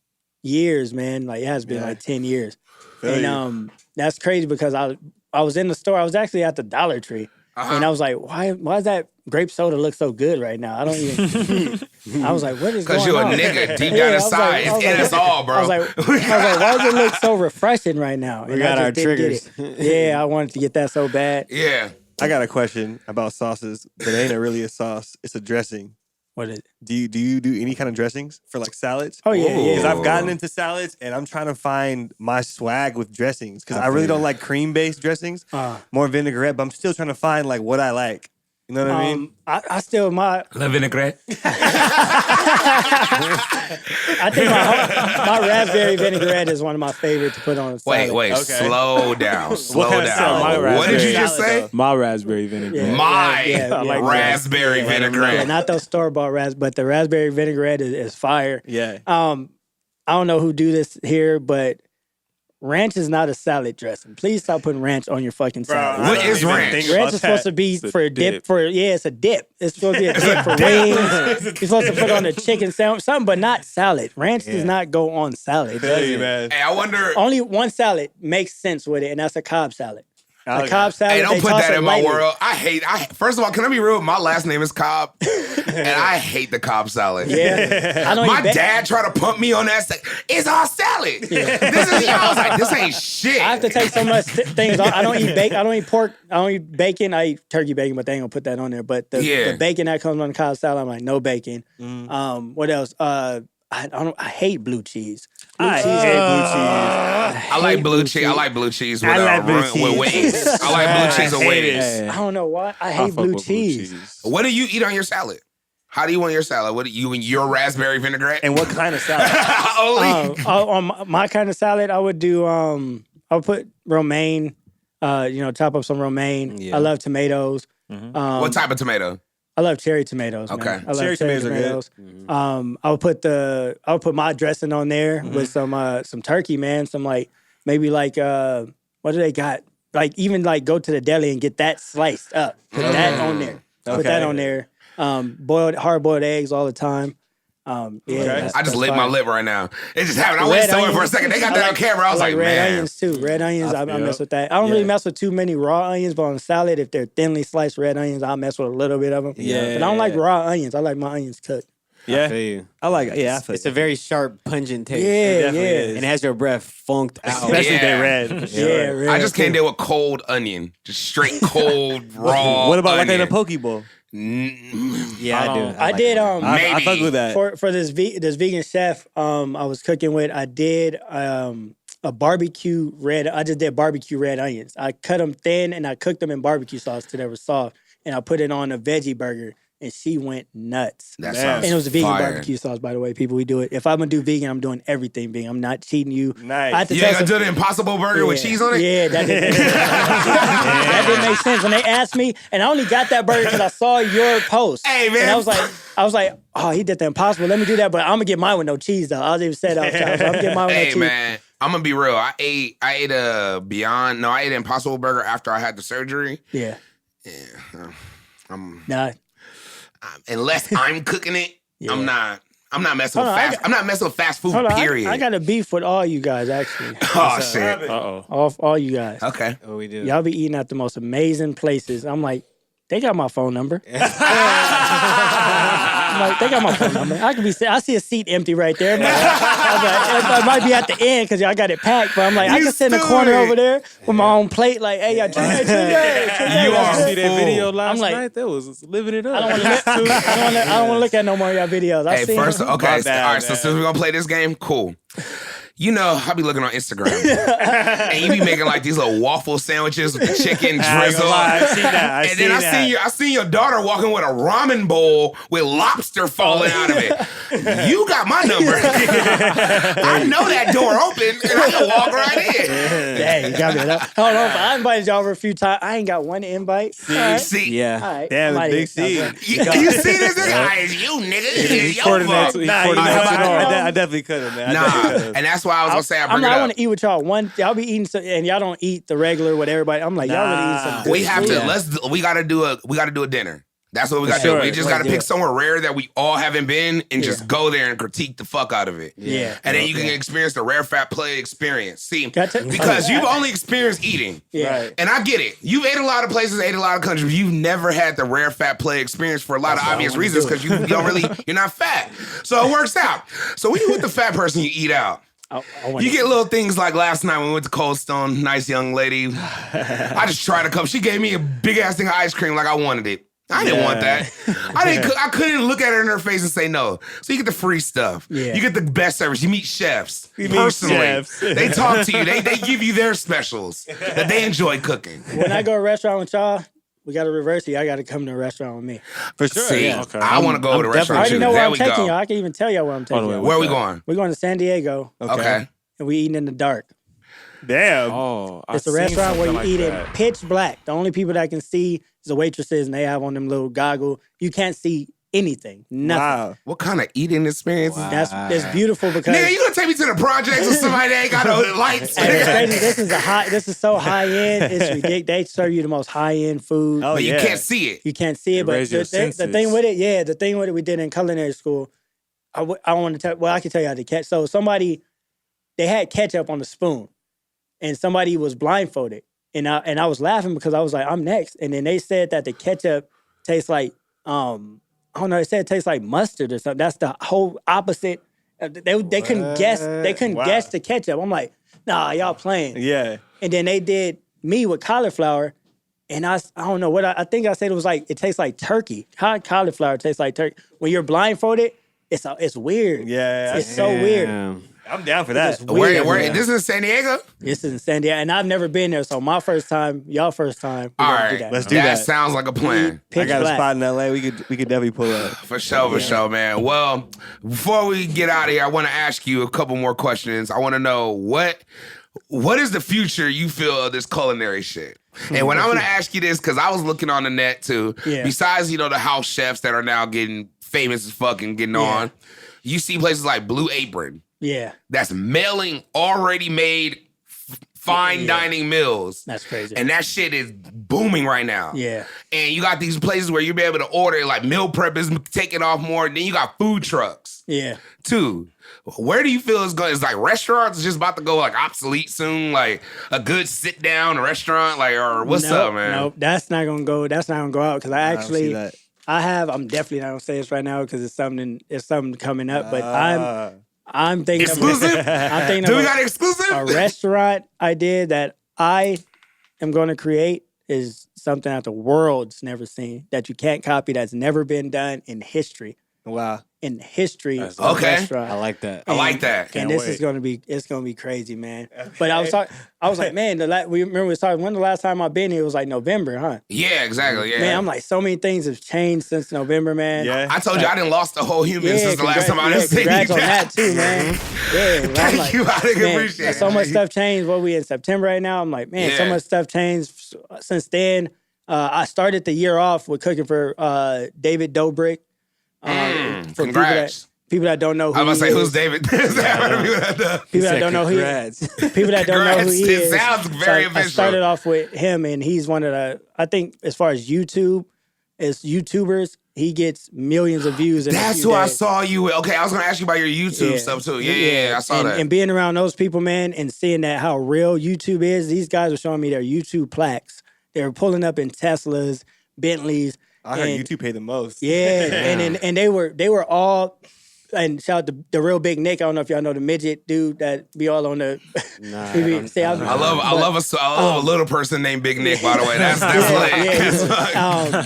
years, man. Like it has been like 10 years. And that's crazy because I was in the store. I was actually at the Dollar Tree. And I was like, why does that grape soda look so good right now? I don't even. I was like, what is going Because you a on? nigga deep Yeah, down I was inside. like- I was It's in like- us all, bro. I was like, why does it look so refreshing right now? And got I our just didn't get triggers. it. Yeah, I wanted to get that so bad. Yeah. I got a question about sauces, but it ain't really a sauce. It's a dressing. What is it? Do you do any kind of dressings for like salads? Oh, yeah, Because yeah. I've gotten into salads and I'm trying to find my swag with dressings because I really don't like cream-based dressings. More vinaigrette, but I'm still trying to find like what I like. You know what I mean? I still my La vinaigrette. I think my raspberry vinaigrette is one of my favorite to put on a salad. Wait, slow down. Slow kind of salad? down. My What did you raspberry just say? My raspberry vinegar. Yeah. My Yeah, yeah. raspberry Yeah, vinaigrette. not those store-bought but the raspberry vinaigrette is fire. Yeah. I don't know who do this here, but ranch is not a salad dressing. Please stop putting ranch on your fucking salad. What is ranch? Ranch is supposed to be It's a for a dip. dip. It's a dip. It's supposed to be a dip for wings. You're supposed to put on a chicken sandwich, something, but not salad. Ranch does not go on salad. It Tell you, doesn't. man. Hey, I wonder. Only one salad makes sense with it, and that's a Cobb salad. A Cobb salad. Hey, don't they put toss that it in my lightly. world. First of all, can I be real? My last name is Cobb, and I hate the Cobb salad. Yeah, I don't My eat ba- dad tried to pump me on that. It's our salad. I was like, this ain't shit. I have to take so much things off. I don't eat bacon. I don't eat pork. I don't eat bacon. I eat turkey bacon, but they ain't gonna put that on there. But the bacon that comes on the Cobb salad, I'm like, no bacon. What else? I hate blue cheese. I hate blue cheese. I like blue cheese. I like blue cheese with, I like blue with cheese. wings. I like blue cheese with hate it. wings. I don't know why. I I hate fuck blue with cheese. What do you eat on your salad? How do you want your salad? What do you and your raspberry vinaigrette? And what kind of salad? Only. On my kind of salad, I would do. I would put romaine. Chop up some romaine. Yeah. I love tomatoes. What type of tomato? I love cherry tomatoes. Man. Okay. I love Cherry tomatoes are good. tomatoes. I would put my dressing on there with some turkey, man. Some maybe what do they got? Go to the deli and get that sliced up. Put that on there. Put that on there. Hard boiled eggs all the time. I just licked my lip right now. It just happened. I went Red somewhere for a onions. second. They got that on camera. I was like, red man. onions too. Red onions, I mess with that. I don't really mess with too many raw onions, but on a salad, if they're thinly sliced red onions, I'll mess with a little bit of them. Yeah. But I don't like raw onions. I like my onions cooked. Yeah. I feel you. I like it. Yeah, I feel It's a very sharp, pungent taste. Yeah, definitely yeah. is. And it has your breath funked out. Especially if Yeah. they're red. Yeah, red I just can't too. deal with cold onion. Just straight cold, raw What about like in a onion. poke bowl? Yeah, I do. I did I Maybe. fuck with that. for this vegan chef I was cooking with. I did a barbecue red. I just did barbecue red onions. I cut them thin and I cooked them in barbecue sauce till they were soft, and I put it on a veggie burger. And she went nuts. That Man. sounds And it was a vegan fire. barbecue sauce, by the way. People, we do it. If I'm gonna do vegan, I'm doing everything vegan. I'm not cheating you. Nice. I had to You tell ain't gonna some- do the Impossible Burger with cheese on it? Yeah, that didn't make sense. That didn't make sense. When they asked me, and I only got that burger because I saw your post. Hey, man. And I was like, oh, he did the impossible. Let me do that, but I'm gonna get mine with no cheese though. I was even said off top, so I'm getting mine with no Hey cheese. man, I'm gonna be real. I ate a Beyond. No, I ate an Impossible Burger after I had the surgery. Yeah. I'm Nah. unless I'm cooking it, Yeah. I'm not messing with Hold on, fast. I'm not messing with fast food. Hold on, Period. I got a beef with all you guys actually. oh shit. All you guys. Okay. Oh, we do. Y'all be eating at the most amazing places. I'm like, they got my phone number. I'm like, they got my phone number. I see a seat empty right there. I'm like, it might be at the end because y'all got it packed. But I'm like, I You can sit in the corner stupid. over there with my own plate. Like, hey, y'all drink today. You are See that video fool. last like- night? That was living it up. I don't want to look at no more of y'all videos. I Hey, seen first, them. okay. My bad, All right. So man. since we're gonna play this game, cool. You know, I be looking on Instagram, and you be making like these little waffle sandwiches with the chicken I ain't gonna drizzle. lie, I've seen that. And then I seen your daughter walking with a ramen bowl with lobster falling out of it. You got my number. I know that door open, and I can walk right in. Dang, you got me. Hold on, I invited y'all over a few times. I ain't got one invite. All right. See, Yeah. All right. Damn, Somebody- big C. you see this? It's you, nigga. It's your coordinates- fault. he Nah, you know coordinates what? it all. I definitely could have, man. I Nah, definitely could've. and that's why I was gonna say I I'm bring like, I it want up. to eat with y'all. Y'all be eating some, and y'all don't eat the regular with everybody. I'm like, y'all really eat some. Good We have to. food. We gotta do a dinner. That's what we gotta sure. do. We just Let's gotta do pick it. somewhere rare that we all haven't been and just go there and critique the fuck out of it. Yeah. And then you can experience the rare fat play experience. See, Gotcha. because you've only experienced eating. Yeah. Right. And I get it. You've ate a lot of places, ate a lot of countries. You've never had the rare fat play experience for a lot of obvious reasons because you don't really, you're not fat. So it works out. So when you with the fat person, you eat out. I want You get little things like last night when we went to Cold Stone, nice young lady. I just tried a cup. She gave me a big ass thing of ice cream like I wanted it. I didn't want that. I couldn't look at her in her face and say no. So you get the free stuff. Yeah. You get the best service. You meet chefs meet personally. chefs. They talk to you. They give you their specials that they enjoy cooking. when I go to a restaurant with y'all, we got to reverse it. I got to come to a restaurant with me. For sure. See, yeah. Okay. I want to go to a I restaurant already too. know where There I'm we taking go. y'all. I can even tell y'all where I'm taking the way, y'all. Where are we going? We're going to San Diego, Okay. and we eating in the dark. Damn. Oh, It's a restaurant where you eat in pitch black. The only people that can see is the waitresses, and they have on them little goggles. You can't see anything. Nothing. Wow. What kind of eating experience is that? That's beautiful because Nigga, you gonna take me to the projects with somebody that ain't got no lights? and it's crazy. This is so high end. It's ridiculous. They serve you the most high end food. Oh, But you yeah. can't see it. You can't see it, but raise your the thing senses. with it, the thing with it, we did in culinary school. I want to tell. Well, I can tell you how to catch. So they had ketchup on the spoon, and somebody was blindfolded, and I was laughing because I was like, I'm next, and then they said that the ketchup tastes like I don't know. They said it tastes like mustard or something. That's the whole opposite. They couldn't guess. They couldn't Wow. guess the ketchup. I'm like, nah, y'all playing. Yeah. And then they did me with cauliflower. And I don't know what I think I said it was like, it tastes like turkey. How cauliflower tastes like turkey. When you're blindfolded, it's weird. Yeah. It's so weird. Damn. I'm down for that. Where this is in San Diego? This is in San Diego, and I've never been there. So my first time, y'all first time. All right, do that. Let's do that. that. Sounds like a plan. I got Black. a spot in LA. We could definitely pull up. For sure, man. Well, before we get out of here, I want to ask you a couple more questions. I want to know what is the future you feel of this culinary shit? And when I'm going to ask you this, because I was looking on the net too, besides, the house chefs that are now getting famous as fuck and getting on, you see places like Blue Apron. Yeah. That's mailing already made fine dining meals. That's crazy. And that shit is booming right now. Yeah. And you got these places where you'll be able to order, like meal prep is taking off more. Then you got food trucks. Yeah. Too. Where do you feel it's going? Is like restaurants just about to go like obsolete soon? Like a good sit down restaurant? Like, or what's up, man? Nope, that's not gonna go. That's not gonna go out because I actually, that. I'm definitely not gonna say this right now because it's something coming up. But I'm thinking Exclusive? I'm thinking Do of we got exclusive? a restaurant idea that I am going to create is something that the world's never seen, that you can't copy, that's never been done in history. Wow. In the history of okay. restaurant. I like that. I like that. And this is gonna be crazy, man. But I was like, man, we was talking. When the last time I've been here? It was like November, huh? Yeah, exactly. Yeah. Man, I'm like, so many things have changed since November, man. Yeah. I told you I didn't lost the whole human since the last time I done seen you. Congrats on that too, man. Yeah, well, I'm Thank like, you. I didn't man, appreciate it. so much stuff changed. What we in September right now? I'm like, man, so Yeah. much stuff changed since then. I started the year off with cooking for David Dobrik. For Congrats. people that don't know who I was he about to say, is. who's David? People that don't know who he is. People that don't know who he Congrats. is. It sounds very I official. started off with him, and he's one of the, I think as far as YouTube, as YouTubers, he gets millions of views in a That's few who I days. saw you with. Okay, I was going to ask you about your YouTube stuff too. Yeah, I saw and, that. And being around those people, man, and seeing that how real YouTube is, these guys were showing me their YouTube plaques. They were pulling up in Teslas, Bentleys. I heard and- YouTube pay the most. Yeah, and they were all. And shout out to the real big Nick. I don't know if y'all know the midget dude that be all on the. Nah, I love a little person named Big Nick. By the way, that's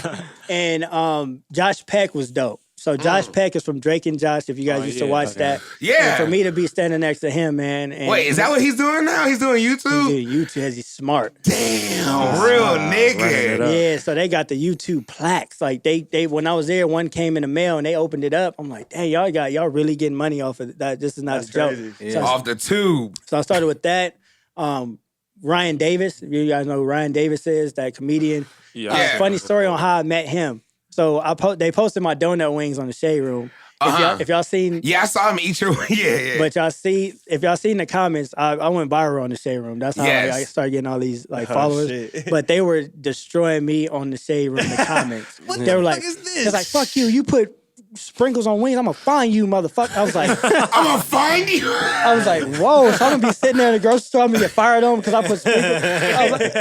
lit. And Josh Peck was dope. So Josh Peck is from Drake and Josh. If you guys used to watch that, Yeah. And for me to be standing next to him, man. And Wait, is that what he's doing now? He's doing YouTube. YouTube? He's smart. Damn, real nigga. Yeah, so they got the YouTube plaques. Like they when I was there, one came in the mail and they opened it up. I'm like, dang, y'all really getting money off of that. This is not a joke. crazy. So, Off the tube. so I started with that. Ryan Davis, you guys know who Ryan Davis is, that comedian. Yeah. Funny story on how I met him. So they posted my donut wings on the Shade Room. If y'all seen, Yeah, I saw him eat your. Yeah. but if y'all seen the comments, I went viral on the Shade Room. That's how I started getting all these followers. shit. But they were destroying me on the Shade Room. The comments. They were like, "It's like fuck you. You put sprinkles on wings. I'm gonna find you, motherfucker." I was like, I'm gonna find you. I was like, whoa. So I'm gonna be sitting there in the grocery store. I'm gonna get fired on because I put sprinkles. I was like,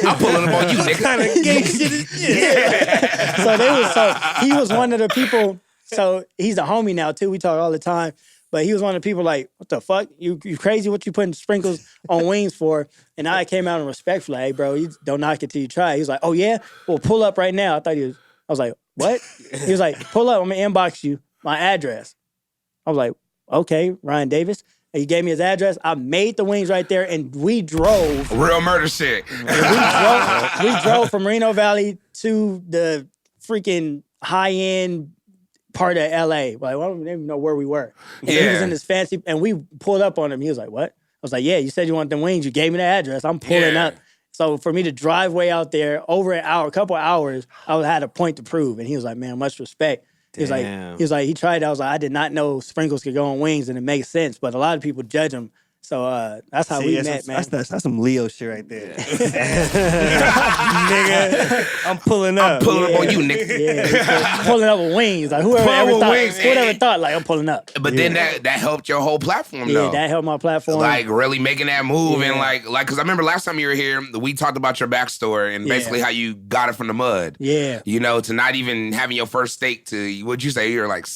I'm pulling them on you, nigga. So he was one of the people. So he's a homie now too. We talk all the time. But he was one of the people like, what the fuck? You crazy? What you putting sprinkles on wings for? And I came out and respectfully, hey, bro, you don't knock it till you try. He was like, oh yeah? Well, pull up right now. I was like, what? He was like, pull up. I'm gonna inbox you my address. I was like, okay, Ryan Davis. And he gave me his address. I made the wings right there, and we drove. Real murder shit. We drove from Reno Valley to the freaking high-end part of LA. Like, I don't even know where we were. And he was in this fancy, and we pulled up on him. He was like, what? I was like, yeah, you said you want them wings. You gave me the address. I'm pulling up. So for me to drive way out there over an hour, a couple of hours, I had a point to prove. And he was like, man, much respect. He was like, he tried it. I was like, I did not know sprinkles could go on wings, and it makes sense. But a lot of people judge them. So that's how we met, man. That's some Leo shit right there. Nigga, I'm pulling up. I'm pulling up on you, nigga. Yeah, pulling up with wings. Like whoever thought, like I'm pulling up. But then that helped your whole platform, Yeah, though. that helped my platform. Like really making that move and like, because I remember last time you were here, we talked about your backstory and basically how you got it from the mud. Yeah. You know, to not even having your first steak to, what'd you say? You're like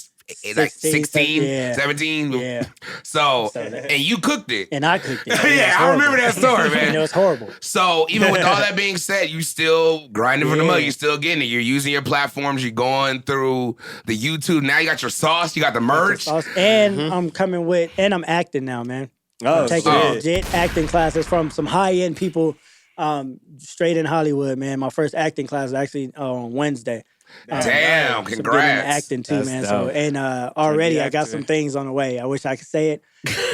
like 16, 16, yeah. 17. Yeah. So, So that- and you cooked it. And I cooked it. Yeah, I remember that story, man. And it was horrible. So even with all that being said, you still grinding for the Yeah. mug. You still getting it. You're using your platforms. You're going through the YouTube. Now you got your sauce. You got the merch. And I'm coming with, and I'm acting now, man. I'm taking legit acting classes from some high-end people straight in Hollywood, man. My first acting class was actually on Wednesday. Damn, So getting into congrats. acting too, That's man. dope. So and already I got some things on the way. I wish I could say it,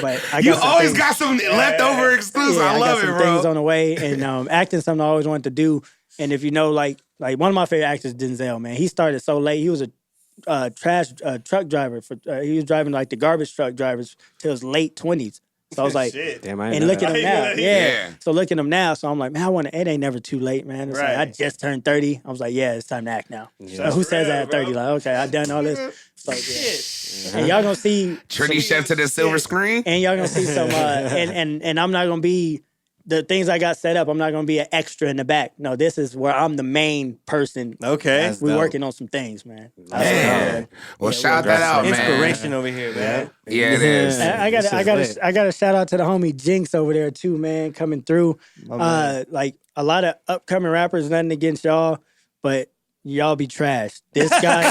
but I got You some always things. got some leftover exclusive. Yeah, I love got it, some bro. things on the way, and acting something I always wanted to do. And if you know, like one of my favorite actors, Denzel, man, he started so late. He was a truck driver for. He was driving like the garbage truck drivers till his late 20s. So I was like, Damn, I and look at him now. Yeah. So look at him now. So I'm like, man, it ain't never too late, man. It's like, I just turned 30. I was like, yeah, it's time to act now. So who says that at 30? Like, okay, I done all this. So yeah. And y'all gonna see Trendy Chef to the silver screen. and y'all gonna see some and I'm not gonna be the things I got set up, I'm not gonna be an extra in the back. No, this is where I'm the main person. Okay. We working on some things, man. Man. Well, shout that out, man. Inspiration over here, man. Yeah, it is. I got a shout out to the homie Jinx over there too, man, coming through. Like a lot of upcoming rappers, nothing against y'all, but y'all be trashed. This guy,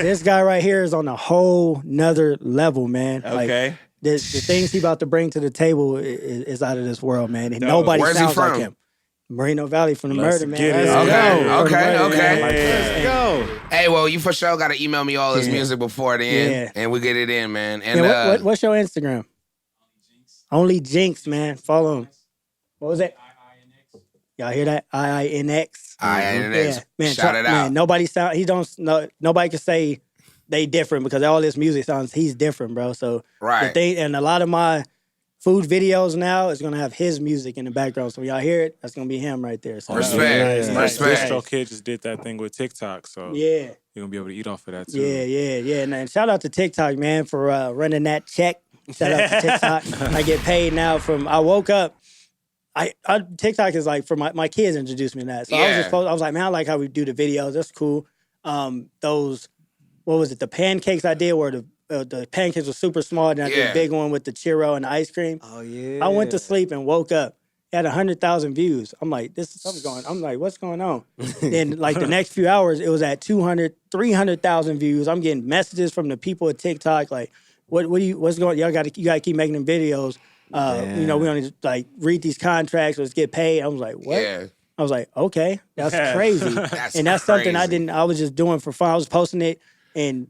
this guy right here is on a whole nother level, man. Okay. Like, the things he about to bring to the table is out of this world, man. And nobody Where's he sounds like from? him. Moreno Valley from the Let's murder, man. get it. Let's Okay, go. okay. Let's Go. Hey, well, you for sure got to email me all this Yeah. music before the end, Yeah. and we get it in, man. And Yeah, what's your Instagram? Only Jinx, man. Follow him. What was it? Y'all hear that? IINX. IINX. Man, Shout it out. Man, nobody can say they different because all this music sounds, he's different, bro. So Right. the thing, and a lot of my food videos now is gonna have his music in the background. So when y'all hear it, that's gonna be him right there. So Respect. Respect. Distro Kid just did that thing with TikTok, so Yeah. you're gonna be able to eat off of that too. Yeah. And shout out to TikTok, man, for running that check. Shout out to TikTok. I get paid now I woke up. TikTok is like for my kids introduced me to that. So I was like, man, I like how we do the videos. That's cool. Those, what was it? The pancakes I did where the pancakes were super small. And I did a big one with the churro and the ice cream. Oh yeah. I went to sleep and woke up. It had 100,000 views. I'm like, I'm like, what's going on? Then like the next few hours, it was at 200, 300,000 views. I'm getting messages from the people at TikTok like, what's going? You gotta keep making them videos. We only like read these contracts. Let's get paid. I was like, what? Yeah. I was like, okay, that's crazy. That's something I was just doing for fun. I was posting it and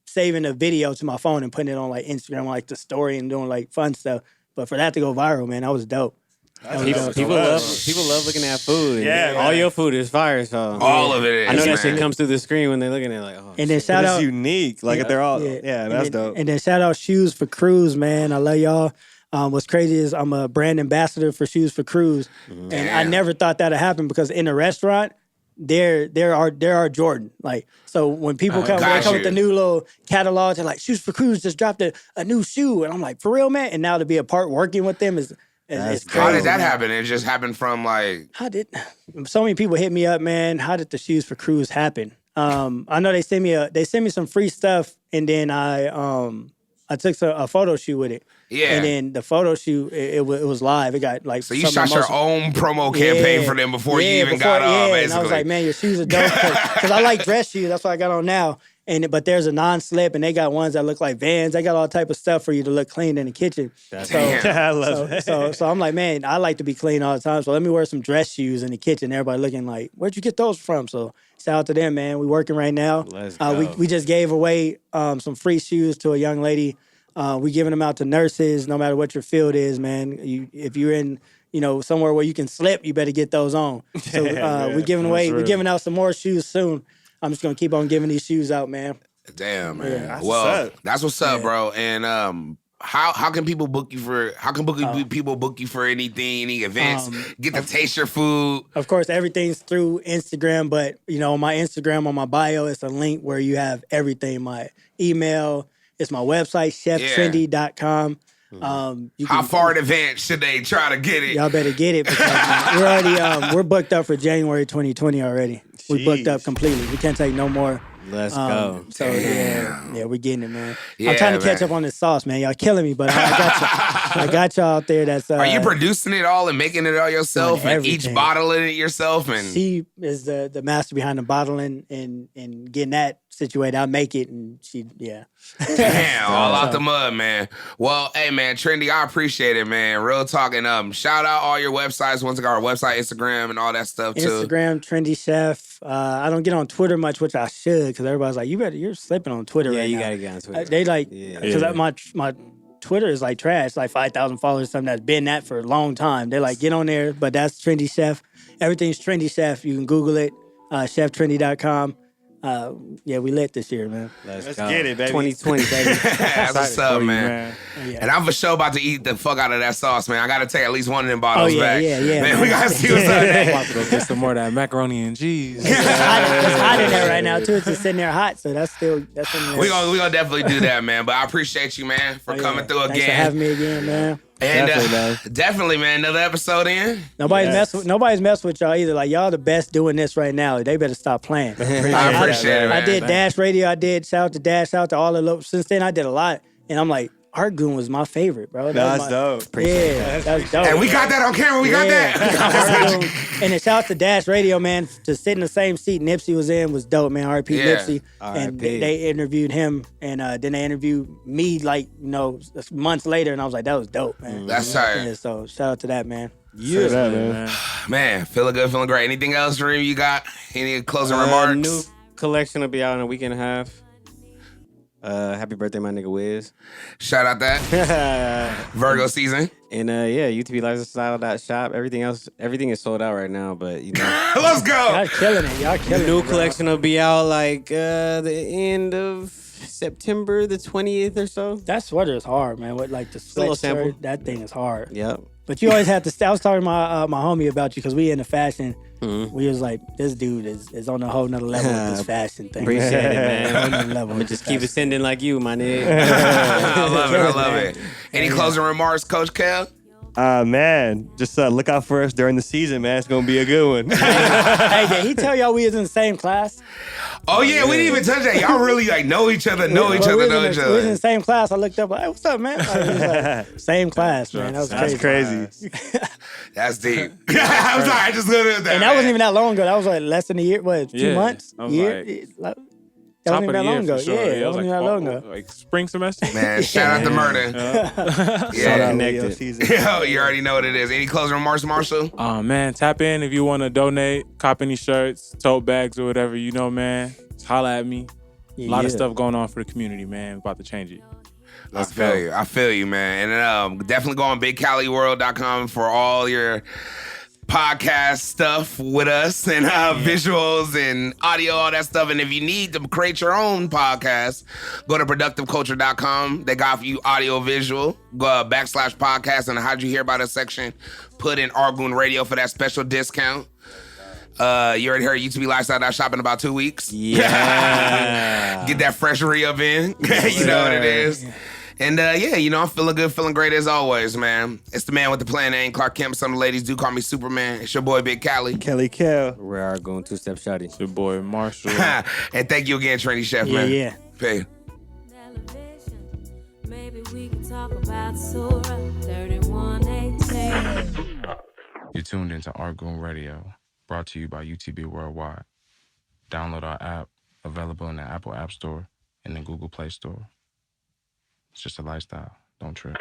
saving a video to my phone and putting it on like Instagram, like the story and doing like fun stuff. But for that to go viral, man, that was dope. People love looking at food. Yeah, all man. your food is fire. So All of it is, I know that man. shit comes through the screen when they're looking at it, like, oh. And then shout It's out, unique. Like they're all that's dope. And then shout out Shoes for Crews, man. I love y'all. What's crazy is I'm a brand ambassador for Shoes for Crews, and I never thought that'd happen because in a restaurant, there are Jordan. Like, so when people come with the new little catalog, they're like, Shoes for Crews just dropped a new shoe, and I'm like, for real, man. And now to be a part working with them is crazy. How did that happen? It just happened from like. How did so many people hit me up, man? How did the Shoes for Crews happen? I know they sent me some free stuff, and then I took a photo shoot with it. Yeah. And then the photo shoot, it was live. It got like. So you shot your own promo campaign for them before you even got on, basically. And I was like, man, your shoes are dope. Because I like dress shoes. That's what I got on now. But there's a non-slip, and they got ones that look like Vans. They got all type of stuff for you to look clean in the kitchen. I love it. So I'm like, man, I like to be clean all the time. So let me wear some dress shoes in the kitchen. Everybody looking like, where'd you get those from? So shout out to them, man. We working right now. Let's go. We just gave away some free shoes to a young lady. We giving them out to nurses, no matter what your field is, man. If you're in, somewhere where you can slip, you better get those on. So we're giving out some more shoes soon. I'm just gonna keep on giving these shoes out, man. Damn, man. That's Well, what's up. that's what's up, bro. And how can people book you for? People book you for anything, any events? Get to taste your food. Of course, everything's through Instagram, but on my Instagram, on my bio, it's a link where you have everything. My email, it's my website, cheftrendy.com. You How can, far in advance should they try to get it? Y'all better get it because we're already we're booked up for January 2020 already. We're booked up completely. We can't take no more. Let's go. So yeah, we're getting it, man. Yeah, I'm trying to catch man. up on this sauce, man. Y'all killing me, but I got y'all out there. That's Are you producing it all and making it all yourself doing and each everything. bottling it yourself? And She is the master behind the bottling and getting that situated. I make it, and she damn, all out the mud, man. Well, hey, man, Trendy, I appreciate it, man. Real talking. Shout out all your websites. Once again, our website, Instagram, and all that stuff too. Instagram, Trendy Chef. I don't get on Twitter much, which I should, because everybody's like, you're slipping on Twitter Yeah, right you now. gotta get on Twitter. They like, Yeah. because my Twitter is like trash, like 5,000 followers, something that's been that for a long time. They're like, get on there, but that's Trendy Chef. Everything's Trendy Chef. You can Google it, cheftrendy.com. Yeah, we lit this year, man. Let's get it, baby. 2020, baby. That's what's up, man. Yeah. And I'm for sure about to eat the fuck out of that sauce, man. I got to take at least one of them bottles back. yeah, Man, we got to see what's up there. About to go get some more of that macaroni and cheese. It's hot in there right now, too. It's just sitting there hot, so that's in there. We gonna definitely do that, man. But I appreciate you, man, for coming through Thanks again. for having me again, man. And Definitely, definitely, man, another episode in. Nobody's messed with y'all either. Like, y'all the best doing this right now. They better stop playing. I appreciate it, man. I did Dash Radio. I did shout out to Dash, shout out to all the since then I did a lot. And I'm like, Artgoon was my favorite, bro. That's dope. Yeah, that's dope. And we got that on camera. We got that. Artgoon. And then shout out to Dash Radio, man. To sit in the same seat Nipsey was in was dope, man. R.I.P. Yeah. Nipsey. And R.I.P.. they interviewed him, and then they interviewed me, like, months later, and I was like, that was dope, man. That's tight. Yeah, so shout out to that, man. Yeah, man. Man, feeling good, feeling great. Anything else, Reem, you got? Any closing remarks? New collection will be out in a week and a half. Happy birthday, my nigga Wiz. Shout out that. Virgo season. And UTBLifestyle.shop. Everything is sold out right now, but Let's go. Y'all killing it. Y'all killing new it, bro. collection will be out like the end of September, the 20th or so. That sweater is hard, man. What, like the little sample. sweatshirt, that thing is hard. Yep. But you always have to. I was talking to my homie about you because we into fashion. Mm-hmm. We was like, this dude is on a whole nother level with this fashion thing. Appreciate it, man. Whole nother level I'ma with just this keep fashion. ascending like you, my nigga. I love it. I love it. Any closing remarks, Coach Kev? Man, just look out for us during the season, man. It's gonna be a good one. Hey, did he tell y'all we was in the same class? Oh, yeah, we didn't even touch that. Y'all really know each other, know each We other. was in the same class. I looked up, like, hey, what's up, man? Like, he was like, same class, man. That was That's crazy. crazy. That's deep. I'm sorry, I just looked at that. And that wasn't even that long ago. That was like less than a year. What, 2 Yeah. months? I was Year? like, That Top wasn't of even the that long year ago. for sure. Yeah, It that was wasn't even that long ago. like spring semester. Man, shout out to Murder. Yeah. Leo season. Yo, you already know what it is. Any closing remarks, Marshall? Oh man, tap in if you want to donate, cop any shirts, tote bags, or whatever. Man, just holla at me. A lot of stuff going on for the community, man. About to change it. I feel you, man. And definitely go on BigCaliWorld.com for all your podcast stuff with us and visuals and audio, all that stuff. And if you need to create your own podcast, go to productiveculture.com. They got you audio visual. Go /podcast in the How'd You Hear About Us section. Put in Artgoon Radio for that special discount. You already heard UTBLifestyle.shop in about 2 weeks. Yeah. Get that fresh re-up in. You know what it is. And I'm feeling good, feeling great as always, man. It's the man with the plan name, Clark Kemp. Some of the ladies do call me Superman. It's your boy, Big Cali. Kelly Kel. We are going 2-step shotty. It's your boy Marshall. And thank you again, Trendy Chef, man. Yeah. Hey. Maybe we can talk about Surah 3118. You're tuned into Artgoon Radio, brought to you by UTB Worldwide. Download our app, available in the Apple App Store and the Google Play Store. It's just a lifestyle. Don't trip.